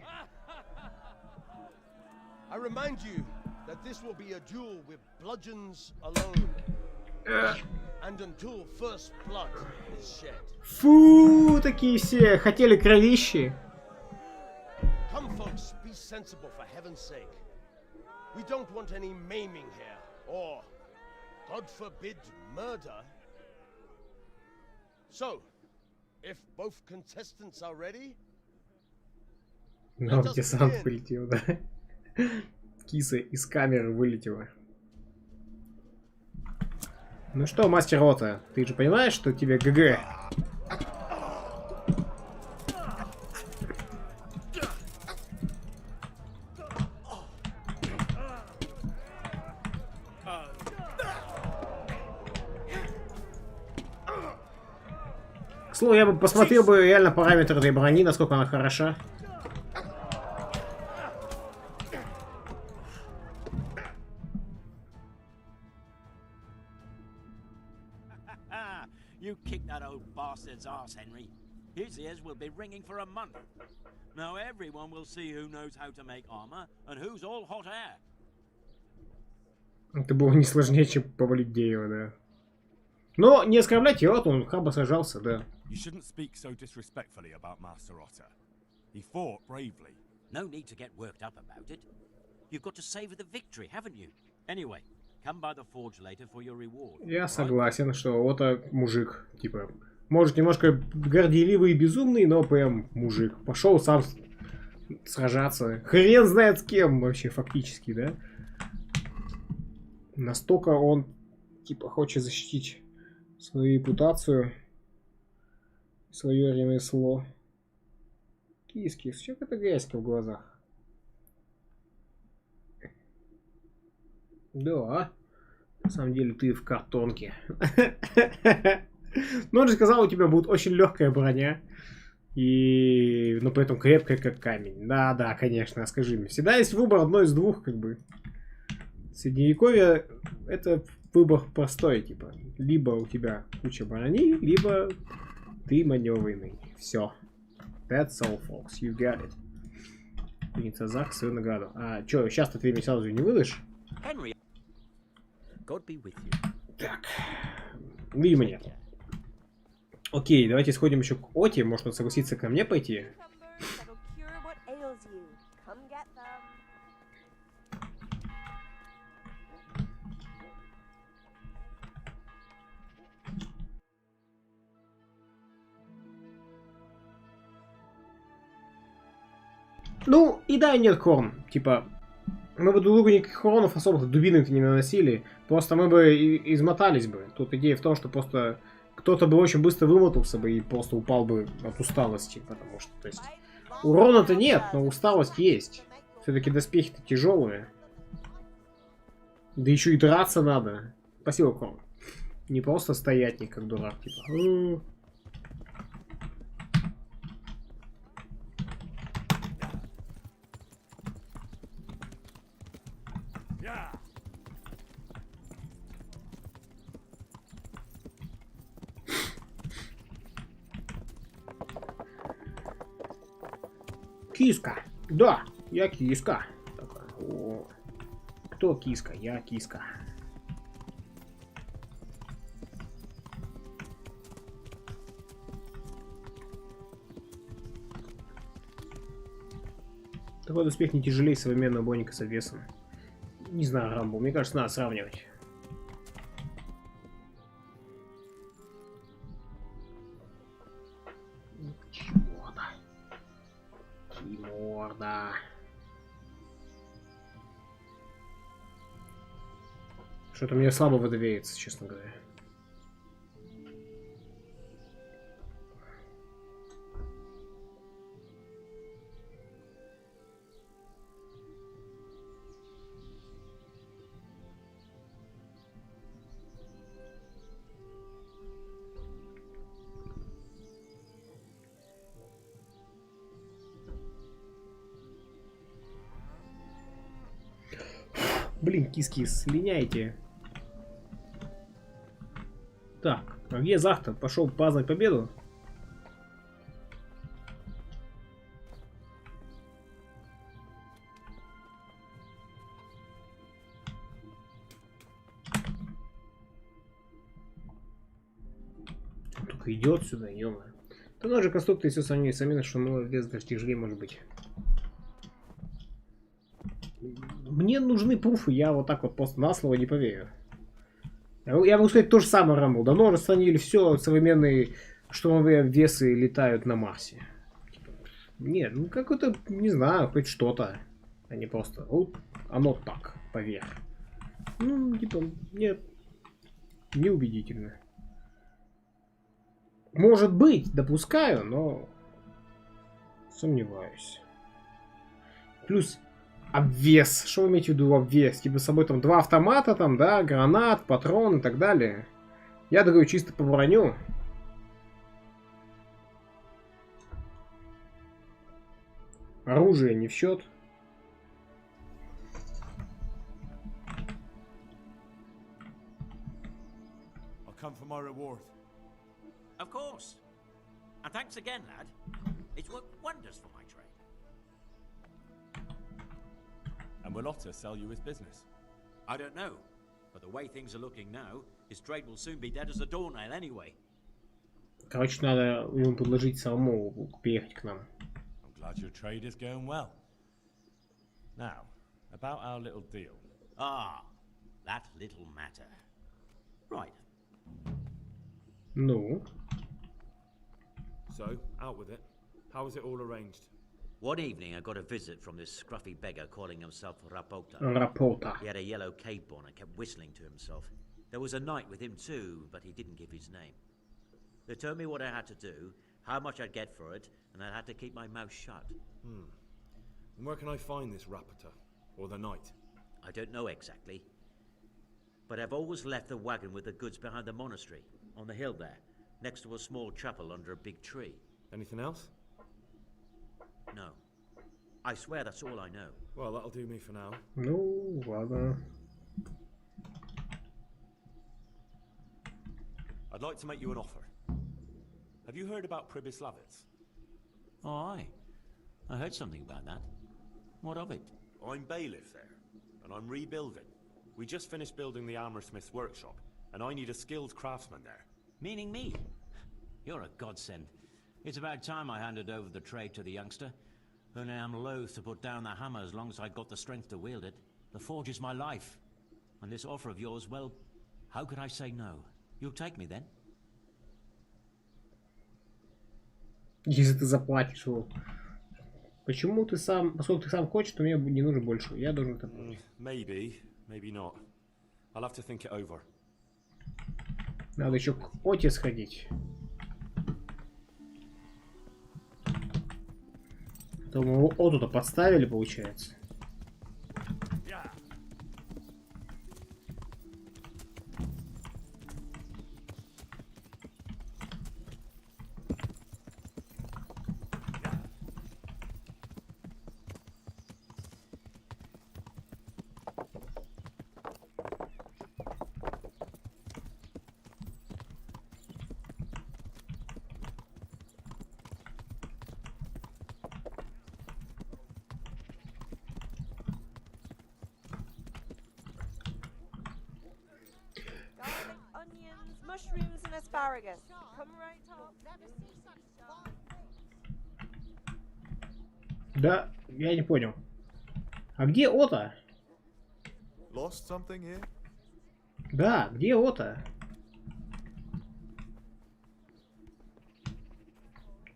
I remind you that this will be a duel with bludgeons alone. And until first blood is shed.
Фу, такие все хотели кровищи.
Come, folks, be sensible for heaven's sake. We don't want any maiming here, or, God forbid, murder. So, if both contestants are ready,
Ну, десант полетел, да. Киса из камеры вылетела. Ну что, мастер Отто, ты же понимаешь, что тебе ГГ? К слову, я бы посмотрел бы реально параметры этой брони, насколько она хороша.
You kicked that old bastard's ass, Henry. His ears will be ringing for a month. Now everyone will see who knows how to make armor and who's all hot air.
Это было не сложнее, чем повалить дерево, да. Но не оскорблять его, он храбро сражался, да.
You shouldn't speak so disrespectfully about Master Otter. He fought bravely.
No need to get worked up about it. You've got to savor the victory, haven't you? Anyway, come by the forge later for your reward.
Я согласен, что вот мужик, типа, может немножко горделивый и безумный, но прям мужик. Пошел сам сражаться. Хрен знает с кем вообще фактически, да? Настолько он, типа, хочет защитить свою репутацию, свое ремесло. Кис-кис, что это грязька в глазах? Да, на самом деле ты в картонке. Но он же сказал, у тебя будет очень легкая броня. И, но при этом крепкая, как камень. Да, да, конечно, скажи мне. Всегда есть выбор одно из двух, как бы. Средневековье это выбор простой, типа. Либо у тебя куча брони, либо ты маневренный. Все. That's all, folks. You got it. Принца Зак, свою награду. А чё, сейчас-то ты мне сразу не выдашь?
Henry, God be with you.
Так. Видимо, нет. Окей, давайте сходим еще к Оте. Может, он согласится ко мне пойти? Ну, и да, и нет, Хорн. Типа, мы бы друг другу никаких хоронов особых дубинок не наносили. Просто мы бы измотались бы. Тут идея в том, что просто кто-то бы очень быстро вымотался бы и просто упал бы от усталости. Потому что, то есть, урона-то нет, но усталость есть. Все-таки доспехи-то тяжелые. Да еще и драться надо. Спасибо, Хорн. Не просто стоять не как дурак, типа. Киска. Да, я киска. Такая, о. Кто киска? Я киска. Такой доспех не тяжелее современного бойника с обвесом. Не знаю, Рамбо, мне кажется, надо сравнивать. Киморда. Что-то мне слабо выдавеется, честно говоря. Блин, кис-кис, слиняйте. Так, а где Захта? Пошел праздновать победу? Он только идет сюда, ё-моё. Да ну же конструкты все сами сами, что молодец, даже тяжелее может быть. Мне нужны пруфы, я вот так вот просто на слово не поверю. Я могу сказать то же самое, Рамбл. Давно расценили все, современные штурмовые обвесы летают на Марсе. Типа, нет, ну какой-то, не знаю, хоть что-то. А не просто, вот оно так, поверь. Ну, типа, нет, неубедительно. Может быть, допускаю, но сомневаюсь. Плюс обвес. Что вы имеете в виду обвес? Типа с собой там 2 автомата, там, да, гранат, патрон и так далее. Я говорю чисто по броню. Оружие не в счет.
Of course. And thanks again, lad. It's worked wonders for my trade.
And will Otter sell you his business?
I don't know, but the way things are looking now, his trade will soon be dead as a doornail anyway.
Короче, надо ему предложить самому приехать к нам.
glad your trade is going well. Now, about our little deal.
Ah, that little matter. Right.
No.
So, out with it. How was it all arranged?
One evening I got a visit from this scruffy beggar calling himself Rapota.
Rapota.
He had a yellow cape on and kept whistling to himself. There was a knight with him too, but he didn't give his name. They told me what I had to do, how much I'd get for it, and I had to keep my mouth shut.
And where can I find this Rapota? Or the knight?
I don't know exactly. But I've always left the wagon with the goods behind the monastery, on the hill there, next to a small chapel under a big tree.
Anything else?
No. I swear that's all I know.
Well, that'll do me for now.
No, ладно.
I'd like to make you an offer. Have you heard about Pribyslavitz?
Oh, aye. I heard something about that. What of it?
I'm bailiff there, and I'm rebuilding. We just finished building the armorsmith's workshop, and I need a skilled craftsman there.
Meaning me? You're a godsend. It's about time I handed over the trade to the youngster. Only I'm loath to put down the hammer as long as I got the strength to wield it. The forge is my life. And this offer of yours, well, how could I say no? You'll take me then?
Если ты заплатишь его. Почему ты сам, поскольку ты сам хочешь, то мне не нужно больше. Я должен это платить.
Maybe, maybe not. I'll have to think it over.
Надо еще к Оте сходить. То мы Оту-то подставили, получается.
Onions, mushrooms, and asparagus. Come right up.
Да, я не понял. А где Ота?
Lost something here?
Да, где Ота?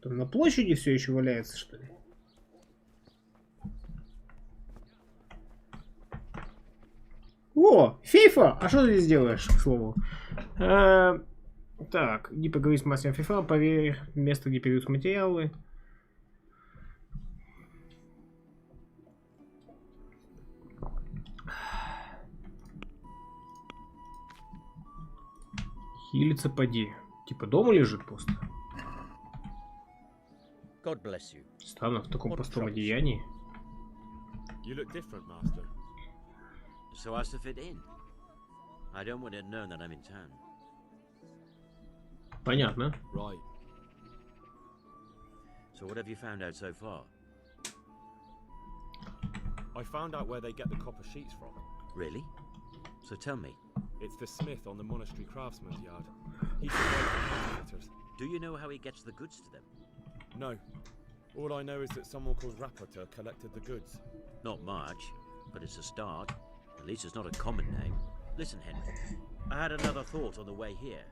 Там на площади все еще валяется, что ли? О, Фифа! А что ты здесь делаешь, к слову? Так, иди поговори с мастером Фифа, поверь, место, где передаются материалы. Хилится, поди. Типа дома лежит просто.
God bless you.
Странно в таком простом одеянии.
You look different, master.
So as to fit in. I don't want it known that I'm in town.
Понятно.
Right.
So what have you found out so far?
I found out where they get the copper sheets from.
Really? So tell me.
It's the smith on the monastery craftsman's yard. He supplies the counterfeiters.
Do you know how he gets the goods to them?
No. All I know is that someone called Rapota collected the goods.
Not much, but it's a start. At least it's not a common name. Listen, Henry, I had another thought on the way here.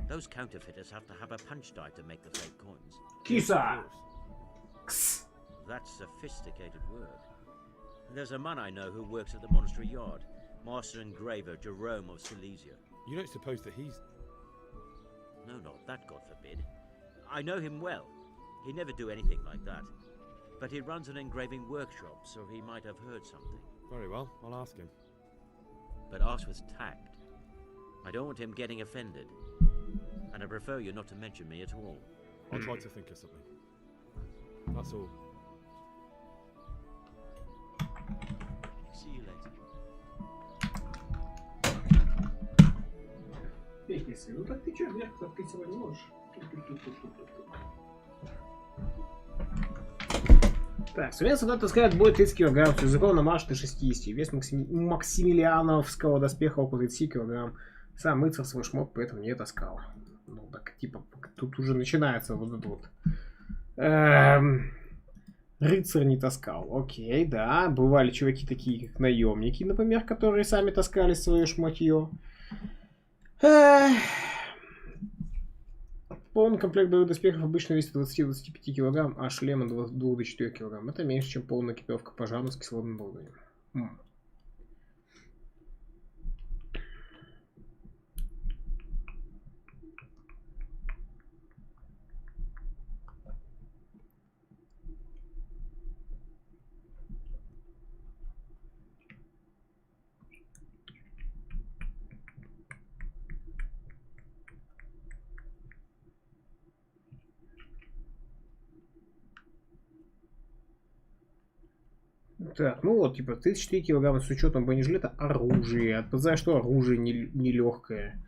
Those counterfeiters have to have a punch die to make the fake coins.
Kisa!
That's sophisticated work. There's a man I know who works at the monastery yard. Master engraver Jerome of Silesia.
You don't suppose that he's...
No, not that, God forbid. I know him well. He'd never do anything like that. But he runs an engraving workshop, so he might have heard something.
Very well, I'll ask him.
But ask with tact. I don't want him getting offended. And I prefer you not to mention me at all.
I'll try to think of something. That's all.
See you later.
Песня, ну так ты чё, вверх открыть его не можешь? Так, совместно надо таскать будет 30 кг, с языком намажет до 60. Вес максимилиановского доспеха около 30 кг. Сам мыцар свой шмот, поэтому не таскал. Ну так, типа, тут уже начинается вот это вот. Рыцарь не таскал. Окей, да. Бывали чуваки такие, как наемники, например, которые сами таскали свое шматье. Полный комплект боевых доспехов обычно весит 20-25 кг, а шлем от 2 до 4 кг. Это меньше, чем полная экипировка пожарных с кислородным оборудованием. Так, ну вот, типа, 34 килограмма с учетом бронежилета оружие. Отпадая, что оружие не легкое.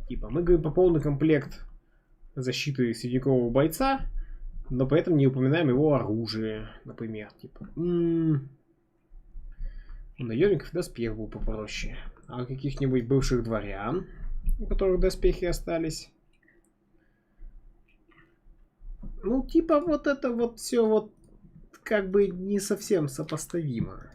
Типа, мы говорим по полный комплект защиты средневекового бойца, но при этом не упоминаем его оружие, например. Типа, у наемников доспех был попроще. А у каких-нибудь бывших дворян, у которых доспехи остались. Ну, типа, вот это вот все вот как бы не совсем сопоставимо.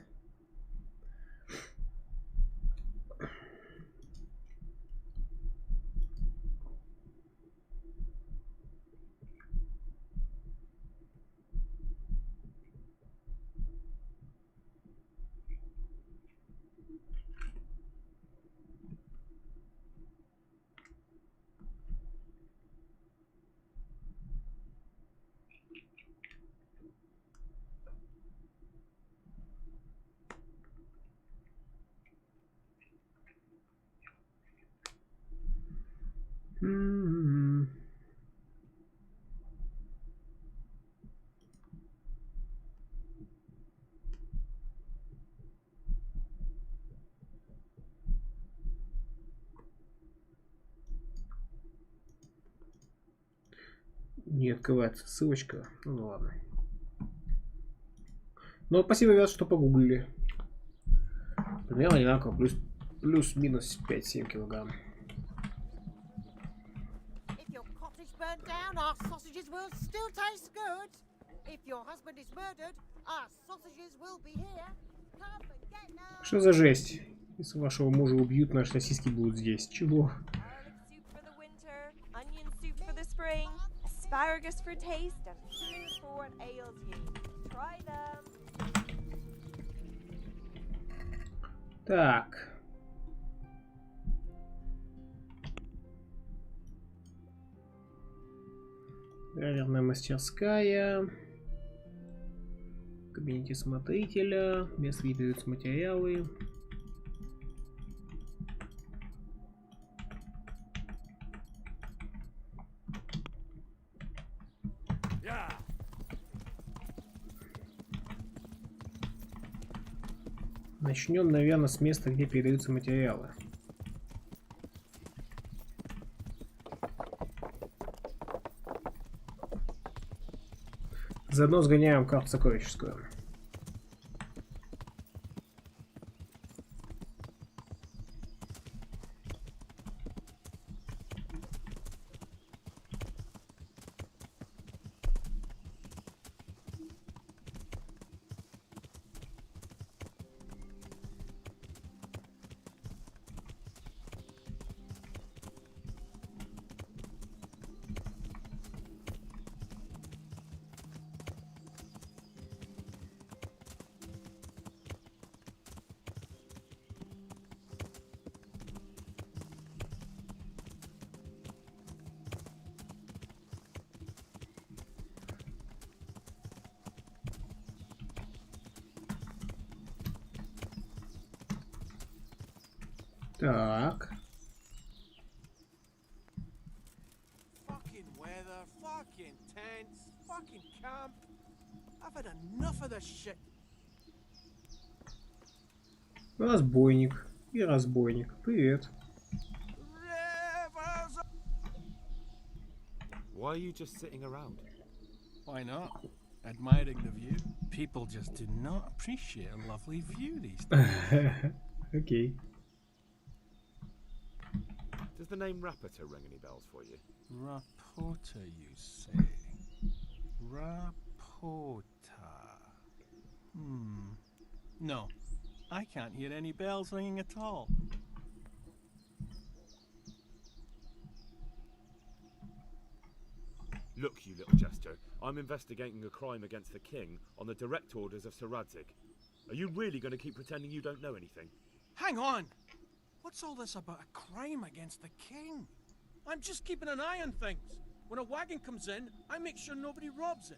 Не открывается ссылочка. Ну ладно. Но спасибо, ребят, что погуглили. Примерно одинаково. Плюс-минус 5-7 килограмм.
If your cottage burnt down, our sausages will still taste good. If your husband is murdered, our sausages will be here. Come and get now.
Что за жесть? Если вашего мужа убьют, наши сосиски будут здесь. Чего?
Onion soup for the spring, asparagus for taste, and food for what ails you. Try them.
Так. Ядерная мастерская. В кабинете смотрителя. Место, где даются материалы. Начнем, наверное, с места, где передаются материалы. Заодно сгоняем карту сокровищескую. Так.
Fucking weather, fucking tents, fucking camp. I've had enough of this shit.
Разбойник. И разбойник. Привет.
Why are you just sitting around?
Why not? Admiring the view. People just do not appreciate a lovely view these days.
Okay.
Does the name Rapporteur ring any bells for you?
Rapporteur, you say? Rapporteur.
Kota. No, I can't hear any bells ringing at all.
Look, you little jester, I'm investigating a crime against the king on the direct orders of Sir Radzig. Are you really going to keep pretending you don't know anything?
Hang on! What's all this about a crime against the king? I'm just keeping an eye on things. When a wagon comes in, I make sure nobody robs it.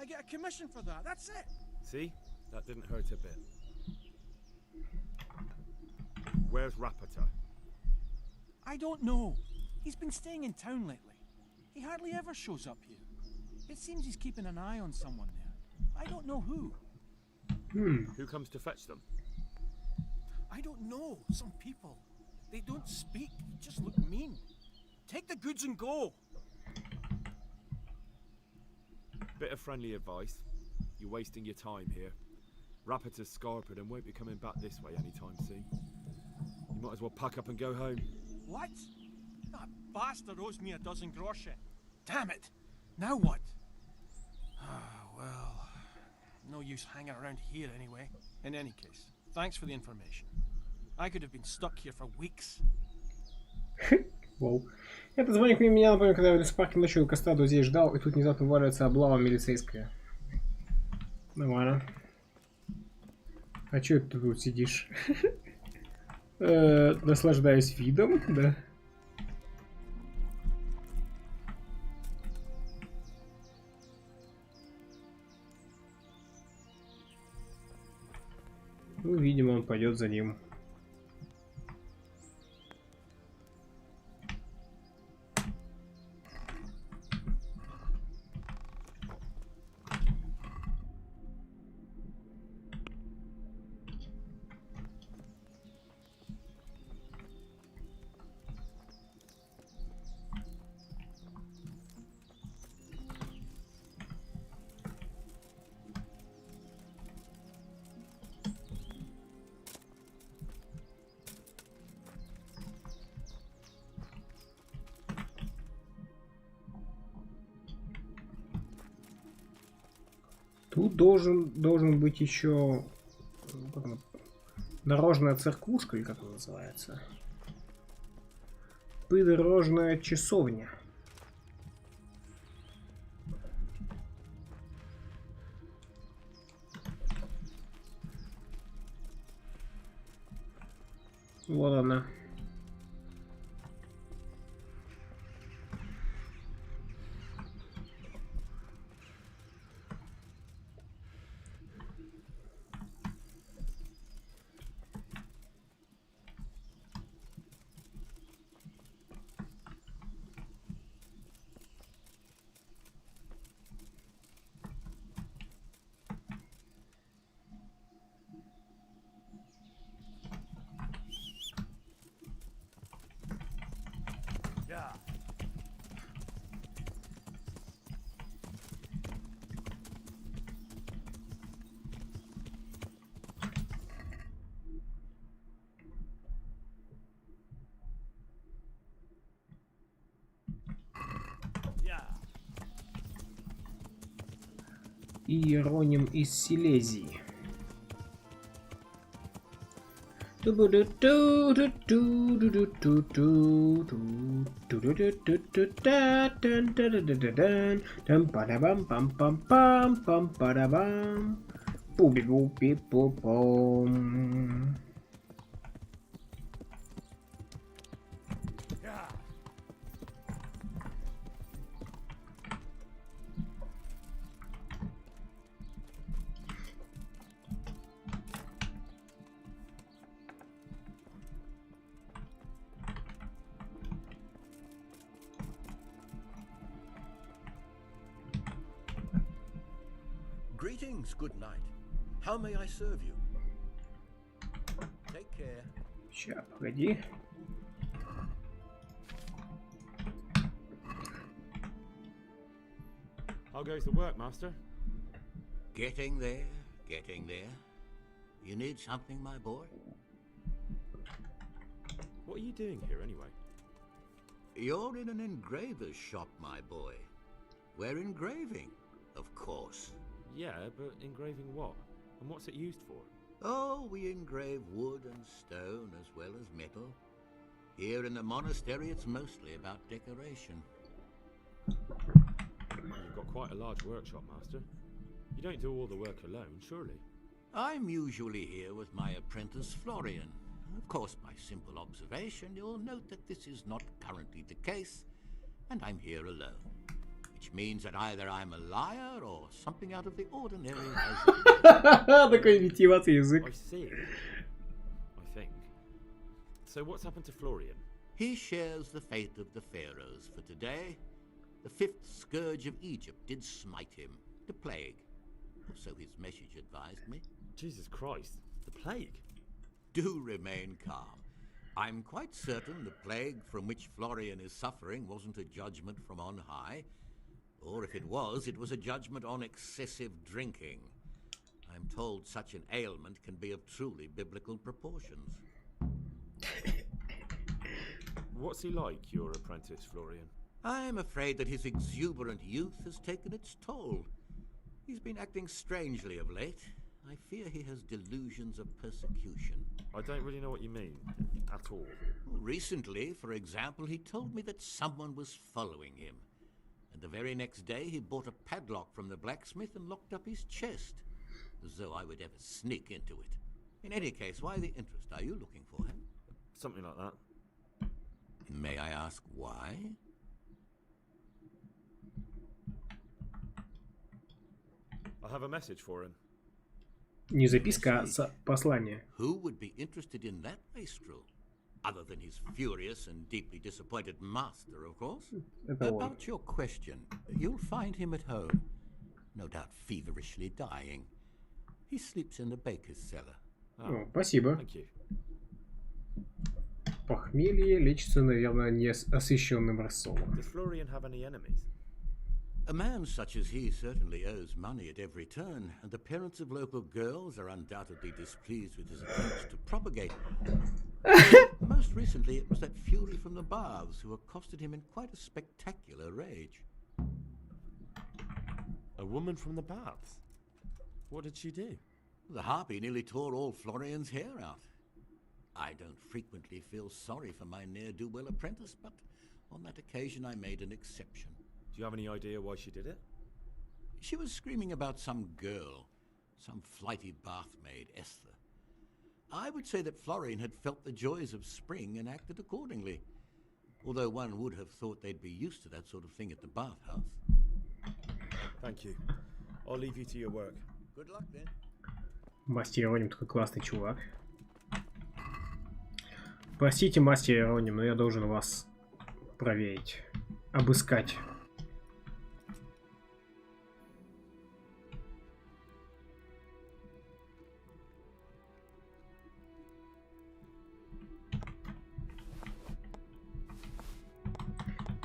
I get a commission for that, that's it.
See? That didn't hurt a bit. Where's Rapata?
I don't know. He's been staying in town lately. He hardly ever shows up here. It seems he's keeping an eye on someone there. I don't know who.
Who comes to fetch them?
I don't know. Some people. They don't speak, just look mean. Take the goods and go.
Bit of friendly advice. You're wasting your time here. Rapata's scarpered and won't be coming back this way anytime soon. You might as well pack up and go home.
What? That bastard owes me a dozen groschen. Damn it! Now what? Well, no use hanging around here anyway. In any case, thanks for the information. I could have been stuck here for weeks.
Воу. Я позвонил к ним, меня, напомню, когда я в лесопарке ночью у костра друзей ждал, и тут внезапно валяется облава милицейская. Нормально. А чё ты тут сидишь? Наслаждаюсь видом, да? Ну, видимо, он пойдет за ним. Тут должен быть еще дорожная церквушка, или как она называется. Придорожная часовня. Вот она. Иероним из Силезии.
Greetings, good night. How may I serve you? Take care.
Ща, погоди.
How goes the work, master?
Getting there, getting there. You need something, my boy?
What are you doing here, anyway?
You're in an engraver's shop, my boy. We're engraving, of course.
Yeah, but engraving what? And what's it used for?
Oh, we engrave wood and stone as well as metal. Here in the monastery, it's mostly about decoration.
You've got quite a large workshop, Master. You don't do all the work alone, surely?
I'm usually here with my apprentice, Florian. Of course, by simple observation, you'll note that this is not currently the case, and I'm here alone. Which means that either I'm a liar or something out of the ordinary has...
Такой мотивация язык.
I see. I think. So what's happened to Florian?
He shares the fate of the pharaohs for today. The 5th scourge of Egypt did smite him, the plague. So his message advised me.
Jesus Christ, the plague?
Do remain calm. I'm quite certain the plague from which Florian is suffering wasn't a judgment from on high. Or if it was a judgment on excessive drinking. I'm told such an ailment can be of truly biblical proportions.
What's he like, your apprentice, Florian?
I'm afraid that his exuberant youth has taken its toll. He's been acting strangely of late. I fear he has delusions of persecution.
I don't really know what you mean, at all.
Recently, for example, he told me that someone was following him. And the very next day, he bought a padlock from the blacksmith and locked up his chest. As though I would ever sneak into it. In any case, why the interest? Are you looking for him?
Something like that.
May I ask why?
I have a message for him.
Не записка, а послание.
Who would be interested in that wastrel? Other than his furious and deeply disappointed master, of course. About your question, you'll find him at home. No doubt feverishly dying. He sleeps in the baker's cellar.
О, спасибо.
Thank you.
Похмелье лечится, наверное, неосвещенным рассолом.
Does Florian have any enemies? A man such as he certainly owes money at every turn, and the parents of local girls are undoubtedly displeased with his attempts to propagate. Most recently, it was that fury from the baths who accosted him in quite a spectacular rage.
A woman from the baths? What did she do?
The harpy nearly tore all Florian's hair out. I don't frequently feel sorry for my ne'er-do-well apprentice, but on that occasion I made an exception.
Do you have any idea why she did it?
She was screaming about some girl, some flighty bathmaid, Esther. I would say that Florian had felt the joys of spring and acted accordingly, although one would have thought they'd be used to that sort of thing at the bathhouse.
Thank you. I'll leave you to your work.
Good luck then.
Мастер Иероним такой классный чувак. Простите, мастер Иероним, но я должен вас проверить. Обыскать.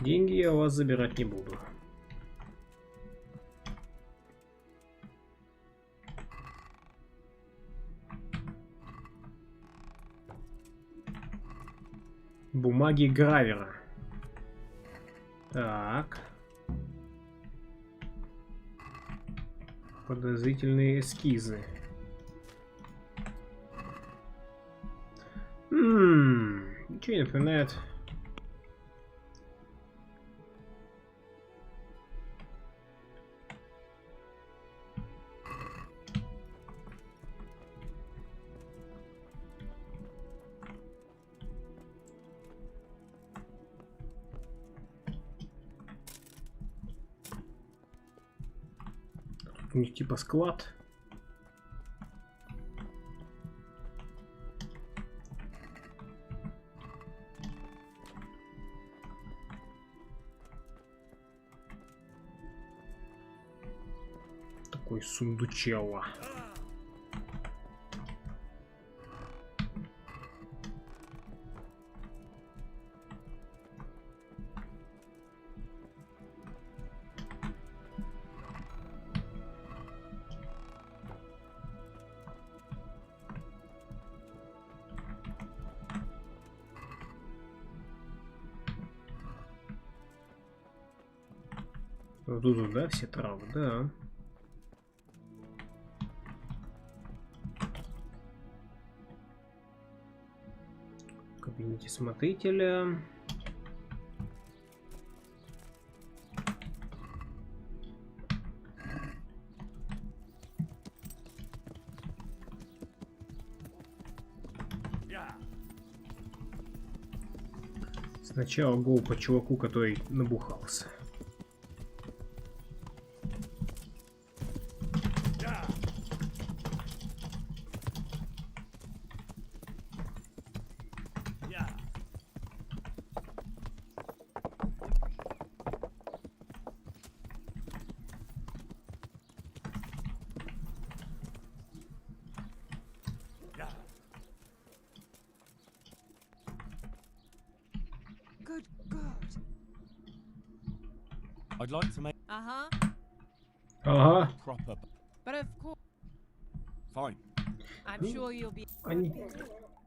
Деньги я у вас забирать не буду. Бумаги гравера. Так. Подозрительные эскизы. Ничего не напоминает. У них типа склад. Такой сундучело. Тут, да, все травы, да. Смените смотрителя. Сначала гол по чуваку, который набухался.
Good God.
I'd like to make
Ага.
proper.
But of course,
Fine.
I'm sure you'll be.
Они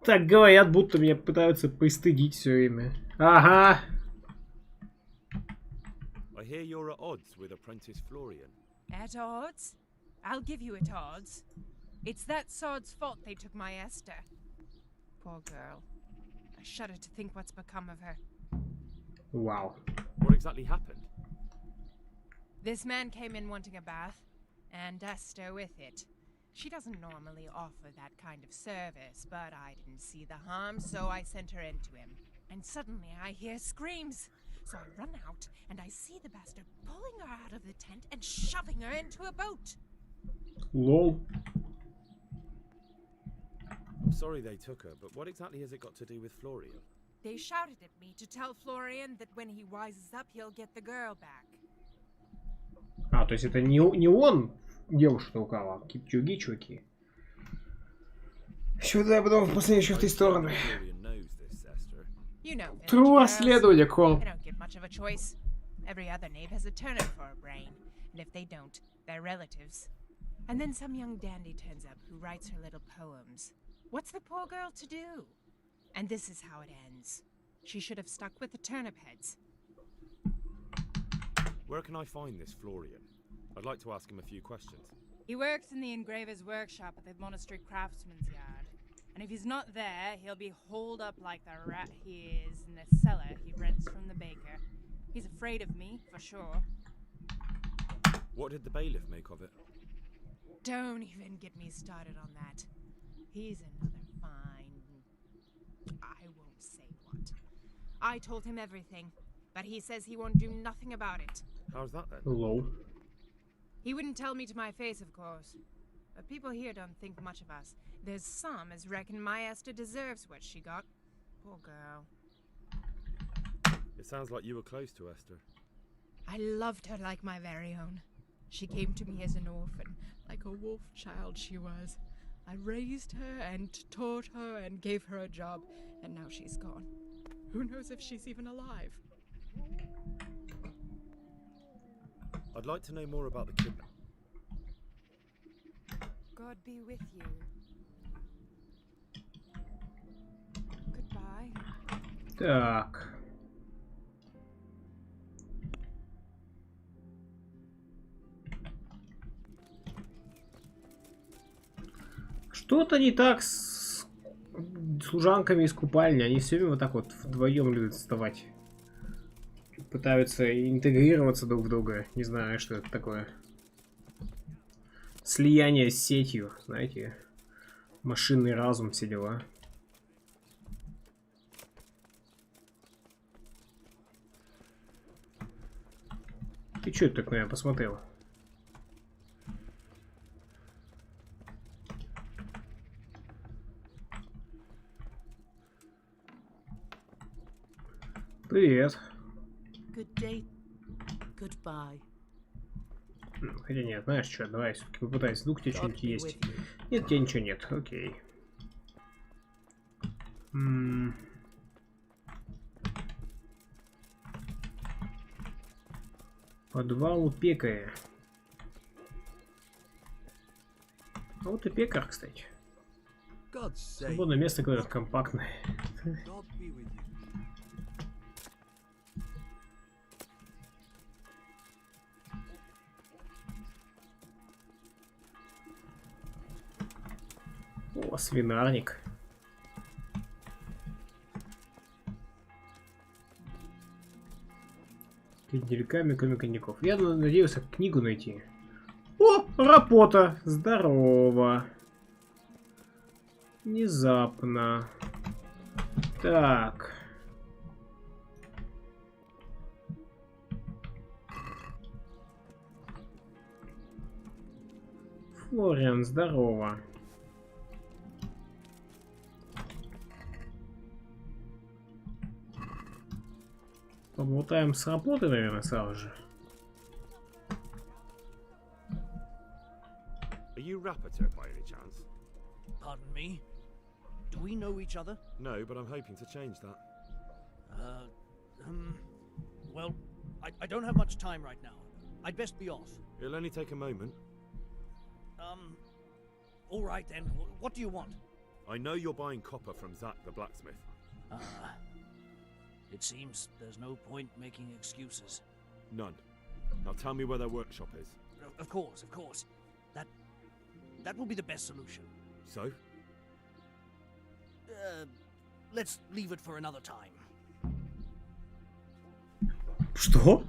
так говорят, будто меня пытаются пристыдить все время. Ага.
I hear you're at odds with apprentice Florian.
At odds? I'll give you at odds. It's that sod's fault they took my Esther. Poor girl. I shudder to think what's become of her.
Wow.
What exactly happened?
This man came in wanting a bath, and Esther with it. She doesn't normally offer that kind of service, but I didn't see the harm, so I sent her in to him. And suddenly I hear screams. So I run out, and I see the bastard pulling her out of the tent and shoving her into a boat.
Lol.
I'm sorry they took her, but what exactly has it got to do with Florian?
They shouted at me to tell Florian that when he wises up, he'll get the girl back.
А, то есть это не он девушку толкал, а какие-то другие чуваки. Сюда, я потом в последующих в той стороны.
You know,
Тру расследование, Кол.
They don't get much of a choice. Every other knave has a turnip for a brain, and if they don't, they're relatives. And then some young dandy turns up who writes her little poems. What's the poor girl to do? And this is how it ends. She should have stuck with the turnip heads.
Where can I find this Florian? I'd like to ask him a few questions.
He works in the engraver's workshop at the monastery craftsman's yard. And if he's not there, he'll be holed up like the rat he is in the cellar he rents from the baker. He's afraid of me, for sure.
What did the bailiff make of it?
Don't even get me started on that. He's another fine... I won't say what. I told him everything, but he says he won't do nothing about it.
How's that then?
Lol.
He wouldn't tell me to my face, of course. But people here don't think much of us. There's some as reckon my Esther deserves what she got. Poor girl.
It sounds like you were close to Esther.
I loved her like my very own. She came to me as an orphan, like a wolf child she was. I raised her and taught her and gave her a job, and now she's gone. Who knows if she's even alive?
I'd like to know more about the kidnapping.
God be with you. Goodbye.
Так. Что-то не так с служанками из купальни. Они все время вот так вот вдвоем любят вставать. Пытаются интегрироваться друг в друга. Не знаю, что это такое. Слияние с сетью, знаете. Машинный разум, все дела. Ты чё это так на меня посмотрел? Привет.
Good day. Goodbye.
Хотя нет, знаешь что, давай все-таки попытайся. Вдруг у тебя что-нибудь есть. Нет, у тебя ничего нет, окей. Подвал у пекаря. А вот и пекарь, кстати. Свободное место, говорят, компактное. О, свинарник. Коньяками, кроме коньяков. Я надеялся книгу найти. О, работа! Здорово. Внезапно. Так. Флориан, здорово. Поболтаем с работы, наверное, сразу же.
Are you Rappator by any chance?
Pardon me? Do we know each other?
No, but I'm hoping to change that.
Well, I don't have much time right now. I'd best be off.
It'll only take a moment.
All right then. What do you want?
I know you're buying copper from Zach the blacksmith.
It seems there's no point making excuses.
None. Now tell me where their workshop is.
Of course, of course. That will be the best solution.
So?
Let's leave it for another time.
Что?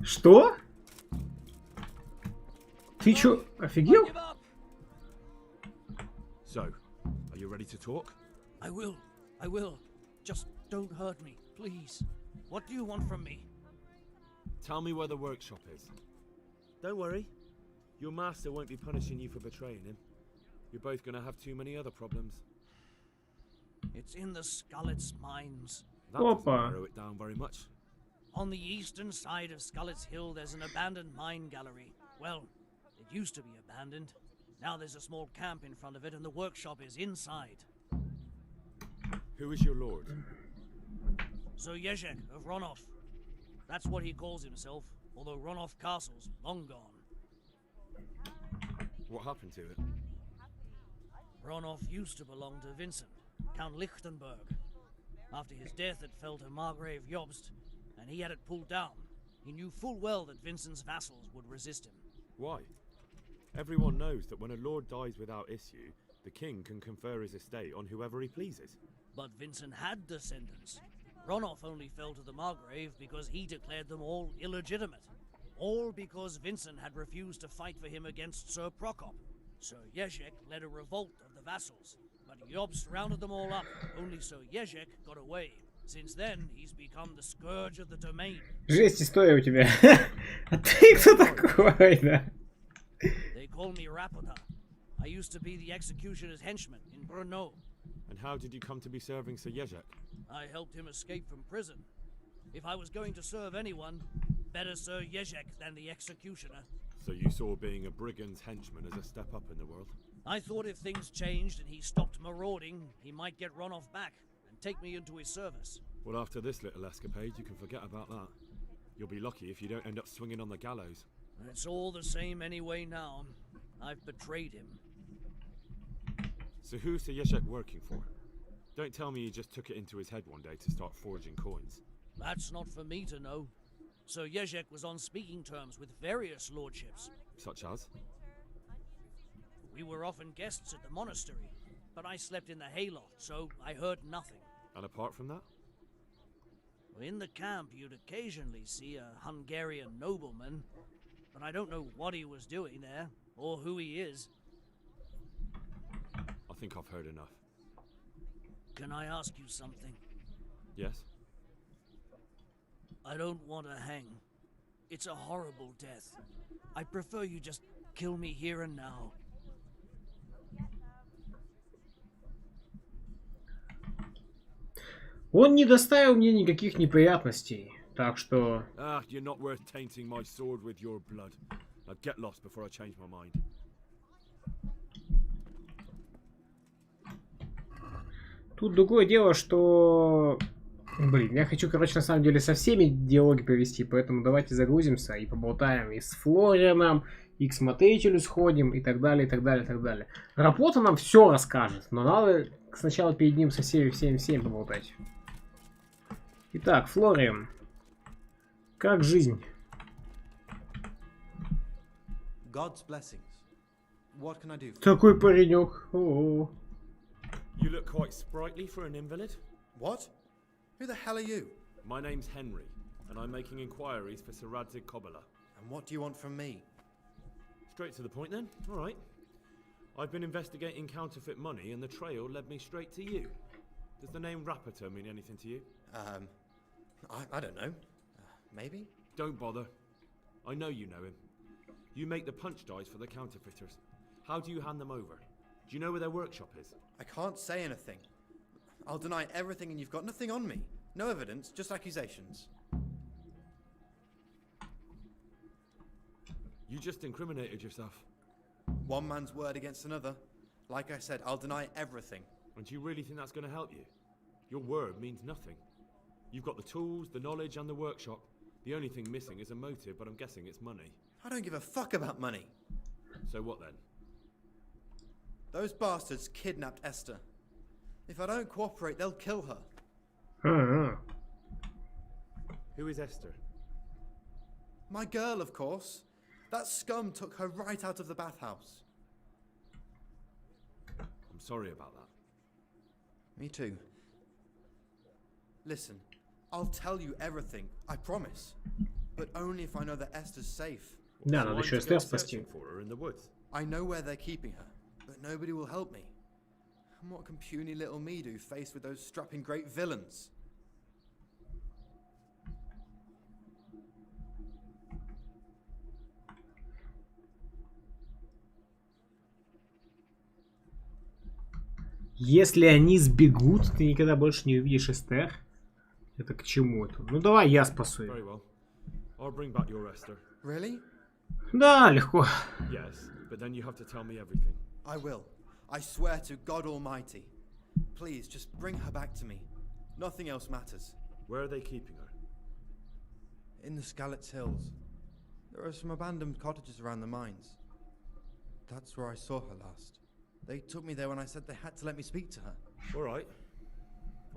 Что? Ты чё, офигел?
So, are you ready to talk?
I will. Just don't hurt me, please. What do you want from me?
Tell me where the workshop is. Don't worry. Your master won't be punishing you for betraying him. You're both gonna have too many other problems.
It's in the Skullet's mines.
That doesn't narrow it down very much.
On the eastern side of Skullet's Hill, there's an abandoned mine gallery. Well, it used to be abandoned. Now there's a small camp in front of it, and the workshop is inside.
Who is your lord?
Sir Yezhek of Ronov. That's what he calls himself, although Ronov Castle's long gone.
What happened to it?
Ronov used to belong to Vincent, Count Lichtenberg. After his death, it fell to Margrave Jobst, and he had it pulled down. He knew full well that Vincent's vassals would resist him.
Why? Everyone knows that when a lord dies without issue, the king can confer his estate on whoever he pleases.
But Vincent had descendants. Ronov only fell to the Margrave because he declared them all illegitimate. All because Vincent had refused to fight for him against Sir Prokop. Sir Yezhek led a revolt of the vassals, but Jobst rounded them all up. Only Sir Yezhek got away. Since then, he's become the scourge of the domain.
Жесть, история у тебя. А ты кто такой, да?
They call me Rapota. I used to be the executioner's henchman in Brno.
And how did you come to be serving Sir Yezhek?
I helped him escape from prison. If I was going to serve anyone, better Sir Yezhek than the executioner.
So you saw being a brigand's henchman as a step up in the world?
I thought if things changed and he stopped marauding, he might get run off back and take me into his service.
Well, after this little escapade, you can forget about that. You'll be lucky if you don't end up swinging on the gallows.
It's all the same anyway now. I've betrayed him.
So who's Sir Yezhek working for? Don't tell me he just took it into his head one day to start forging coins.
That's not for me to know. Sir Yezhek was on speaking terms with various lordships.
Such as?
We were often guests at the monastery, but I slept in the hayloft, so I heard nothing.
And apart from that?
In the camp, you'd occasionally see a Hungarian nobleman, but I don't know what he was doing there, or who he is.
I think I've heard enough.
Can I ask you something?
Yes?
I don't want to hang. It's a horrible death. I prefer you just kill me here and now.
Он не доставил мне никаких неприятностей, так что...
Ah, you're not worth tainting my sword with your blood. Now get lost before I change my mind.
Тут другое дело, что... Блин, я хочу, короче, на самом деле со всеми диалоги повести, поэтому давайте загрузимся и поболтаем и с Флорианом, и к смотрителю сходим, и так далее, и так далее, и так далее. Работа нам все расскажет, но надо сначала перед ним со всеми поболтать. Итак, Флориан, как жизнь?
God's blessings. What can I do?
Такой паренек. О-о-о.
You look quite sprightly for an invalid.
What? Who the hell are you?
My name's Henry. and I'm making inquiries for Sir Radzig Kobyla.
And what do you want from me?
Straight to the point then. All right. I've been investigating counterfeit money, and the trail led me straight to you. Does the name Rapiter mean anything to you?
I don't know. Maybe?
Don't bother. I know you know him. You make the punch dice for the counterfeiters. How do you hand them over? Do you know where their workshop is?
I can't say anything. I'll deny everything and you've got nothing on me. No evidence, just accusations.
You just incriminated yourself.
One man's word against another. Like I said, I'll deny everything.
And do you really think that's going to help you? Your word means nothing. You've got the tools, the knowledge, and the workshop. The only thing missing is a motive, but I'm guessing it's money.
I don't give a fuck about money.
So what then?
Those bastards kidnapped Esther. If I don't cooperate, they'll kill her.
Who is Esther?
My girl, of course. That scum took her right out of the bathhouse.
I'm sorry about that.
Me too. Listen, I'll tell you everything, I promise. But only if I know that Esther's safe.
Да, надо еще Эстер спасти.
I know where they're keeping her, but nobody will help me. And what can puny little me do faced with those strapping great villains?
Если они сбегут, ты никогда больше не увидишь Эстер. Это к чему это? Ну давай я спасу ее.
Really?
Да, легко.
Yes, but then you have to tell me everything.
I will. I swear to God Almighty. Please, just bring her back to me. Nothing else matters.
Where are they keeping her?
In the Skalitz Hills. There are some abandoned cottages around the mines. That's where I saw her last. They took me there when I said they had to let me speak to her.
All right.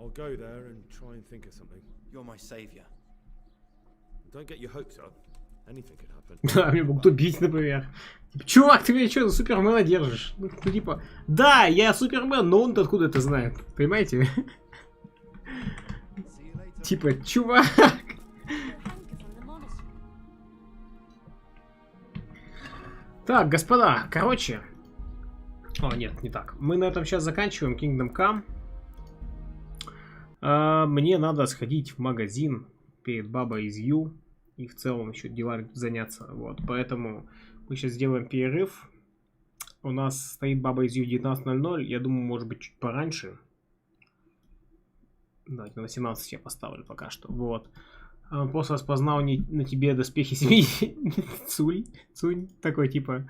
I'll go there and try and think of something.
You're my savior.
Don't get your hopes up. Anything could happen.
Да, меня могут убить, например. Типа, чувак, ты меня что, за Супермена держишь? Ну, типа, да, я Супермен, но он-то откуда это знает? Понимаете? Типа, чувак. Так, господа, короче. О, нет, не так. Мы на этом сейчас заканчиваем Kingdom Come. Мне надо сходить в магазин перед бабой из Ю. И в целом еще делами заняться. Вот, поэтому мы сейчас сделаем перерыв. У нас стоит баба из Ю 19:00. Я думаю, может быть, чуть пораньше. Давайте на 18 я поставлю пока что. Вот. После распознавания на тебе доспехи семьи. Цунь. Такой типа...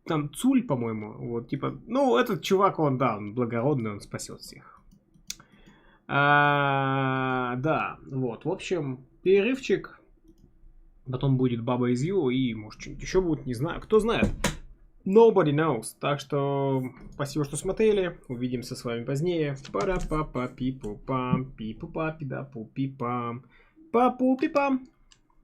Там Цуль, по-моему. Вот, типа... Ну, этот чувак, он, да, он благородный, он спасет всех. Да, вот. В общем, перерывчик. Потом будет баба из Ю, и может что-нибудь еще будет, не знаю. Кто знает. Nobody knows. Так что спасибо, что смотрели. Увидимся с вами позднее. Пара-па-па-пи-пу-пам. Пи-пу-па-пи-да-пу-пи-пам. Па-пу-пи-пам.